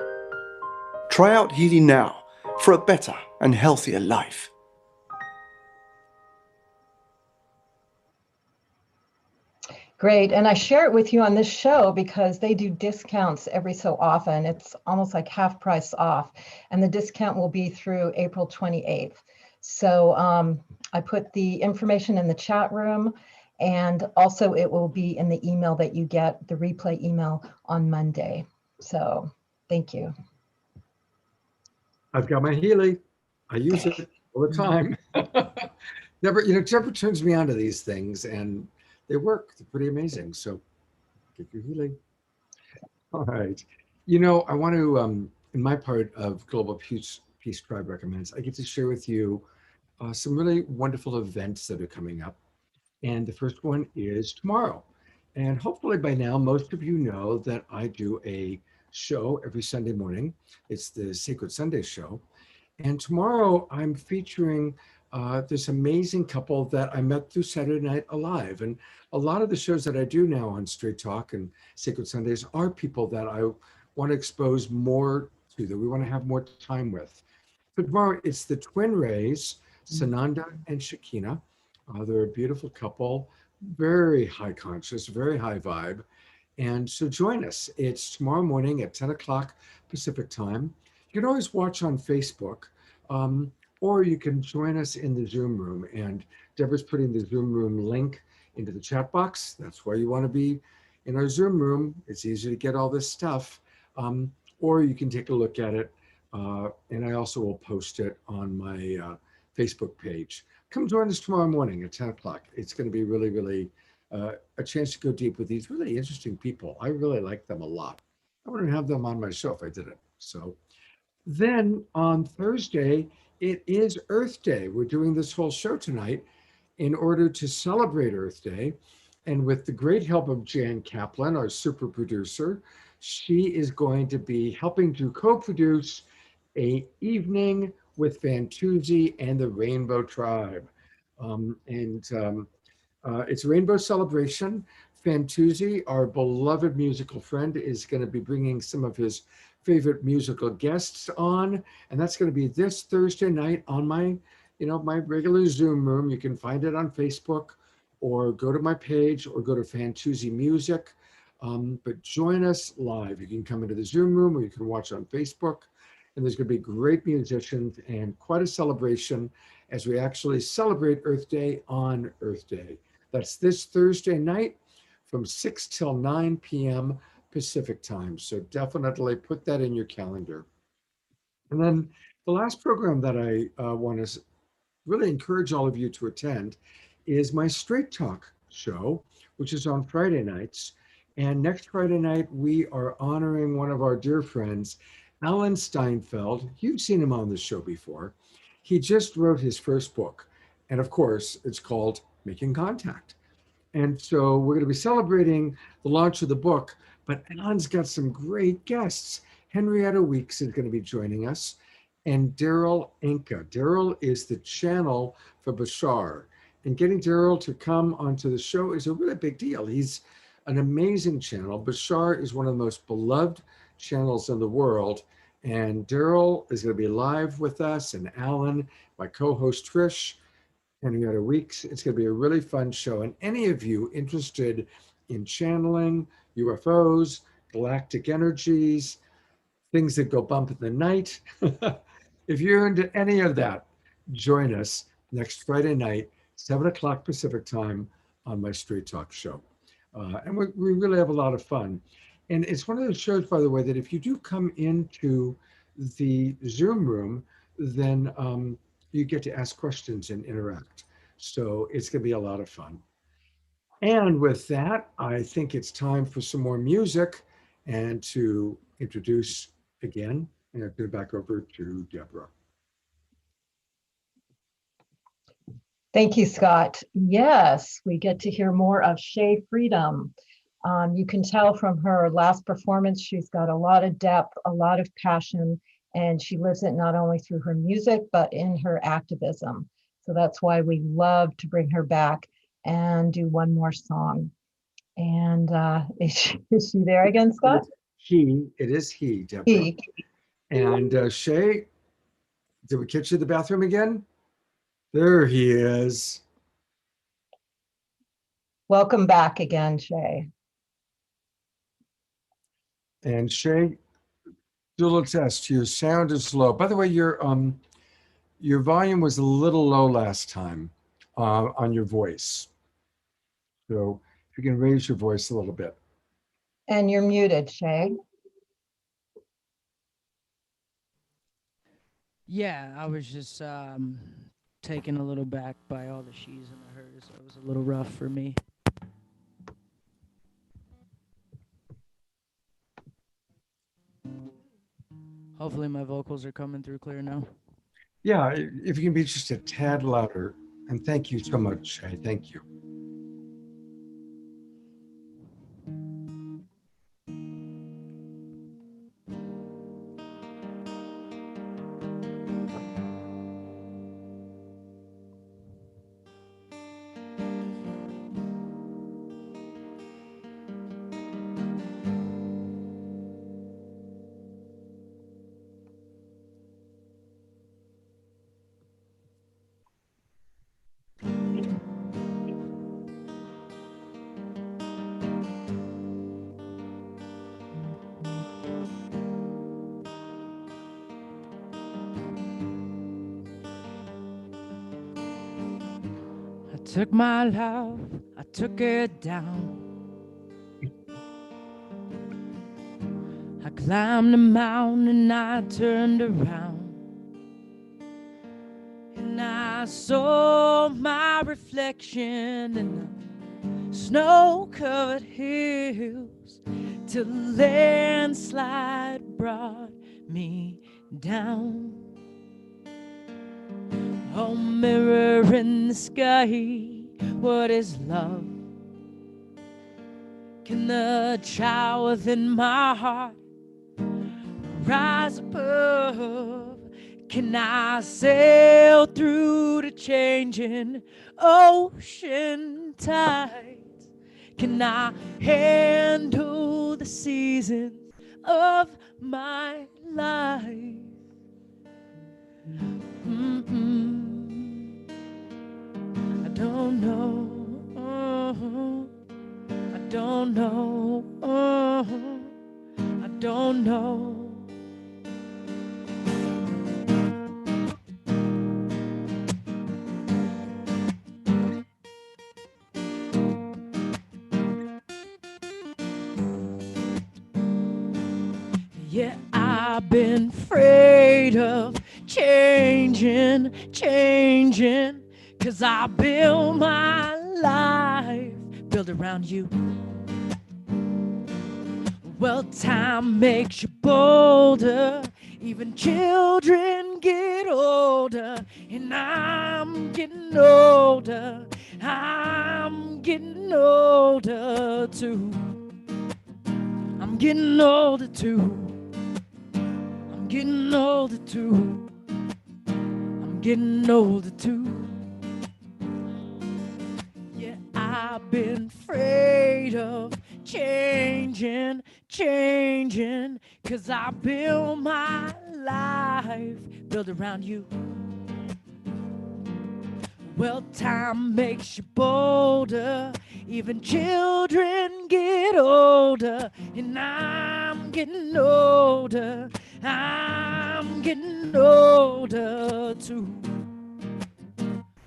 Try out Healy now for a better and healthier life. Great, and I share it with you on this show because they do discounts every so often. It's almost like half price off, and the discount will be through April 28th. So I put the information in the chat room, and also it will be in the email that you get, the replay email on Monday. So thank you. I've got my Healy. I use it all the time. Never turns me on to these things, and they work. They're pretty amazing. So get your Healy. All right. I want to, in my part of Global Peace Tribe Recommends, I get to share with you some really wonderful events that are coming up. And the first one is tomorrow. And hopefully by now, most of you know that I do a show every Sunday morning. It's the Sacred Sunday show. And tomorrow I'm featuring this amazing couple that I met through Saturday Night Alive. And a lot of the shows that I do now on Straight Talk and Sacred Sundays are people that I want to expose more to, that we want to have more time with. But tomorrow it's the Twin Rays, Sananda and Shakina. They're a beautiful couple, very high conscious, very high vibe. And so join us. It's tomorrow morning at 10 o'clock Pacific time. You can always watch on Facebook or you can join us in the Zoom room. And Deborah's putting the Zoom room link into the chat box. That's why you want to be in our Zoom room. It's easy to get all this stuff. Or you can take a look at it. And I also will post it on my Facebook page. Come join us tomorrow morning at 10 o'clock. It's going to be really, really a chance to go deep with these really interesting people. I really like them a lot. I wouldn't have them on my show if I didn't. So then on Thursday, it is Earth Day. We're doing this whole show tonight in order to celebrate Earth Day. And with the great help of Jan Kaplan, our super producer, she is going to be helping to co-produce a evening with Fantuzzi and the Rainbow Tribe. It's a rainbow celebration. Fantuzzi, our beloved musical friend, is going to be bringing some of his favorite musical guests on, and that's going to be this Thursday night on my regular Zoom room. You can find it on Facebook, or go to my page, or go to Fantuzzi Music. But join us live. You can come into the Zoom room, or you can watch on Facebook. And there's going to be great musicians and quite a celebration as we actually celebrate Earth Day on Earth Day. That's this Thursday night from 6 till 9 p.m. Pacific time. So definitely put that in your calendar. And then the last program that I want to really encourage all of you to attend is my Straight Talk show, which is on Friday nights. And next Friday night, we are honoring one of our dear friends, Alan Steinfeld. You've seen him on the show before. He just wrote his first book. And of course, it's called Making Contact. And so we're going to be celebrating the launch of the book, but Alan's got some great guests. Henrietta Weeks is going to be joining us, and Daryl Inca. Daryl is the channel for Bashar. And getting Daryl to come onto the show is a really big deal. He's an amazing channel. Bashar is one of the most beloved channels in the world. And Daryl is going to be live with us, and Alan, my co-host Trish, Henrietta Weeks. It's going to be a really fun show. And any of you interested in channeling, UFOs, galactic energies, things that go bump in the night, if you're into any of that, join us next Friday night, 7 o'clock Pacific time on my Straight Talk show. And we really have a lot of fun. And it's one of those shows, by the way, that if you do come into the Zoom room, then you get to ask questions and interact. So it's going to be a lot of fun. And with that, I think it's time for some more music and to introduce again, and I'll give it back over to Deborah. Thank you, Scott. Yes, we get to hear more of Shea Freedom. You can tell from her last performance, she's got a lot of depth, a lot of passion, and she lives it not only through her music, but in her activism. So that's why we love to bring her back and do one more song. And is she there again, Scott? It is he, Deborah. He. And Shea, did we catch you in the bathroom again? There he is. Welcome back again, Shea. And Shea, do a little test. Your sound is low. By the way, your volume was a little low last time on your voice. So if you can raise your voice a little bit. And you're muted, Shea. Yeah, I was just taken a little back by all the she's and the hers. So it was a little rough for me. Hopefully my vocals are coming through clear now. Yeah, if you can be just a tad louder. And thank you so much, Shea. Thank you. took my love, I took it down. I climbed a mountain and I turned around. And I saw my reflection in the snow-covered hills till the landslide brought me down. Oh, mirror in the sky, what is love? Can the child within my heart rise above? Can I sail through the changing ocean tides? Can I handle the seasons of my life? I don't know. I don't know. I don't know. Yeah, I've been afraid of changing, 'cause I build my life, build around you. Well, time makes you bolder, even children get older, and I'm getting older, I'm getting older too. I'm getting older too. I'm getting older too. I'm getting older too. Yeah, I've been afraid of changing, 'cause I build my life, build around you. Well, time makes you bolder, even children get older, and I'm getting older, I'm getting older too.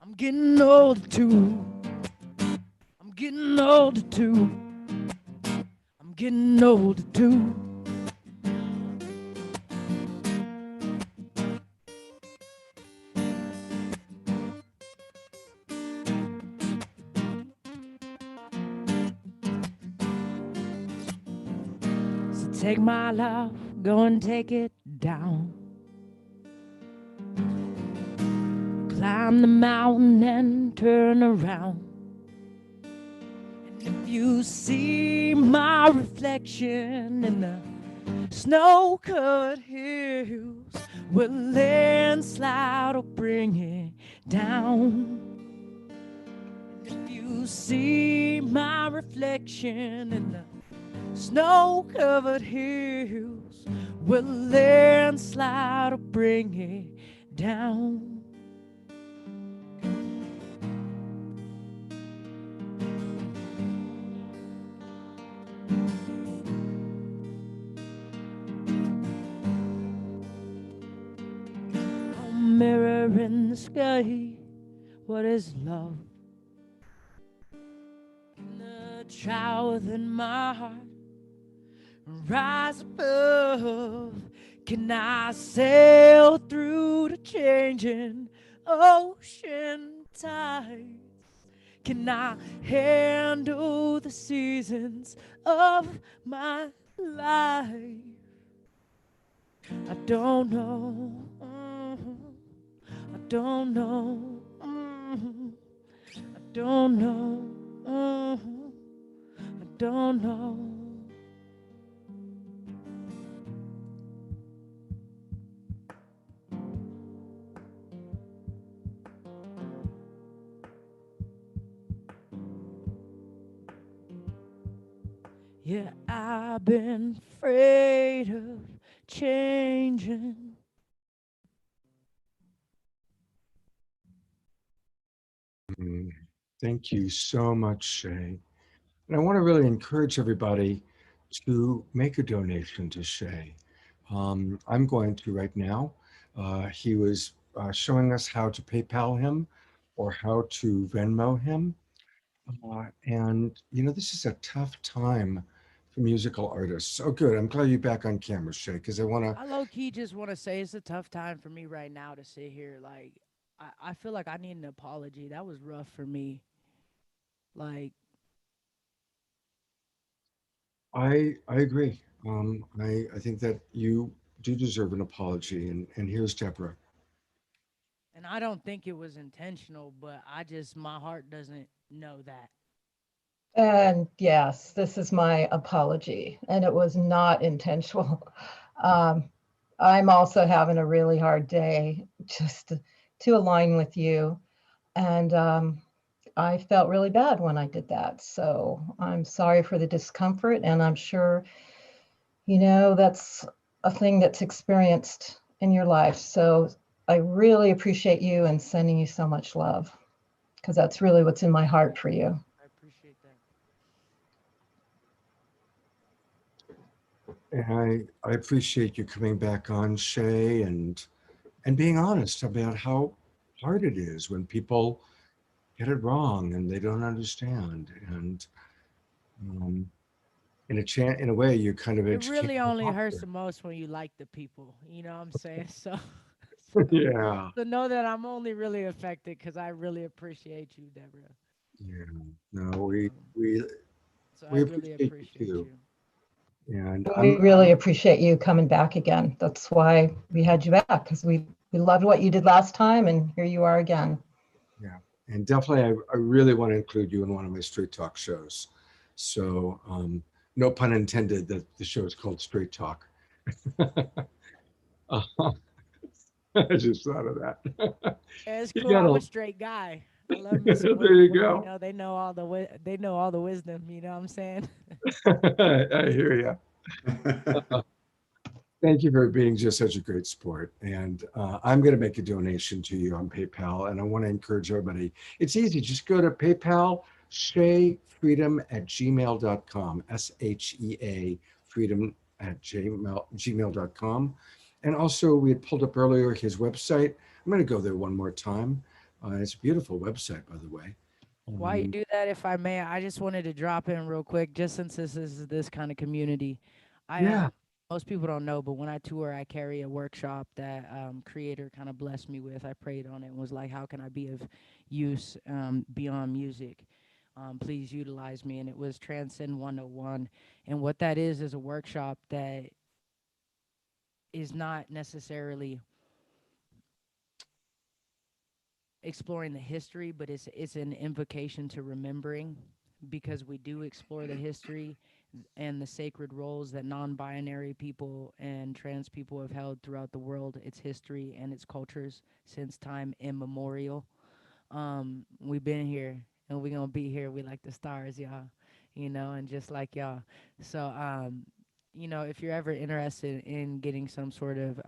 I'm getting older too. I'm getting older too. I'm getting older too. So take my love, go and take it down. Climb the mountain and turn around. And if you see my reflection in the snow-covered hills, well, landslide will bring it down. And if you see my reflection in the snow-covered hills, well, landslide will bring it down. Mirror in the sky, what is love? Can the child within my heart rise above? Can I sail through the changing ocean tides? Can I handle the seasons of my life? I don't know. I don't know. I don't know. I don't know. Yeah, I've been afraid of changing. Thank you so much, Shea. And I want to really encourage everybody to make a donation to Shea. I'm going to right now. He was showing us how to PayPal him. or how to Venmo him. And, this is a tough time for musical artists. Oh, good. I'm glad you're back on camera, Shea, because I want to. I low key just want to say it's a tough time for me right now to sit here. Like, I feel like I need an apology. That was rough for me. Like, I agree. I think that you do deserve an apology. And here's Deborah. and I don't think it was intentional, but my heart doesn't know that. And yes, this is my apology, and it was not intentional. I'm also having a really hard day just to align with you. And I felt really bad when I did that. So I'm sorry for the discomfort. And I'm sure, that's a thing that's experienced in your life. So I really appreciate you and sending you so much love, because that's really what's in my heart for you. I appreciate that. And I appreciate you coming back on, Shea, and being honest about how hard it is when people get it wrong and they don't understand. And in a way, you kind of It really only educate hurts the most when you like the people. You know what I'm saying? So, Yeah. so know that I'm only really affected because I really appreciate you, Deborah. Yeah. No, we So I really appreciate appreciate you too. you. And We really appreciate you coming back again. That's why we had you back, because we loved what you did last time, and here you are again. Yeah, and definitely, I really want to include you in one of my Straight Talk shows. So, no pun intended that the show is called Straight Talk. I just thought of that. Yeah, it's You cool. I'm gotta- a straight guy. I love me some There you women. go. They know all they know all the wisdom. You know what I'm saying? I hear you. Thank you for being just such a great sport. And I'm going to make a donation to you on PayPal. And I want to encourage everybody. It's easy. Just go to PayPal, sheafreedom@gmail.com, SHEA freedom at gmail.com. And also, we had pulled up earlier his website. I'm going to go there one more time. It's a beautiful website, by the way. While you do that, if I may, I just wanted to drop in real quick, just since this is this kind of community. Yeah. Most people don't know, but when I tour, I carry a workshop that Creator kind of blessed me with. I prayed on it and was like, how can I be of use beyond music? Please utilize me. And it was Transcend 101. And what that is a workshop that is not necessarily exploring the history, but it's an invocation to remembering, because we do explore the history and the sacred roles that non-binary people and trans people have held throughout the world, its history and its cultures since time immemorial. We've been here and we're gonna be here. We like the stars, y'all, and just like y'all. So if you're ever interested in getting some sort of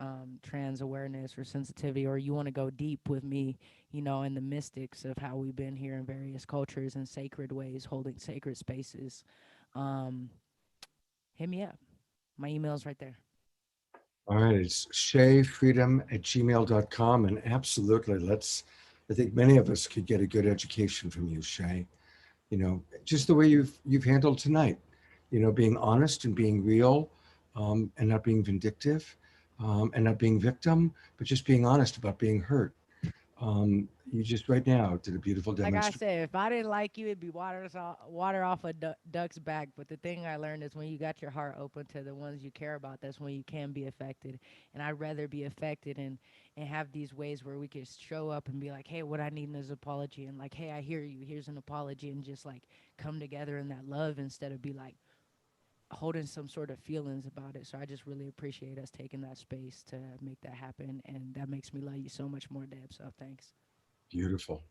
trans awareness or sensitivity, or you want to go deep with me, in the mystics of how we've been here in various cultures and sacred ways, holding sacred spaces, hit me up. My email's right there. All right, it's sheafreedom@gmail.com. And absolutely, I think many of us could get a good education from you, Shea. Just the way you've handled tonight, being honest and being real, and not being vindictive, and not being victim, but just being honest about being hurt. You just right now did a beautiful Like I demonstration. said, if I didn't like you, it'd be water off a duck's back. But the thing I learned is when you got your heart open to the ones you care about, that's when you can be affected. And I'd rather be affected and have these ways where we could show up and be like, hey, what I need is an apology. And like, hey, I hear you. Here's an apology. And just like come together in that love instead of be like holding some sort of feelings about it. So I just really appreciate us taking that space to make that happen. And that makes me love you so much more, Deb. So thanks. Beautiful.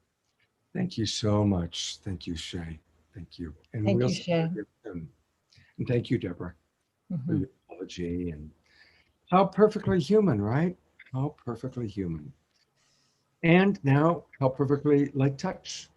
Thank you so much. Thank you, Shea. Thank you. And Thank we'll you, see Shea. again soon. And thank you, Deborah, for Mhm. your apology. And how perfectly human, right? How perfectly human. And now, how perfectly light touch.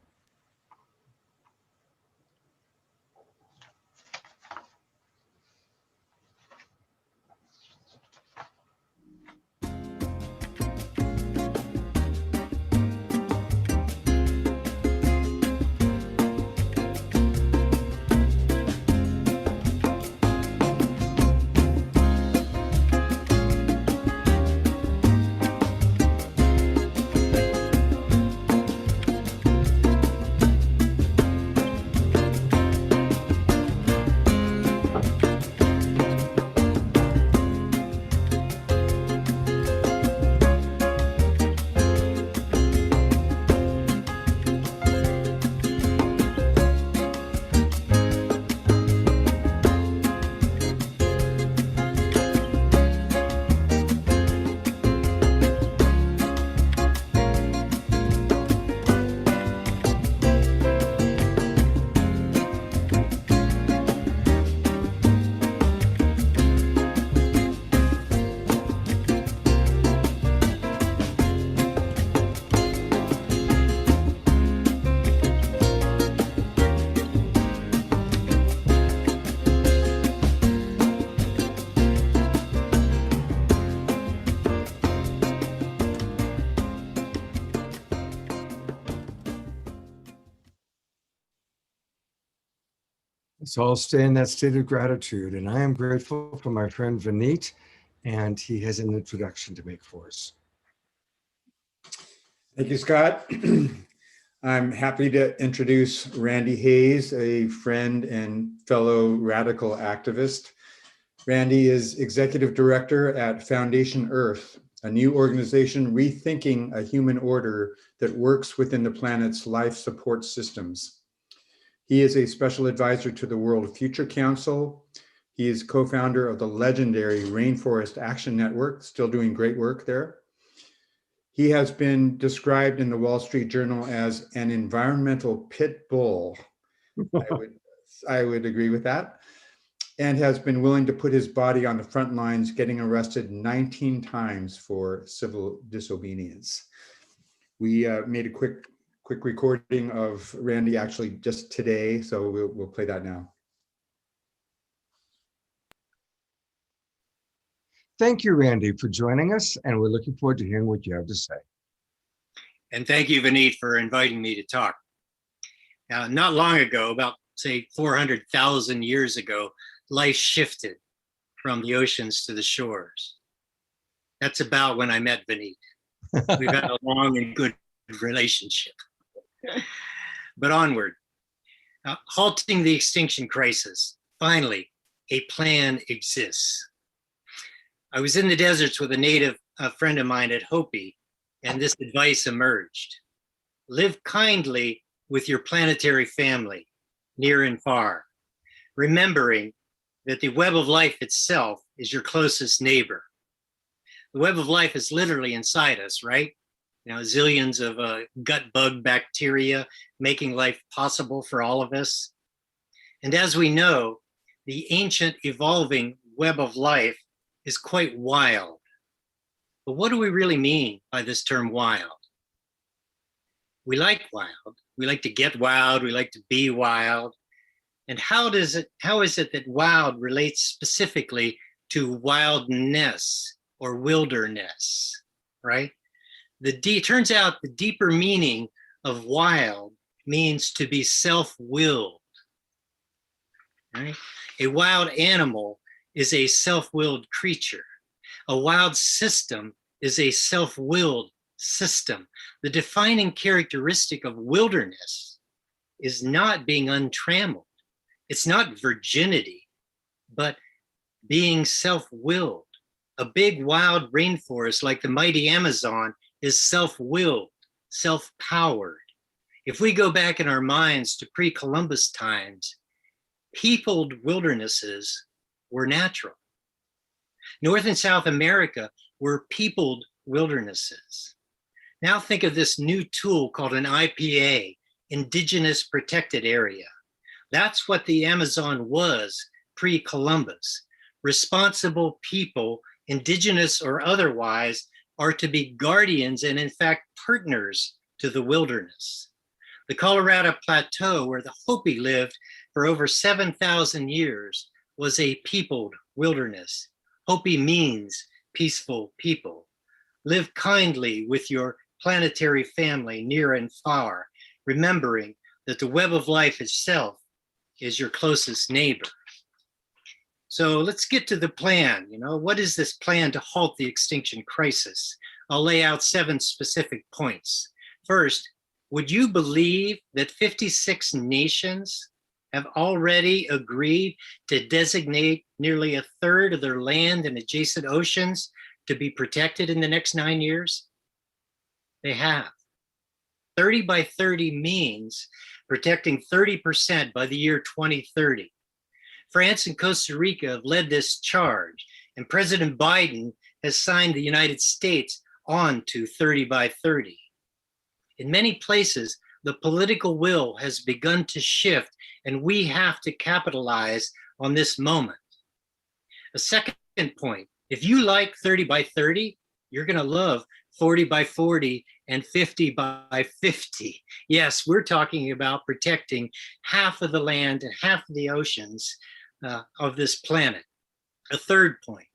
Let's all stay in that state of gratitude. And I am grateful for my friend Vineet, and he has an introduction to make for us. Thank you, Scott. I'm happy to introduce Randy Hayes, a friend and fellow radical activist. Randy is executive director at Foundation Earth, a new organization rethinking a human order that works within the planet's life support systems. He is a special advisor to the World Future Council. He is co-founder of the legendary Rainforest Action Network, still doing great work there. He has been described in the Wall Street Journal as an environmental pit bull. I would agree with that. And has been willing to put his body on the front lines, getting arrested 19 times for civil disobedience. We made a quick recording of Randy actually just today, so we'll play that now. Thank you, Randy, for joining us, and we're looking forward to hearing what you have to say. And thank you, Vineet, for inviting me to talk. Now, not long ago, about say 400,000 years ago, life shifted from the oceans to the shores. That's about when I met Vineet. We've had a long and good relationship. But onward, halting the extinction crisis. Finally, a plan exists. I was in the deserts with a friend of mine at Hopi, and this advice emerged. Live kindly with your planetary family, near and far, remembering that the web of life itself is your closest neighbor. The web of life is literally inside us, right? You know, zillions of gut bug bacteria making life possible for all of us. And as we know, the ancient evolving web of life is quite wild. But what do we really mean by this term wild? We like wild. We like to get wild. We like to be wild. And how is it that wild relates specifically to wildness or wilderness, right? Turns out the deeper meaning of wild means to be self-willed, right? A wild animal is a self-willed creature. A wild system is a self-willed system. The defining characteristic of wilderness is not being untrammeled. It's not virginity, but being self-willed. A big wild rainforest like the mighty Amazon is self-willed, self-powered. If we go back in our minds to pre-Columbus times, peopled wildernesses were natural. North and South America were peopled wildernesses. Now think of this new tool called an IPA, Indigenous Protected Area. That's what the Amazon was pre-Columbus. Responsible people, indigenous or otherwise, are to be guardians and in fact partners to the wilderness. The Colorado Plateau, where the Hopi lived for over 7,000 years, was a peopled wilderness. Hopi means peaceful people. Live kindly with your planetary family near and far, remembering that the web of life itself is your closest neighbor. So let's get to the plan. You know, what is this plan to halt the extinction crisis? I'll lay out 7 specific points. First, would you believe that 56 nations have already agreed to designate nearly a third of their land and adjacent oceans to be protected in the next 9 years? They have. 30 by 30 means protecting 30% by the year 2030. France and Costa Rica have led this charge, and President Biden has signed the United States on to 30 by 30. In many places, the political will has begun to shift, and we have to capitalize on this moment. A second point, if you like 30 by 30, you're gonna love 40 by 40 and 50 by 50. Yes, we're talking about protecting half of the land and half of the oceans of this planet. A third point,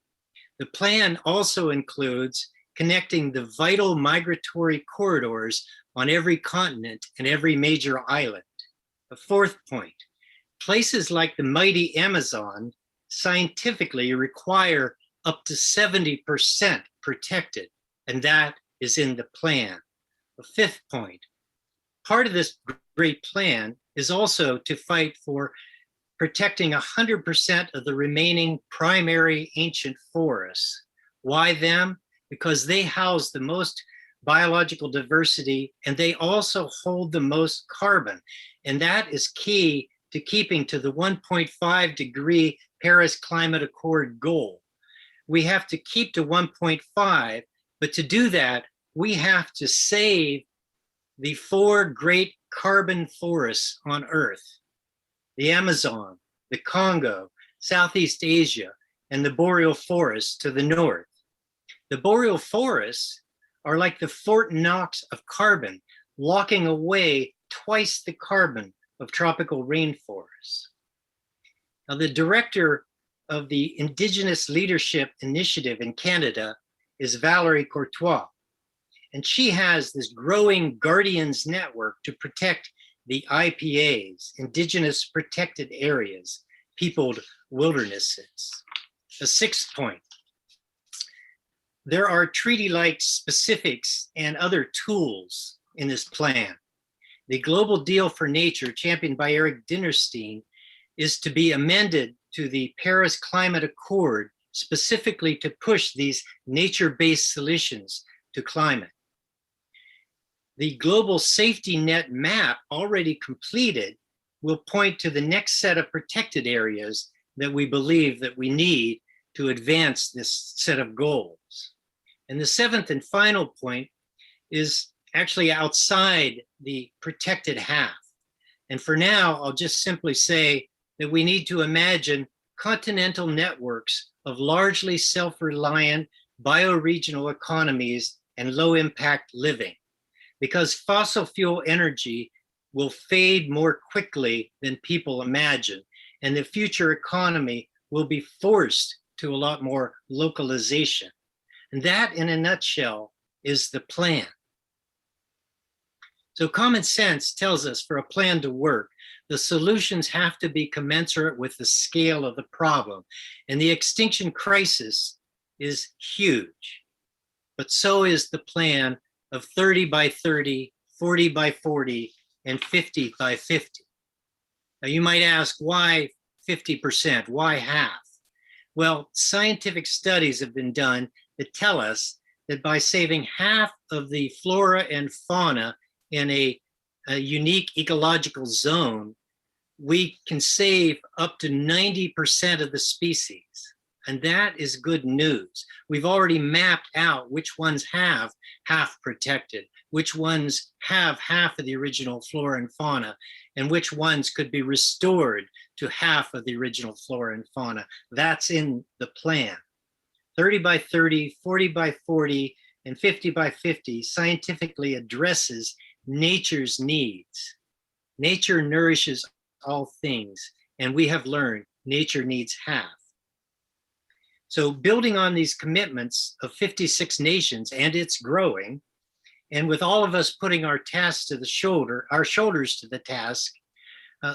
the plan also includes connecting the vital migratory corridors on every continent and every major island. A fourth point, places like the mighty Amazon scientifically require up to 70% protected, and that is in the plan. The fifth point, part of this great plan is also to fight for protecting 100% of the remaining primary ancient forests. Why them? Because they house the most biological diversity and they also hold the most carbon. And that is key to keeping to the 1.5 degree Paris Climate Accord goal. We have to keep to 1.5, but to do that, we have to save the 4 great carbon forests on Earth: the Amazon, the Congo, Southeast Asia, and the boreal forests to the north. The boreal forests are like the Fort Knox of carbon, locking away twice the carbon of tropical rainforests. Now, the director of the Indigenous Leadership Initiative in Canada is Valérie Courtois, and she has this growing Guardians network to protect the IPAs, Indigenous Protected Areas, peopled wildernesses. The sixth point, there are treaty-like specifics and other tools in this plan. The Global Deal for Nature, championed by Eric Dinerstein, is to be amended to the Paris Climate Accord specifically to push these nature-based solutions to climate. The global safety net map, already completed, will point to the next set of protected areas that we believe that we need to advance this set of goals. And the seventh and final point is actually outside the protected half. And for now, I'll just simply say that we need to imagine continental networks of largely self-reliant bioregional economies and low-impact living, because fossil fuel energy will fade more quickly than people imagine, and the future economy will be forced to a lot more localization. And that, in a nutshell, is the plan. So common sense tells us for a plan to work, the solutions have to be commensurate with the scale of the problem. And the extinction crisis is huge, but so is the plan of 30 by 30, 40 by 40, and 50 by 50. Now you might ask, why 50%? Why half? Well, scientific studies have been done that tell us that by saving half of the flora and fauna in a unique ecological zone, we can save up to 90% of the species. And that is good news. We've already mapped out which ones have half protected, which ones have half of the original flora and fauna, and which ones could be restored to half of the original flora and fauna. That's in the plan. 30 by 30, 40 by 40, and 50 by 50 scientifically addresses nature's needs. Nature nourishes all things, and we have learned nature needs half. So building on these commitments of 56 nations, and it's growing, and with all of us putting our tasks to the shoulder, our shoulders to the task,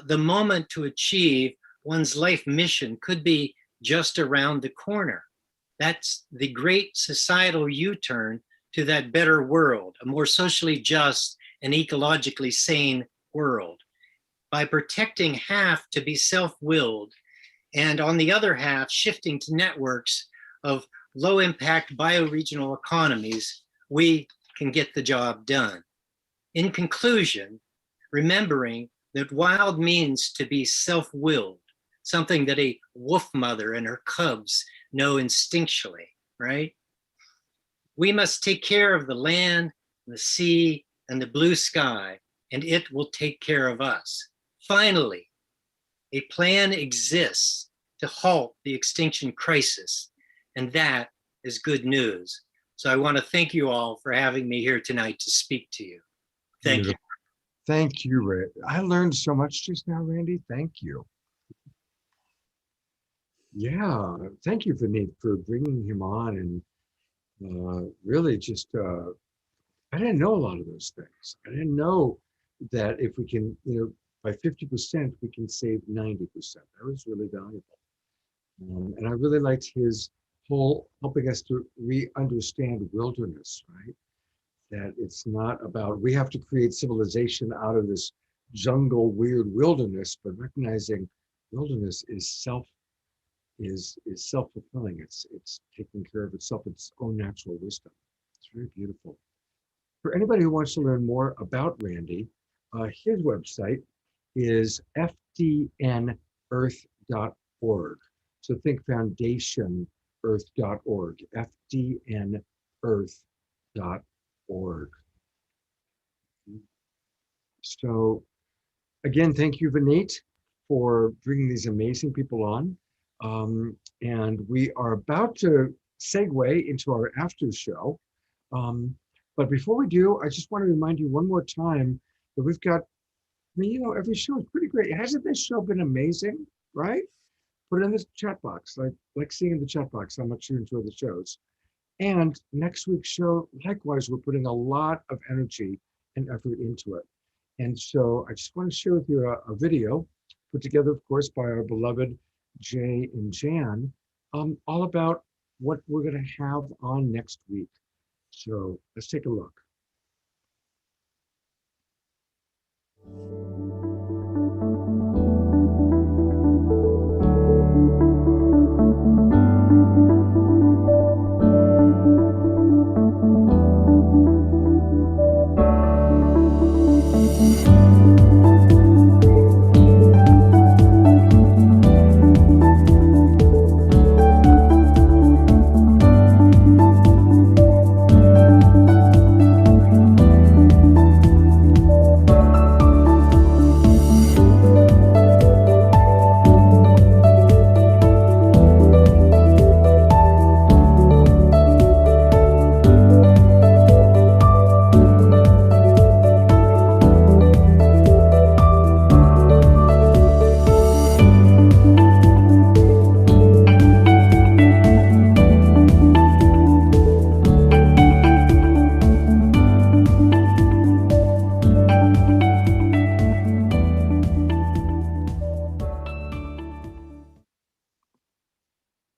the moment to achieve one's life mission could be just around the corner. That's the great societal U-turn to that better world, a more socially just and ecologically sane world. By protecting half to be self-willed, and on the other half, shifting to networks of low-impact bioregional economies, we can get the job done. In conclusion, remembering that wild means to be self-willed, something that a wolf mother and her cubs know instinctually, right? We must take care of the land, the sea, and the blue sky, and it will take care of us. Finally, a plan exists to halt the extinction crisis, and that is good news. So I want to thank you all for having me here tonight to speak to you. Thank you. Thank you, Ray. I learned so much just now, Randy. Thank you. Yeah, thank you, Vineet, for bringing him on and really just, I didn't know a lot of those things. I didn't know that if we can, by 50%, we can save 90%. That was really valuable. And I really liked his whole helping us to re-understand wilderness, right? That it's not about, we have to create civilization out of this jungle, weird wilderness, but recognizing wilderness is self-fulfilling. It's taking care of itself, its own natural wisdom. It's very beautiful. For anybody who wants to learn more about Randy, his website is fdnearth.org. So think foundationearth.org, fdnearth.org. So again, thank you, Vineet, for bringing these amazing people on. And we are about to segue into our after show. But before we do, I just want to remind you one more time that we've got, every show is pretty great. Hasn't this show been amazing, right? Put it in the chat box, like seeing in the chat box how much you enjoy the shows. And next week's show, likewise, we're putting a lot of energy and effort into it. And so I just want to share with you a video put together, of course, by our beloved Jay and Jan, all about what we're going to have on next week. So let's take a look.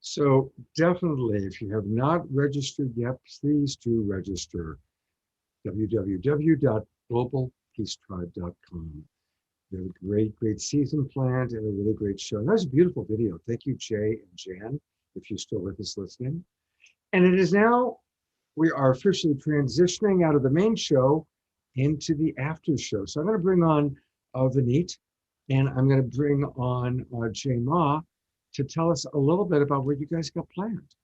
So definitely, if you have not registered yet, please do register. www.globalpeacetribe.com. We have a great season planned and a really great show. That was a beautiful video. Thank you, Jay and Jan, if you're still with us listening. And it is now, we are officially transitioning out of the main show into the after show. So I'm going to bring on Vineet, and I'm going to bring on Jay Ma to tell us a little bit about what you guys got planned.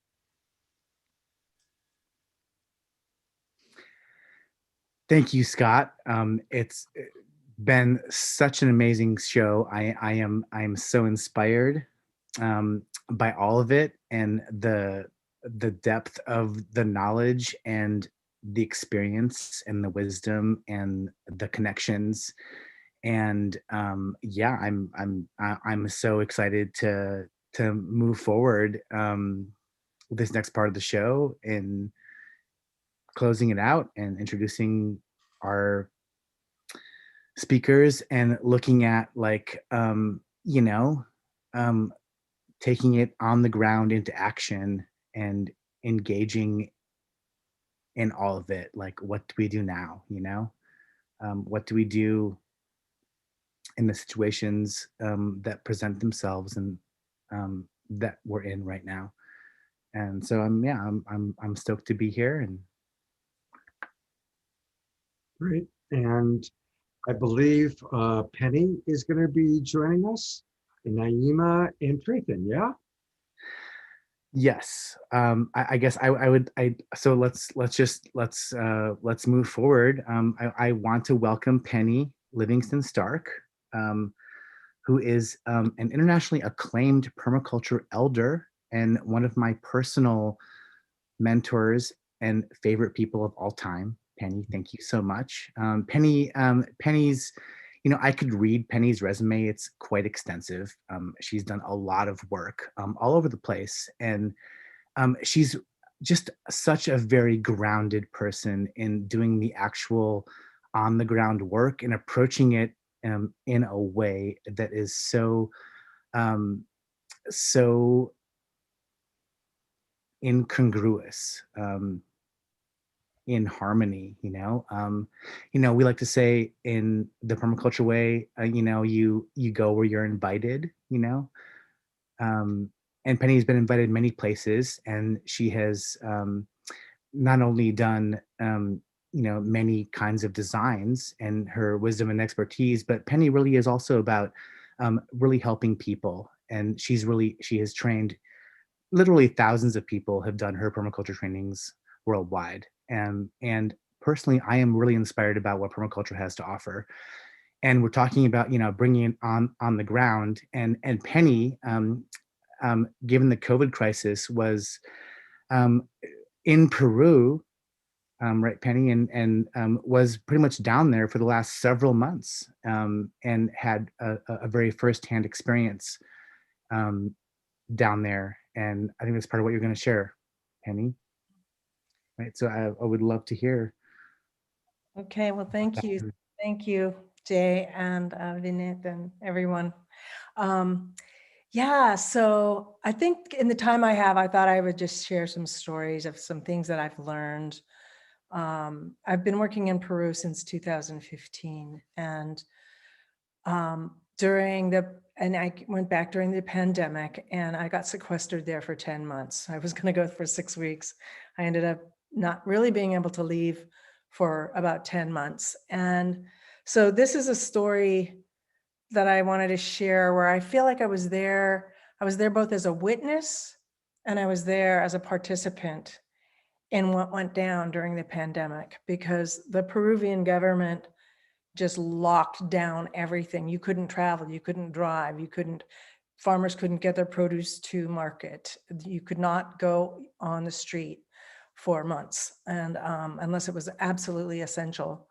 Thank you, Scott. It's been such an amazing show. I am so inspired by all of it, and the depth of the knowledge and the experience and the wisdom and the connections. And yeah, I'm so excited to move forward with this next part of the show and closing it out and introducing our speakers and looking at taking it on the ground into action and engaging in all of it. Like, what do we do now? What do we do in the situations that present themselves and that we're in right now? And so I'm stoked to be here. And great. And I believe Penny is going to be joining us, and Naima and Trathen, yeah? Yes. I guess so let's move forward. I want to welcome Penny Livingston-Stark, who is an internationally acclaimed permaculture elder and one of my personal mentors and favorite people of all time. Penny, thank you so much. Penny's, I could read Penny's resume. It's quite extensive. She's done a lot of work all over the place. And she's just such a very grounded person in doing the actual on the ground work and approaching it in a way that is so so incongruous, in harmony. We like to say in the permaculture way, you go where you're invited. And Penny's been invited many places, and she has not only done many kinds of designs and her wisdom and expertise, but Penny really is also about really helping people. And she has trained literally thousands of people have done her permaculture trainings worldwide. And personally, I am really inspired about what permaculture has to offer. And we're talking about, bringing it on the ground. And Penny, given the COVID crisis, was in Peru, right, Penny, and was pretty much down there for the last several months, and had a very firsthand experience down there. And I think that's part of what you're going to share, Penny. Right. So I would love to hear. Okay. Well, thank you. Thank you, Jay and Vinit and everyone. Yeah. So I think in the time I have, I thought I would just share some stories of some things that I've learned. I've been working in Peru since 2015, and I went back during the pandemic, and I got sequestered there for 10 months. I was going to go for 6 weeks. I ended up not really being able to leave for about 10 months. And so this is a story that I wanted to share where I feel like I was there both as a witness and I was there as a participant in what went down during the pandemic, because the Peruvian government just locked down everything. You couldn't travel, you couldn't drive, farmers couldn't get their produce to market. You could not go on the street for months, and unless it was absolutely essential.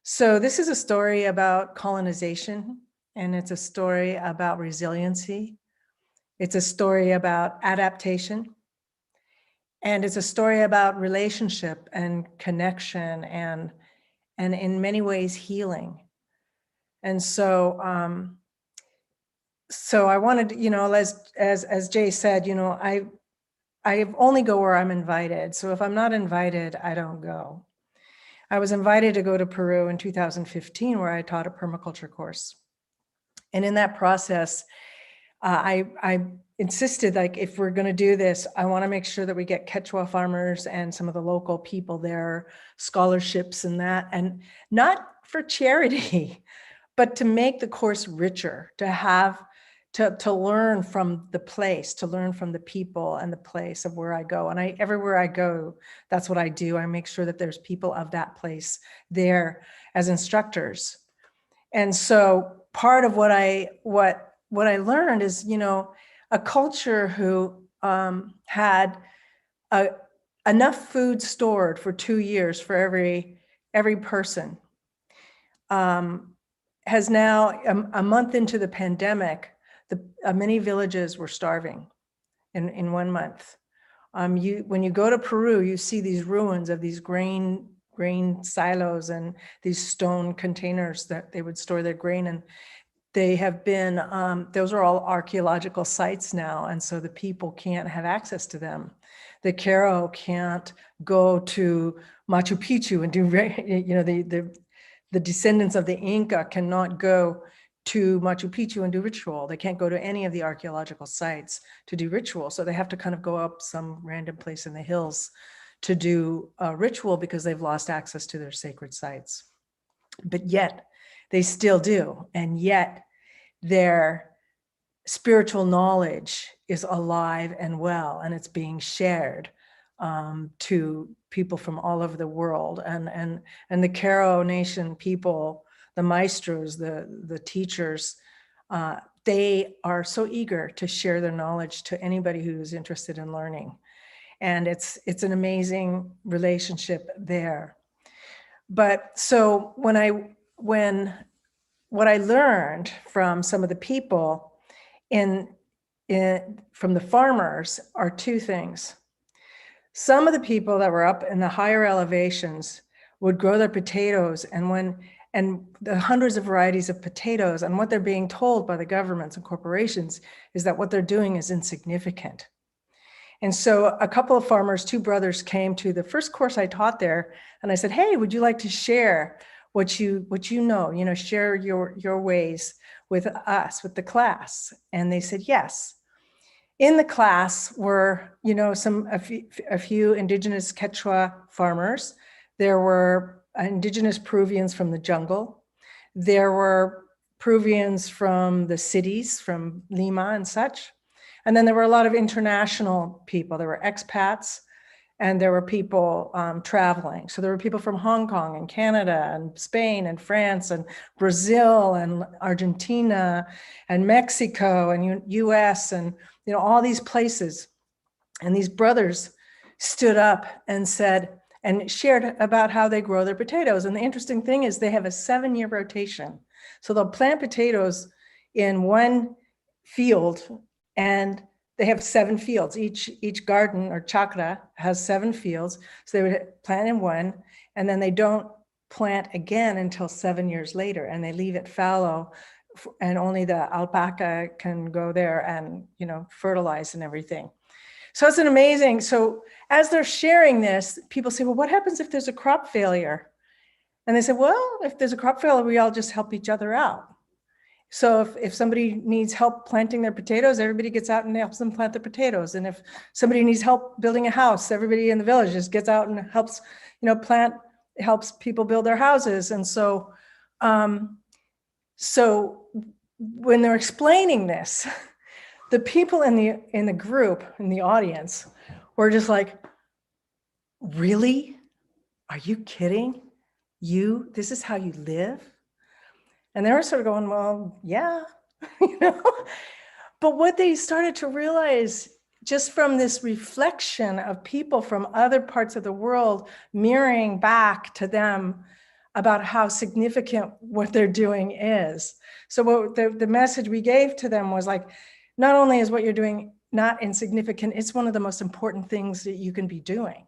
So this is a story about colonization, and it's a story about resiliency. It's a story about adaptation. And it's a story about relationship and connection and in many ways healing. And so I wanted, as Jay said, I only go where I'm invited. So if I'm not invited, I don't go. I was invited to go to Peru in 2015, where I taught a permaculture course. And in that process, I insisted, like, if we're going to do this, I want to make sure that we get Quechua farmers and some of the local people there, scholarships and that, and not for charity, but to make the course richer, to learn from the place, to learn from the people and the place of where I go. And everywhere I go, that's what I do. I make sure that there's people of that place there as instructors. And so part of what I learned is, a culture who had enough food stored for 2 years for every person has now, a month into the pandemic, many villages were starving in 1 month. When you go to Peru, you see these ruins of these grain silos and these stone containers that they would store their grain in. They have been, those are all archaeological sites now, and so the people can't have access to them. The Caro can't go to Machu Picchu and do, the descendants of the Inca cannot go to Machu Picchu and do ritual. They can't go to any of the archaeological sites to do ritual. So they have to kind of go up some random place in the hills to do a ritual because they've lost access to their sacred sites. But yet they still do. And yet their spiritual knowledge is alive and well, and it's being shared to people from all over the world. And the Caro Nation people, the maestros, the teachers, they are so eager to share their knowledge to anybody who's interested in learning. And it's an amazing relationship there. But so what I learned from some of the people from the farmers are two things. Some of the people that were up in the higher elevations would grow their potatoes, and and the hundreds of varieties of potatoes, and what they're being told by the governments and corporations is that what they're doing is insignificant. And so a couple of farmers, two brothers, came to the first course I taught there, and I said, hey, would you like to share what you know, share your ways with us, with the class? And they said yes. In the class were, a few indigenous Quechua farmers. There were indigenous Peruvians from the jungle. There were Peruvians from the cities, from Lima and such. And then there were a lot of international people. There were expats, and there were people traveling. So there were people from Hong Kong and Canada and Spain and France and Brazil and Argentina and Mexico and US and all these places. And these brothers stood up and said, and shared about how they grow their potatoes. And the interesting thing is they have a 7-year rotation. So they'll plant potatoes in one field, and they have 7 fields. Each garden or chakra has 7 fields. So they would plant in one, and then they don't plant again until 7 years later, and they leave it fallow, and only the alpaca can go there and fertilize and everything. So it's an amazing. So as they're sharing this, people say, well, what happens if there's a crop failure? And they said, well, if there's a crop failure, we all just help each other out. So if somebody needs help planting their potatoes, everybody gets out and helps them plant their potatoes. And if somebody needs help building a house, everybody in the village just gets out and helps, helps people build their houses. And so, so when they're explaining this, the people in the group, in the audience, were just like, really? Are you kidding? This is how you live? And they were sort of going, well, yeah, But what they started to realize just from this reflection of people from other parts of the world mirroring back to them about how significant what they're doing is. So what the message we gave to them was like, not only is what you're doing not insignificant, it's one of the most important things that you can be doing.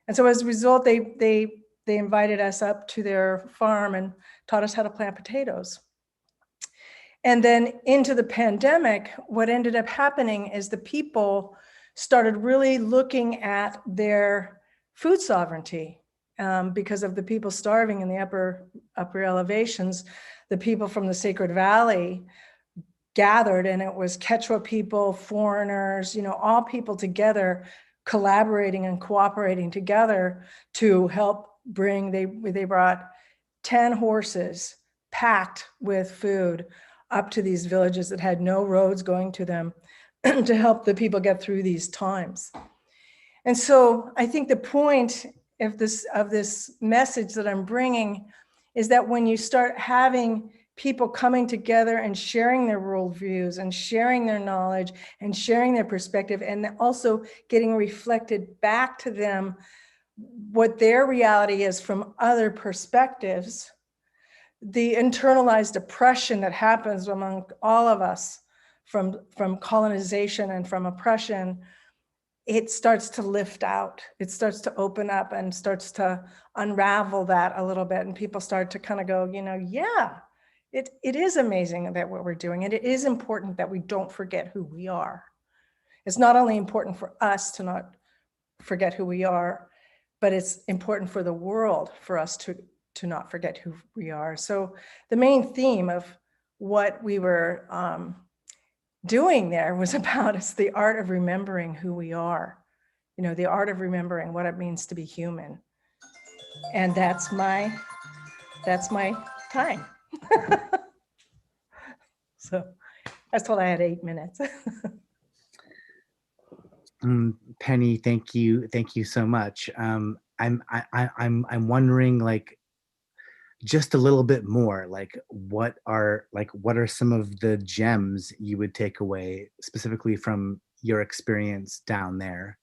And so as a result, they invited us up to their farm and taught us how to plant potatoes. And then into the pandemic, what ended up happening is the people started really looking at their food sovereignty because of the people starving in the upper elevations. The people from the Sacred Valley gathered, and it was Quechua people, foreigners, all people together collaborating and cooperating together to help bring, they brought 10 horses packed with food up to these villages that had no roads going to them to help the people get through these times. And so I think the point of this message that I'm bringing is that when you start having people coming together and sharing their worldviews and sharing their knowledge and sharing their perspective, and also getting reflected back to them what their reality is from other perspectives, the internalized oppression that happens among all of us from colonization and from oppression, it starts to lift out. It starts to open up and starts to unravel that a little bit. And people start to kind of go, yeah, it is amazing that what we're doing. And it is important that we don't forget who we are. It's not only important for us to not forget who we are, but it's important for the world for us to not forget who we are. So the main theme of what we were doing there was about it's the art of remembering who we are, the art of remembering what it means to be human. And that's my time. So I was told I had 8 minutes. Penny, thank you so much. I'm wondering, like, just a little bit more, like what are some of the gems you would take away specifically from your experience down there,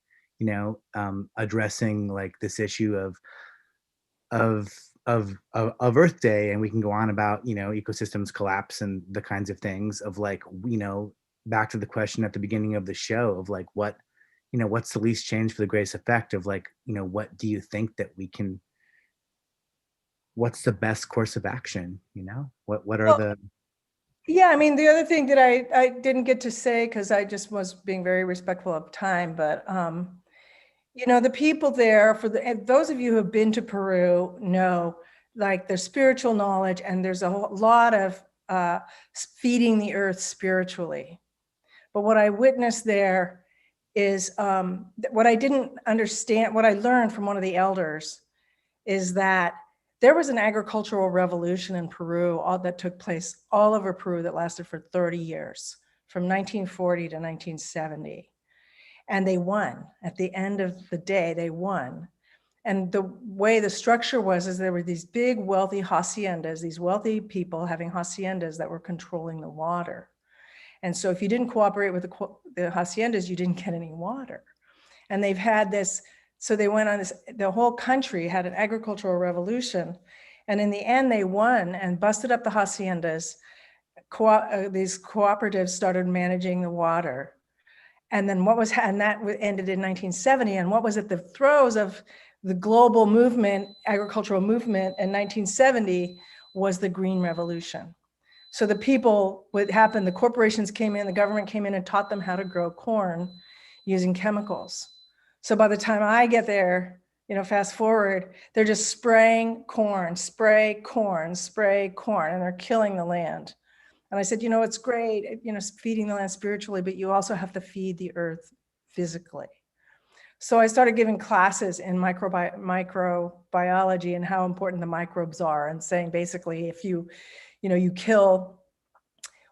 addressing like this issue of Earth Day, and we can go on about ecosystems collapse and the kinds of things of like, back to the question at the beginning of the show of like what's the least change for the greatest effect of like, what do you think that we can what's the best course of action? What are Well, the Yeah, I mean, the other thing that I didn't get to say, because I just was being very respectful of time, but the people there, and those of you who have been to Peru know, like, there's spiritual knowledge, and there's a lot of feeding the earth spiritually. But what I witnessed there is what I didn't understand, what I learned from one of the elders is that there was an agricultural revolution in Peru that took place all over Peru that lasted for 30 years, from 1940 to 1970. And they won. At the end of the day, they won. And the way the structure was is there were these big wealthy haciendas, these wealthy people having haciendas that were controlling the water. And so if you didn't cooperate with the haciendas, you didn't get any water. And they've had this, so they went on this, the whole country had an agricultural revolution. And in the end, they won and busted up the haciendas. These cooperatives started managing the water. And then and that ended in 1970. And what was at the throes of the global movement, agricultural movement in 1970 was the Green Revolution. So the people, what happened, the corporations came in, the government came in and taught them how to grow corn using chemicals. So by the time I get there, fast forward, they're just spraying corn, spray corn, spray corn, and they're killing the land. And I said, it's great, feeding the land spiritually, but you also have to feed the earth physically. So I started giving classes in microbiology and how important the microbes are, and saying basically, if you kill,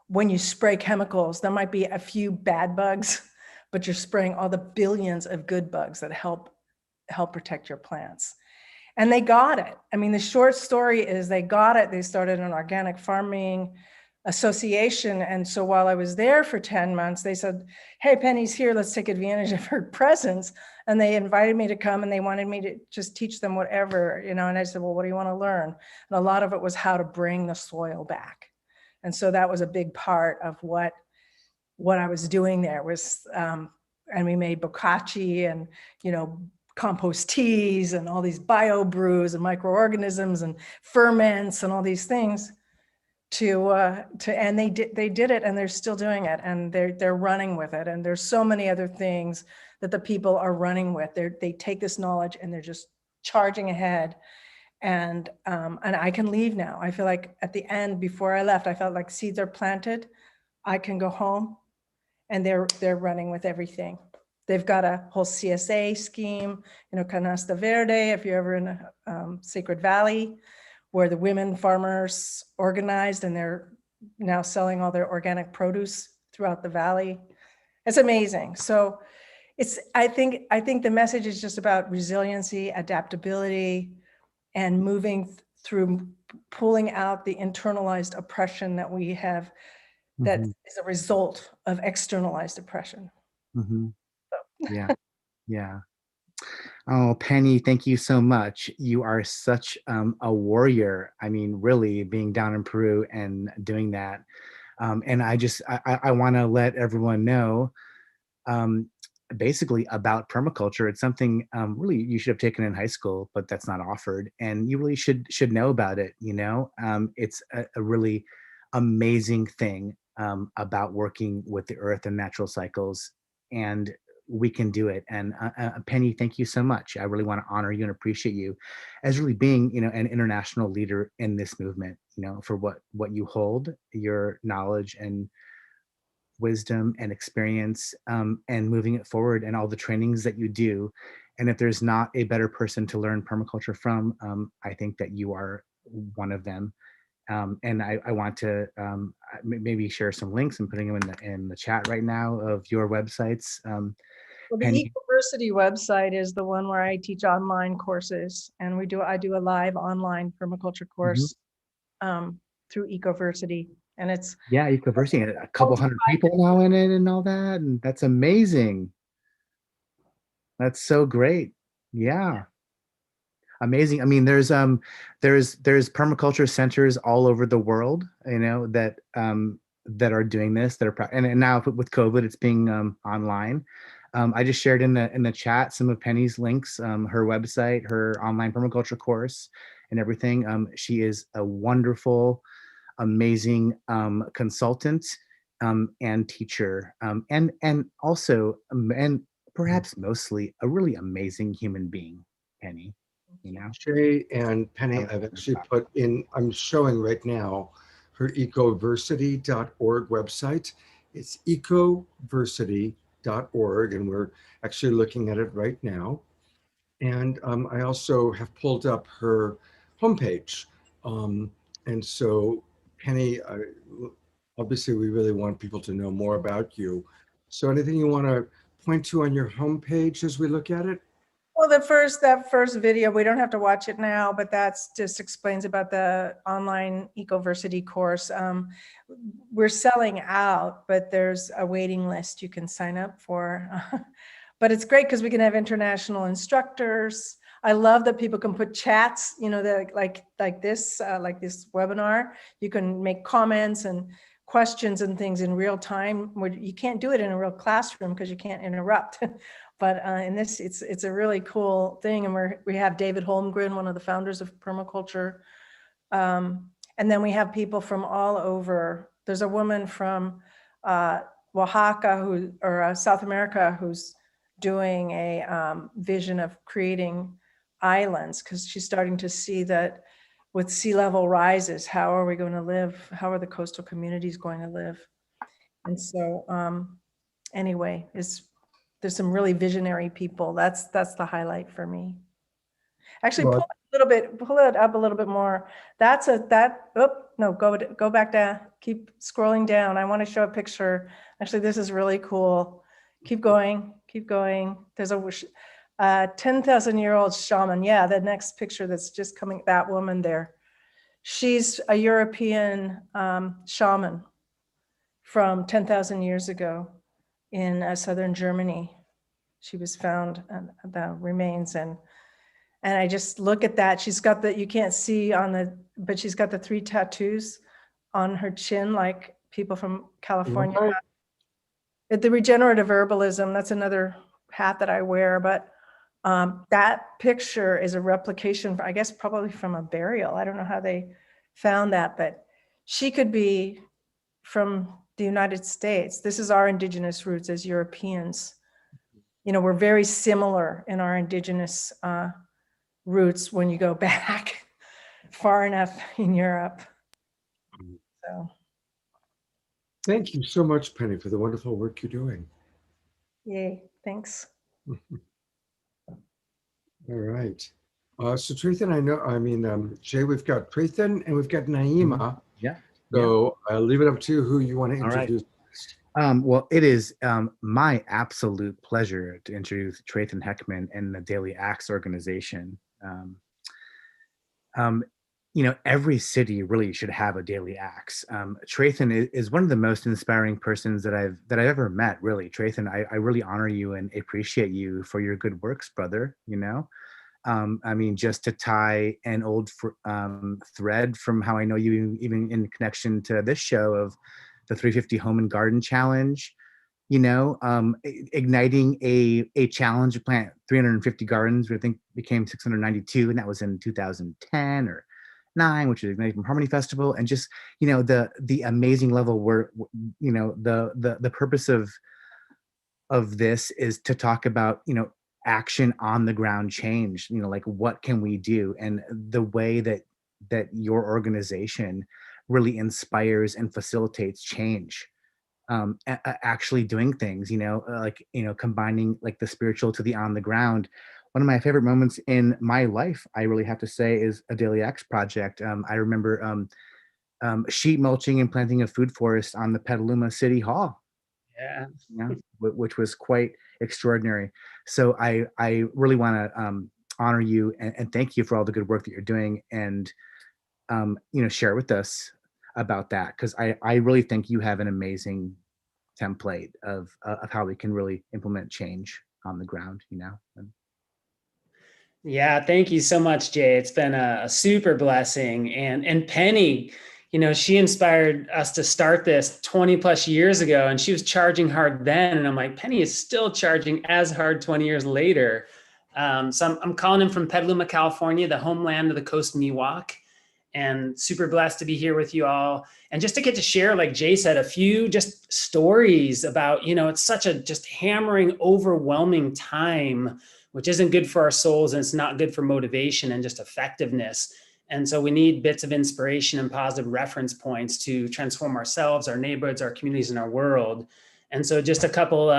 when you spray chemicals, there might be a few bad bugs, but you're spraying all the billions of good bugs that help protect your plants. And they got it. I mean, the short story is they got it. They started an organic farming association. And so while I was there for 10 months, they said, hey, Penny's here, let's take advantage of her presence. And they invited me to come, and they wanted me to just teach them whatever, and I said, well, what do you want to learn? And a lot of it was how to bring the soil back. And so that was a big part of what I was doing there was, and we made bokashi and, compost teas and all these bio brews and microorganisms and ferments and all these things and they did it, and they're still doing it, and they're running with it. And there's so many other things that the people are running with. They take this knowledge and they're just charging ahead. And I can leave now. I feel like at the end, before I left, I felt like seeds are planted. I can go home, and they're running with everything. They've got a whole CSA scheme, Canasta Verde, if you're ever in Sacred Valley, where the women farmers organized, and they're now selling all their organic produce throughout the valley. It's amazing. So I think the message is just about resiliency, adaptability, and moving through, pulling out the internalized oppression that we have, that is a result of externalized oppression. Mm-hmm. Yeah. Yeah. Oh, Penny, thank you so much. You are such a warrior. I mean, really being down in Peru and doing that. And I want to let everyone know basically about permaculture. It's something really you should have taken in high school, but that's not offered. And you really should know about it. It's a really amazing thing about working with the earth and natural cycles. And we can do it. And Penny, thank you so much. I really want to honor you and appreciate you as really being, an international leader in this movement, for what you hold, your knowledge and wisdom and experience, and moving it forward, and all the trainings that you do. And if there's not a better person to learn permaculture from, I think that you are one of them. And I want to maybe share some links and putting them in the chat right now of your websites. Well, the Ecology website is the one where I teach online courses, and I do a live online permaculture course through Ecology, and it's Ecology, a couple hundred people now in it and all that, and that's amazing. That's so great. Yeah. Amazing. I mean, there's permaculture centers all over the world, that are doing this, that are and now with COVID, it's being online. I just shared in the chat some of Penny's links, her website, her online permaculture course, and everything. She is a wonderful, amazing consultant and teacher, and also and perhaps mostly a really amazing human being, Penny. You know, Shea and Penny, I've actually put in, I'm showing right now her ecoversity.org website. It's ecoversity.org, and we're actually looking at it right now. And I also have pulled up her homepage. And so, Penny, obviously, we really want people to know more about you. So, anything you want to point to on your homepage as we look at it? Well, that first video, we don't have to watch it now, but that's just explains about the online Ecoversity course. We're selling out, but there's a waiting list you can sign up for. But it's great because we can have international instructors. I love that people can put chats, you know, like this webinar. You can make comments and questions and things in real time. You can't do it in a real classroom because you can't interrupt. But in this, it's a really cool thing. And we have David Holmgren, one of the founders of Permaculture. And then we have people from all over. There's a woman from Oaxaca or South America who's doing a vision of creating islands because she's starting to see that with sea level rises, how are we going to live? How are the coastal communities going to live? And so anyway, there's some really visionary people. That's the highlight for me. Actually, pull it up a little bit more. Go back down, keep scrolling down. I want to show a picture. Actually, this is really cool. Keep going. There's a 10,000-year-old shaman. Yeah, the next picture that's just coming, that woman there. She's a European shaman from 10,000 years ago in southern Germany. She was found, the remains, and I just look at that. She's got you can't see but she's got the 3 tattoos on her chin, like people from California. Right. The regenerative herbalism, that's another hat that I wear, but that picture is a replication, I guess, probably from a burial. I don't know how they found that, but she could be from the United States. This is our indigenous roots as Europeans. You know, we're very similar in our indigenous roots when you go back far enough in Europe. So. Thank you so much, Penny, for the wonderful work you're doing. Yay, thanks. All right. So Trathen, Shea, we've got Trathen and we've got Naima. Yeah. So I'll leave it up to you who you want to introduce. Well, it is my absolute pleasure to introduce Trathen Heckman and the Daily Axe organization. You know, every city really should have a Daily Axe. Trathen is one of the most inspiring persons that I've ever met. Really, Trathen, I really honor you and appreciate you for your good works, brother. You know, just to tie an old thread from how I know you, even in connection to this show, of the 350 Home and Garden Challenge. You know, igniting a challenge to plant 350 gardens, which I think became 692, and that was in 2010 or 9, which is Ignited from Harmony Festival. And just, you know, the amazing level where, you know, the purpose of this is to talk about, you know, action on the ground change, you know, like what can we do? And the way that your organization really inspires and facilitates change, actually doing things, you know, like, you know, combining like the spiritual to the on the ground. One of my favorite moments in my life, I really have to say, is a Daily Axe project. I remember sheet mulching and planting a food forest on the Petaluma City Hall. Yeah. You know, which was quite extraordinary. So I really want to honor you and thank you for all the good work that you're doing, and you know, share with us about that, because I really think you have an amazing template of how we can really implement change on the ground, you know. Yeah, thank you so much, Jay. It's been a super blessing. And Penny, you know, she inspired us to start this 20 plus years ago, and she was charging hard then. And I'm like, Penny is still charging as hard 20 years later. So I'm calling in from Petaluma, California, the homeland of the Coast Miwok, and super blessed to be here with you all. And just to get to share, like Jay said, a few just stories about, it's such a just hammering, overwhelming time, which isn't good for our souls, and it's not good for motivation and just effectiveness. And so we need bits of inspiration and positive reference points to transform ourselves, our neighborhoods, our communities, and our world. And so just a couple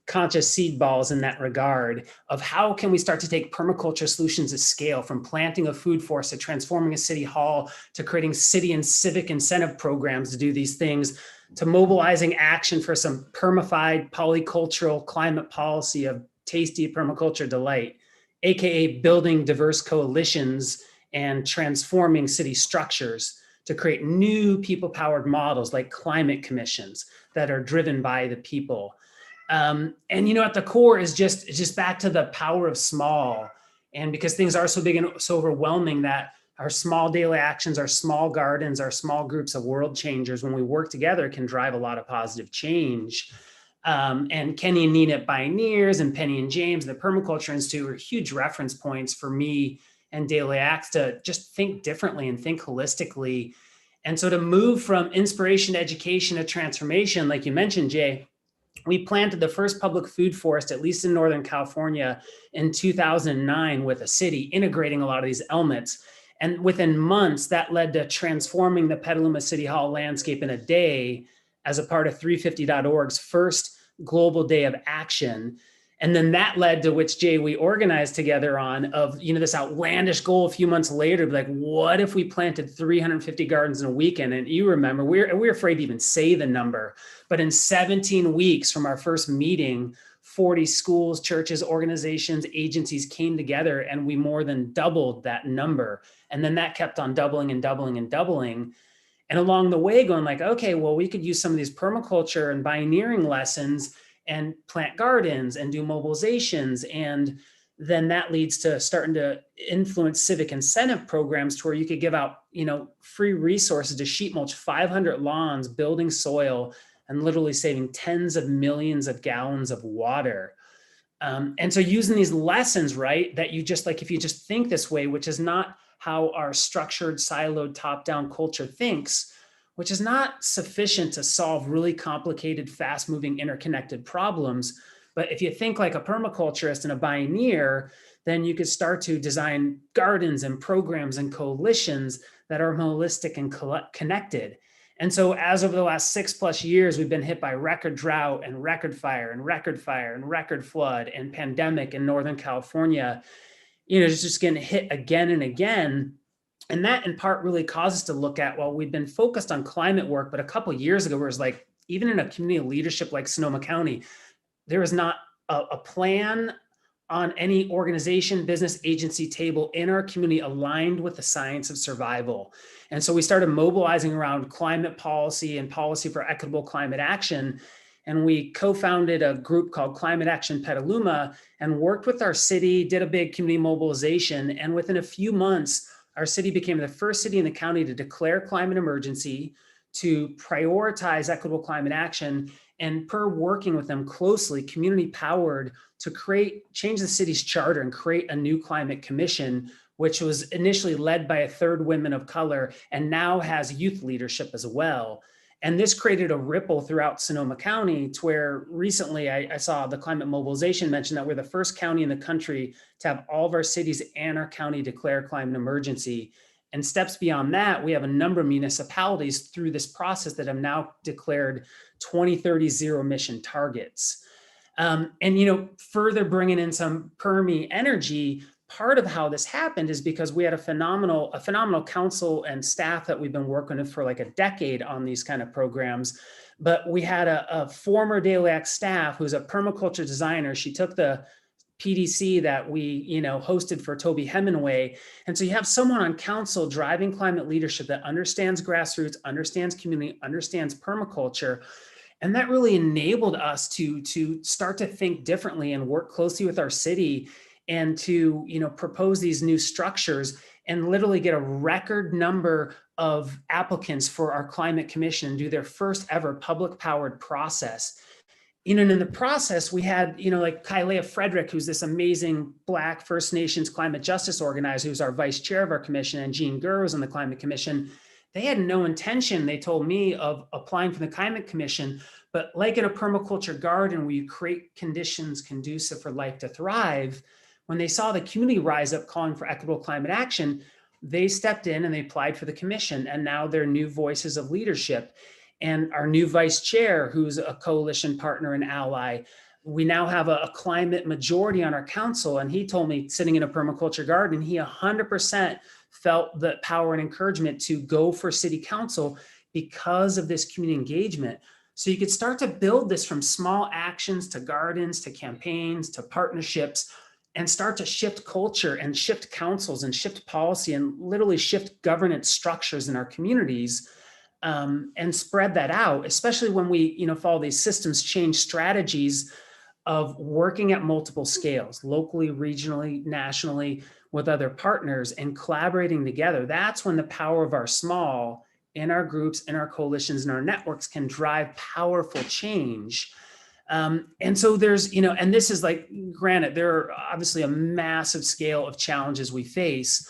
conscious seed balls in that regard of how can we start to take permaculture solutions at scale, from planting a food forest to transforming a city hall to creating city and civic incentive programs to do these things, to mobilizing action for some permified polycultural climate policy of tasty permaculture delight, AKA building diverse coalitions and transforming city structures to create new people-powered models like climate commissions that are driven by the people. And at the core is just back to the power of small. And because things are so big and so overwhelming, that our small daily actions, our small gardens, our small groups of world changers, when we work together, can drive a lot of positive change. And Kenny and Nina at Bioneers and Penny and James and the Permaculture Institute are huge reference points for me and daily acts to just think differently and think holistically. And so to move from inspiration to education to transformation, like you mentioned, Jay, we planted the first public food forest, at least in Northern California, in 2009 with a city integrating a lot of these elements. And within months, that led to transforming the Petaluma City Hall landscape in a day as a part of 350.org's first global day of action. And then that led to which, Jay, we organized together on of, this outlandish goal a few months later, like, what if we planted 350 gardens in a weekend? And you remember, we're afraid to even say the number, but in 17 weeks from our first meeting, 40 schools, churches, organizations, agencies came together, and we more than doubled that number. And then that kept on doubling and doubling and doubling. And along the way going like, okay, well, we could use some of these permaculture and pioneering lessons and plant gardens and do mobilizations. And then that leads to starting to influence civic incentive programs to where you could give out, free resources to sheet mulch 500 lawns, building soil, and literally saving tens of millions of gallons of water. And so using these lessons, right, that you just like, if you just think this way, which is not how our structured, siloed, top-down culture thinks, which is not sufficient to solve really complicated, fast-moving, interconnected problems. But if you think like a permaculturist and a pioneer, then you could start to design gardens and programs and coalitions that are holistic and connected. And so as over the last 6+ years, we've been hit by record drought and record fire and record fire and record flood and pandemic in Northern California, it's just getting hit again and again. And that in part really caused us to look at, well, we've been focused on climate work, but a couple of years ago, it was like, even in a community of leadership like Sonoma County, there was not a plan on any organization, business, agency table in our community aligned with the science of survival. And so we started mobilizing around climate policy and policy for equitable climate action. And we co-founded a group called Climate Action Petaluma and worked with our city, did a big community mobilization. And within a few months, our city became the first city in the county to declare climate emergency, to prioritize equitable climate action, and per working with them closely, community powered, to change the city's charter and create a new climate commission, which was initially led by a third woman of color and now has youth leadership as well. And this created a ripple throughout Sonoma County to where recently I saw the climate mobilization mention that we're the first county in the country to have all of our cities and our county declare climate emergency. And steps beyond that, we have a number of municipalities through this process that have now declared 2030 zero emission targets. And further bringing in some Permie energy, part of how this happened is because we had a phenomenal council and staff that we've been working with for like a decade on these kind of programs. But we had a former Daily Act staff who's a permaculture designer. She took the PDC that we, hosted for Toby Hemingway. And so you have someone on council driving climate leadership that understands grassroots, understands community, understands permaculture. And that really enabled us to start to think differently and work closely with our city and to, propose these new structures and literally get a record number of applicants for our climate commission and do their first ever public powered process. and in the process, we had, like Kailea Frederick, who's this amazing Black First Nations climate justice organizer, who's our vice chair of our commission, and Jean Gurr was on the climate commission. They had no intention, they told me, of applying for the climate commission, but like in a permaculture garden where you create conditions conducive for life to thrive, when they saw the community rise up calling for equitable climate action, they stepped in and they applied for the commission, and now they're new voices of leadership. And our new vice chair, who's a coalition partner and ally, we now have a climate majority on our council. And he told me, sitting in a permaculture garden, he 100% felt the power and encouragement to go for city council because of this community engagement. So you could start to build this from small actions to gardens, to campaigns, to partnerships, and start to shift culture and shift councils and shift policy and literally shift governance structures in our communities. And spread that out, especially when we, follow these systems change strategies of working at multiple scales, locally, regionally, nationally, with other partners and collaborating together. That's when the power of our small, in our groups, in our coalitions, and our networks can drive powerful change. And so there's, and this is like, granted, there are obviously a massive scale of challenges we face,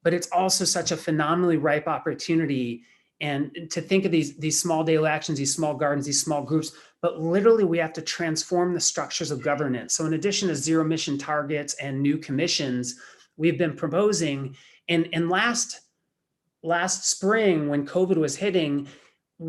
but it's also such a phenomenally ripe opportunity. And to think of these small daily actions, these small gardens, these small groups, but literally we have to transform the structures of governance. So in addition to zero emission targets and new commissions, we've been proposing, and last spring when COVID was hitting,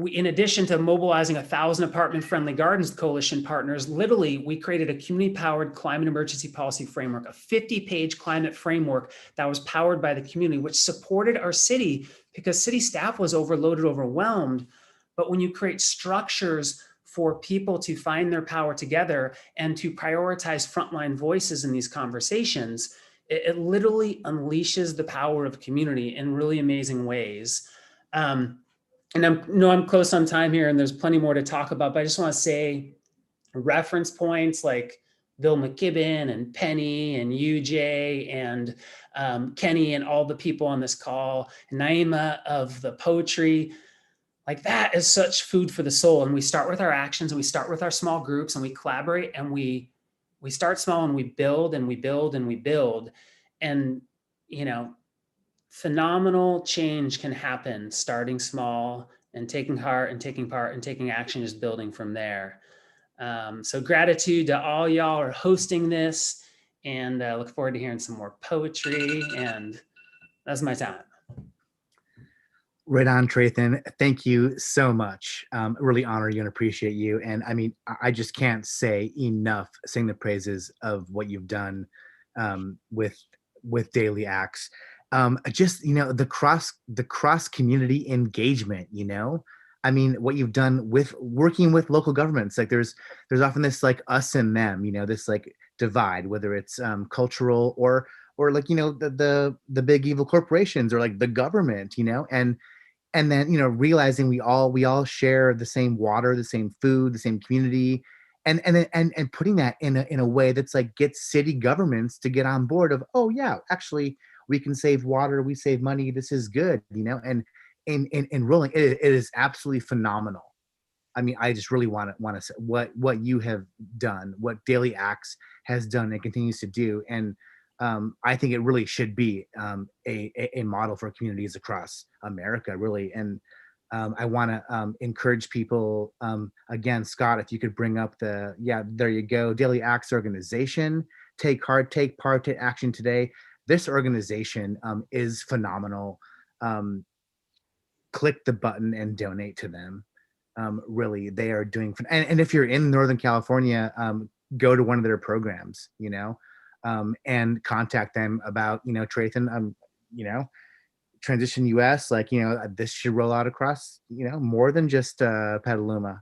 in addition to mobilizing 1,000 apartment-friendly gardens coalition partners, literally we created a community-powered climate emergency policy framework, a 50-page climate framework that was powered by the community, which supported our city because city staff was overloaded, overwhelmed. But when you create structures for people to find their power together and to prioritize frontline voices in these conversations, it literally unleashes the power of community in really amazing ways. And I'm close on time here and there's plenty more to talk about, but I just want to say reference points like Bill McKibben and Penny and UJ and Kenny and all the people on this call, Naima of the PoeTree, like that is such food for the soul. And we start with our actions and we start with our small groups and we collaborate and we start small and we build and we build and we build. And, phenomenal change can happen starting small and taking heart and taking part and taking action, just building from there. So gratitude to all y'all are hosting this, and look forward to hearing some more poetry, and that's my time. Right on, Trathen. Thank you so much. Really honor you and appreciate you. And I mean, I just can't say enough, sing the praises of what you've done with Daily Acts. Just, the cross community engagement, I mean, what you've done with working with local governments, like there's often this like us and them, this like divide, whether it's cultural or like, the big evil corporations or like the government, and then, realizing we all share the same water, the same food, the same community, and putting that in a way that's like gets city governments to get on board of, oh yeah, actually we can save water, we save money, this is good, and rolling, it is absolutely phenomenal. I mean, I just really want to say what you have done, what Daily Acts has done and continues to do, and I think it really should be a model for communities across America, really. And I want to encourage people, again, Scott, if you could bring up there you go, Daily Acts organization, take heart, take part, take action today. This organization is phenomenal. Click the button and donate to them. Really, they are doing, and if you're in Northern California, go to one of their programs, and contact them about, Trathen, Transition US, like, this should roll out across, more than just Petaluma,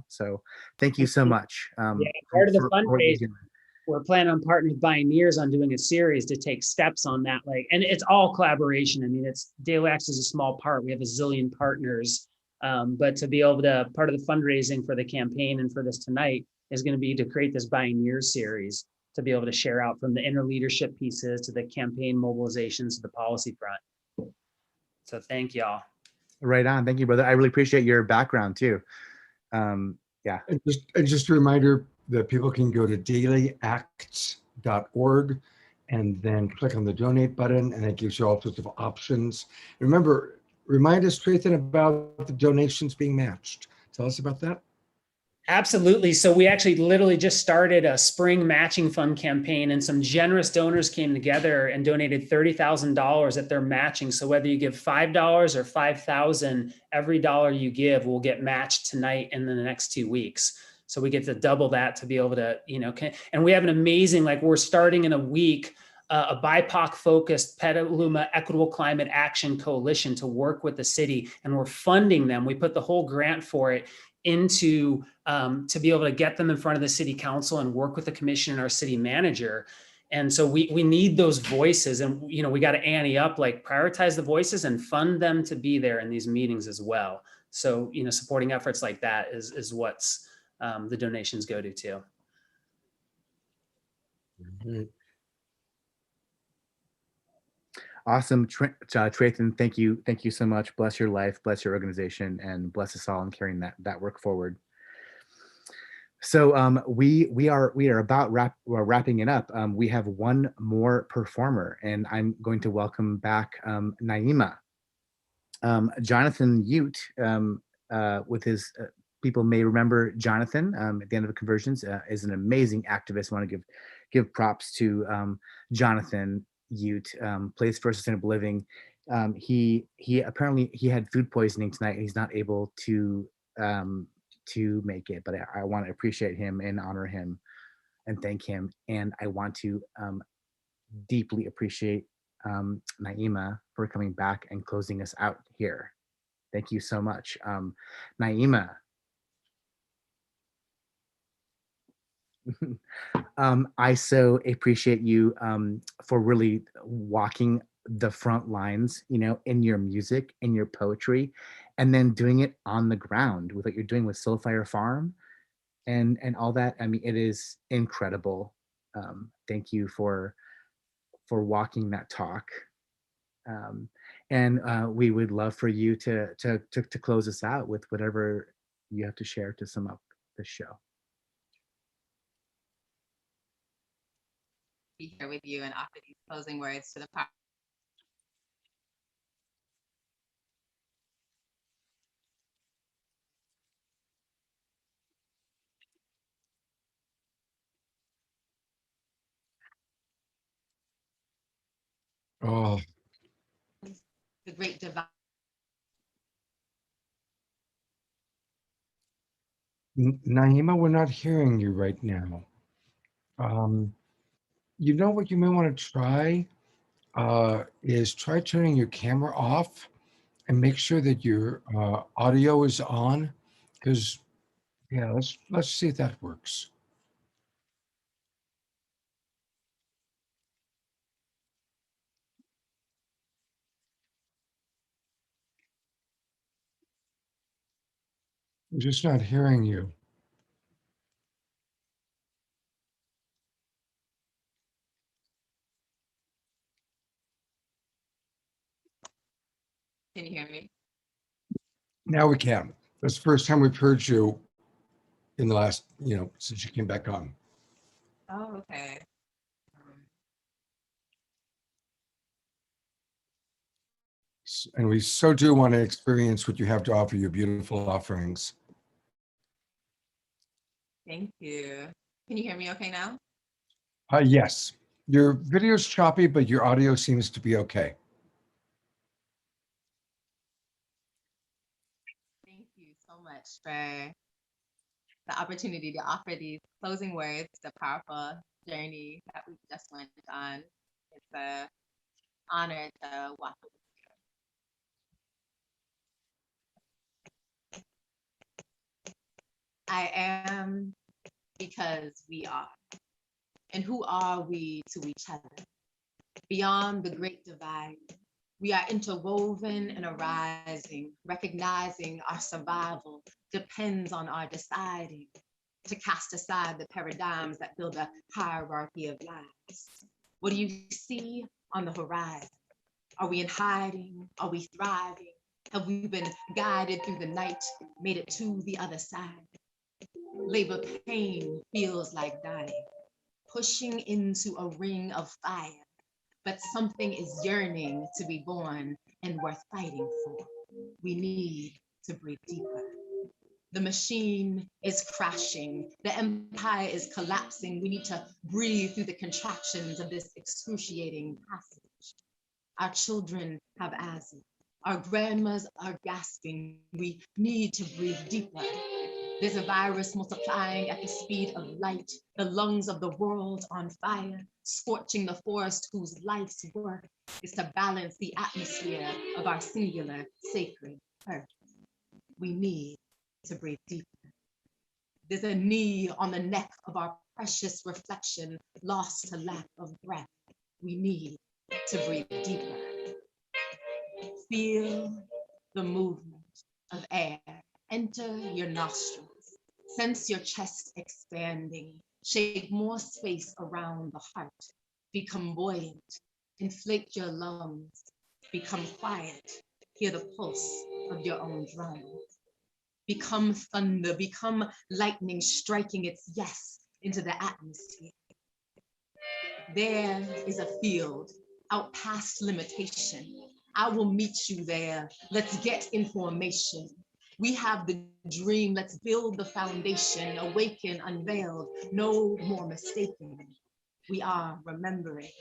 so thank you so much. Part of the fundraiser, we're planning on partnering with Bioneers on doing a series to take steps on that, and it's all collaboration. I mean, it's Daily Acts is a small part. We have a zillion partners, but to be able to, part of the fundraising for the campaign and for this tonight is going to be to create this Bioneers series to be able to share out from the inner leadership pieces to the campaign mobilizations to the policy front. So thank y'all. Right on. Thank you, brother. I really appreciate your background too. Yeah. And just a reminder that people can go to dailyacts.org and then click on the donate button, and it gives you all sorts of options. Remember, remind us, Trathen, about the donations being matched. Tell us about that. Absolutely. So we actually literally just started a spring matching fund campaign, and some generous donors came together and donated $30,000 at their matching. So whether you give $5 or $5,000, every dollar you give will get matched tonight and in the next 2 weeks. So we get to double that to be able to, and we have an amazing, like we're starting in a week, a BIPOC focused Petaluma Equitable Climate Action Coalition to work with the city, and we're funding them. We put the whole grant for it into to be able to get them in front of the city council and work with the commission and our city manager. And so we need those voices, and we got to ante up, like prioritize the voices and fund them to be there in these meetings as well. So supporting efforts like that is what's the donations go to too. Awesome. Trathen, thank you so much. Bless your life, bless your organization, and bless us all in carrying that work forward. So we are about wrapping it up. We have one more performer, and I'm going to welcome back Naima. Jonathan Youtt, with his people may remember Jonathan at the end of the conversions, is an amazing activist. I want to give props to Jonathan Youtt, Place for Sustainable Living. He apparently had food poisoning tonight, and he's not able to make it, but I want to appreciate him and honor him and thank him. And I want to deeply appreciate Naima for coming back and closing us out here. Thank you so much. Naima. I so appreciate you for really walking the front lines, in your music, in your poetry, and then doing it on the ground with what you're doing with Soulfire Farm and all that. I mean, it is incredible. Thank you for walking that talk. And we would love for you to close us out with whatever you have to share to sum up the show. Be here with you and offer these closing words to the power. Oh, The great divide. Naima, we're not hearing you right now. You know what you may want to try is try turning your camera off and make sure that your audio is on, because yeah, let's see if that works. I'm just not hearing you. Can you hear me? Now we can. That's the first time we've heard you in the last, since you came back on. Oh, okay. And we so do want to experience what you have to offer, your beautiful offerings. Thank you. Can you hear me okay now? Yes. Your video's choppy, but your audio seems to be okay. Thank you so much for the opportunity to offer these closing words, the powerful journey that we just went on. It's an honor to walk with you. I am because we are. And who are we to each other? Beyond the great divide, we are interwoven and arising, recognizing our survival depends on our deciding to cast aside the paradigms that build a hierarchy of lives. What do you see on the horizon? Are we in hiding? Are we thriving? Have we been guided through the night, made it to the other side? Labor pain feels like dying, pushing into a ring of fire. But something is yearning to be born and worth fighting for. We need to breathe deeper. The machine is crashing. The empire is collapsing. We need to breathe through the contractions of this excruciating passage. Our children have asthma. Our grandmas are gasping. We need to breathe deeper. There's a virus multiplying at the speed of light, the lungs of the world on fire, scorching the forest whose life's work is to balance the atmosphere of our singular sacred earth. We need to breathe deeper. There's a knee on the neck of our precious reflection, lost to lack of breath. We need to breathe deeper. Feel the movement of air enter your nostrils. Sense your chest expanding. Shake more space around the heart. Become buoyant. Inflate your lungs. Become quiet. Hear the pulse of your own drum. Become thunder. Become lightning striking its yes into the atmosphere. There is a field out past limitation. I will meet you there. Let's get in formation. We have the dream. Let's build the foundation. Awaken, unveiled. No more mistaking. We are remembering.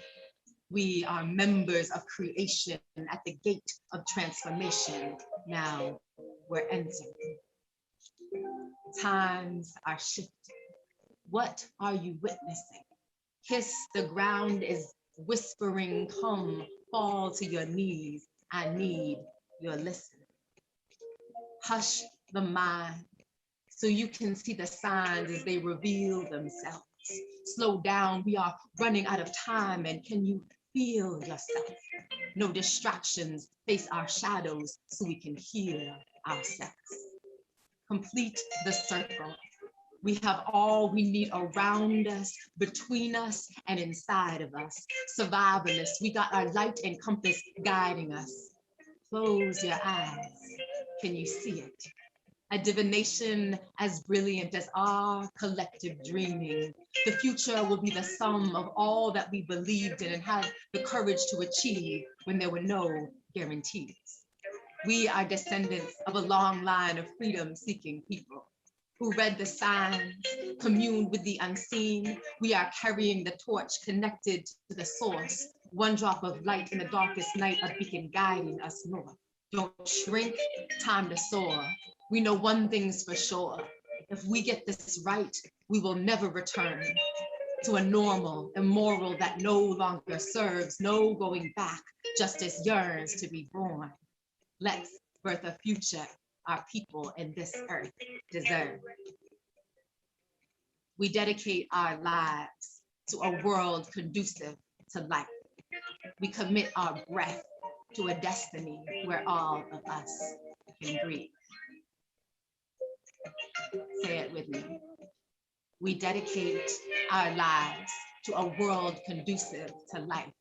We are members of creation at the gate of transformation. Now we're entering. Times are shifting. What are you witnessing? Kiss the ground is whispering, come, fall to your knees. I need your listening. Hush the mind so you can see the signs as they reveal themselves. Slow down, we are running out of time, and can you feel yourself? No distractions, face our shadows so we can hear ourselves. Complete the circle. We have all we need around us, between us, and inside of us. Survivalists, we got our light and compass guiding us. Close your eyes. Can you see it? A divination as brilliant as our collective dreaming. The future will be the sum of all that we believed in and had the courage to achieve when there were no guarantees. We are descendants of a long line of freedom-seeking people who read the signs, communed with the unseen. We are carrying the torch connected to the source, one drop of light in the darkest night, a beacon guiding us north. Don't shrink, time to soar. We know one thing's for sure. If we get this right, we will never return to a normal, immoral that no longer serves, no going back, justice yearns to be born. Let's birth a future our people and this earth deserve. We dedicate our lives to a world conducive to life. We commit our breath to a destiny where all of us can breathe. Say it with me. We dedicate our lives to a world conducive to life.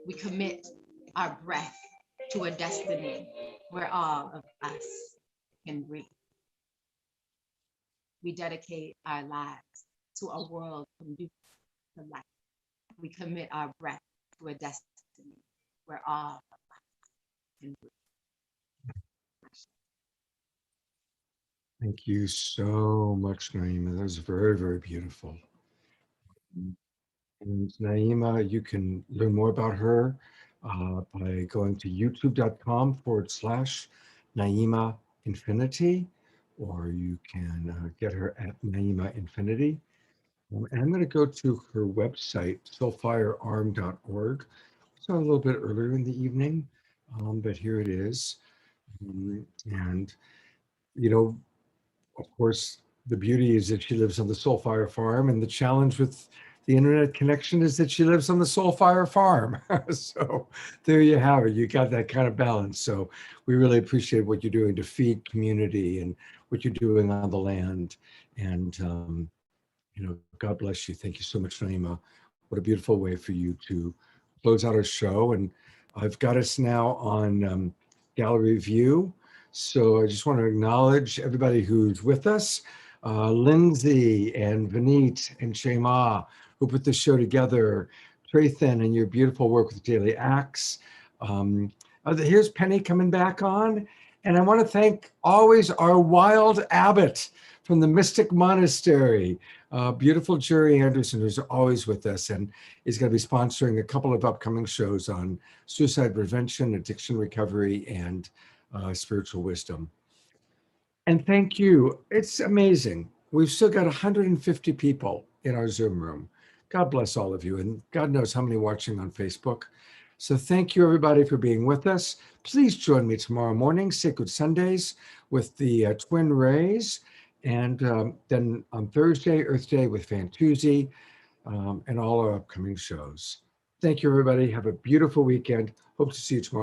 We commit our breath to a destiny where all of us can breathe. We dedicate our lives to a world conducive to life. We commit our breath to a destiny where all of us can breathe. Thank you so much, Naima. That was very, very beautiful. And Naima, you can learn more about her by going to youtube.com/Naima Infinity, or you can get her at Naima Infinity. And I'm going to go to her website, soulfirearm.org. It's a little bit earlier in the evening, but here it is. And, you know, of course, the beauty is that she lives on the Soulfire Farm, and the challenge with the internet connection is that she lives on the Soulfire Farm. So there you have it. You got that kind of balance. So we really appreciate what you're doing to feed community and what you're doing on the land. And, you know, God bless you. Thank you so much, Naima. What a beautiful way for you to close out our show. And I've got us now on Gallery View. So I just want to acknowledge everybody who's with us. Lindsay and Vineet and Shema, who put this show together, Trathen and your beautiful work with Daily Acts. Here's Penny coming back on. And I want to thank always our wild abbot from the Mystic Monastery, beautiful Jerry Anderson, who's always with us and is going to be sponsoring a couple of upcoming shows on suicide prevention, addiction recovery, and spiritual wisdom. And thank you. It's amazing. We've still got 150 people in our Zoom room. God bless all of you. And God knows how many watching on Facebook. So thank you, everybody, for being with us. Please join me tomorrow morning, Sacred Sundays, with the Twin Rays. And then on Thursday, Earth Day with Fantuzzi, and all our upcoming shows. Thank you, everybody. Have a beautiful weekend. Hope to see you tomorrow.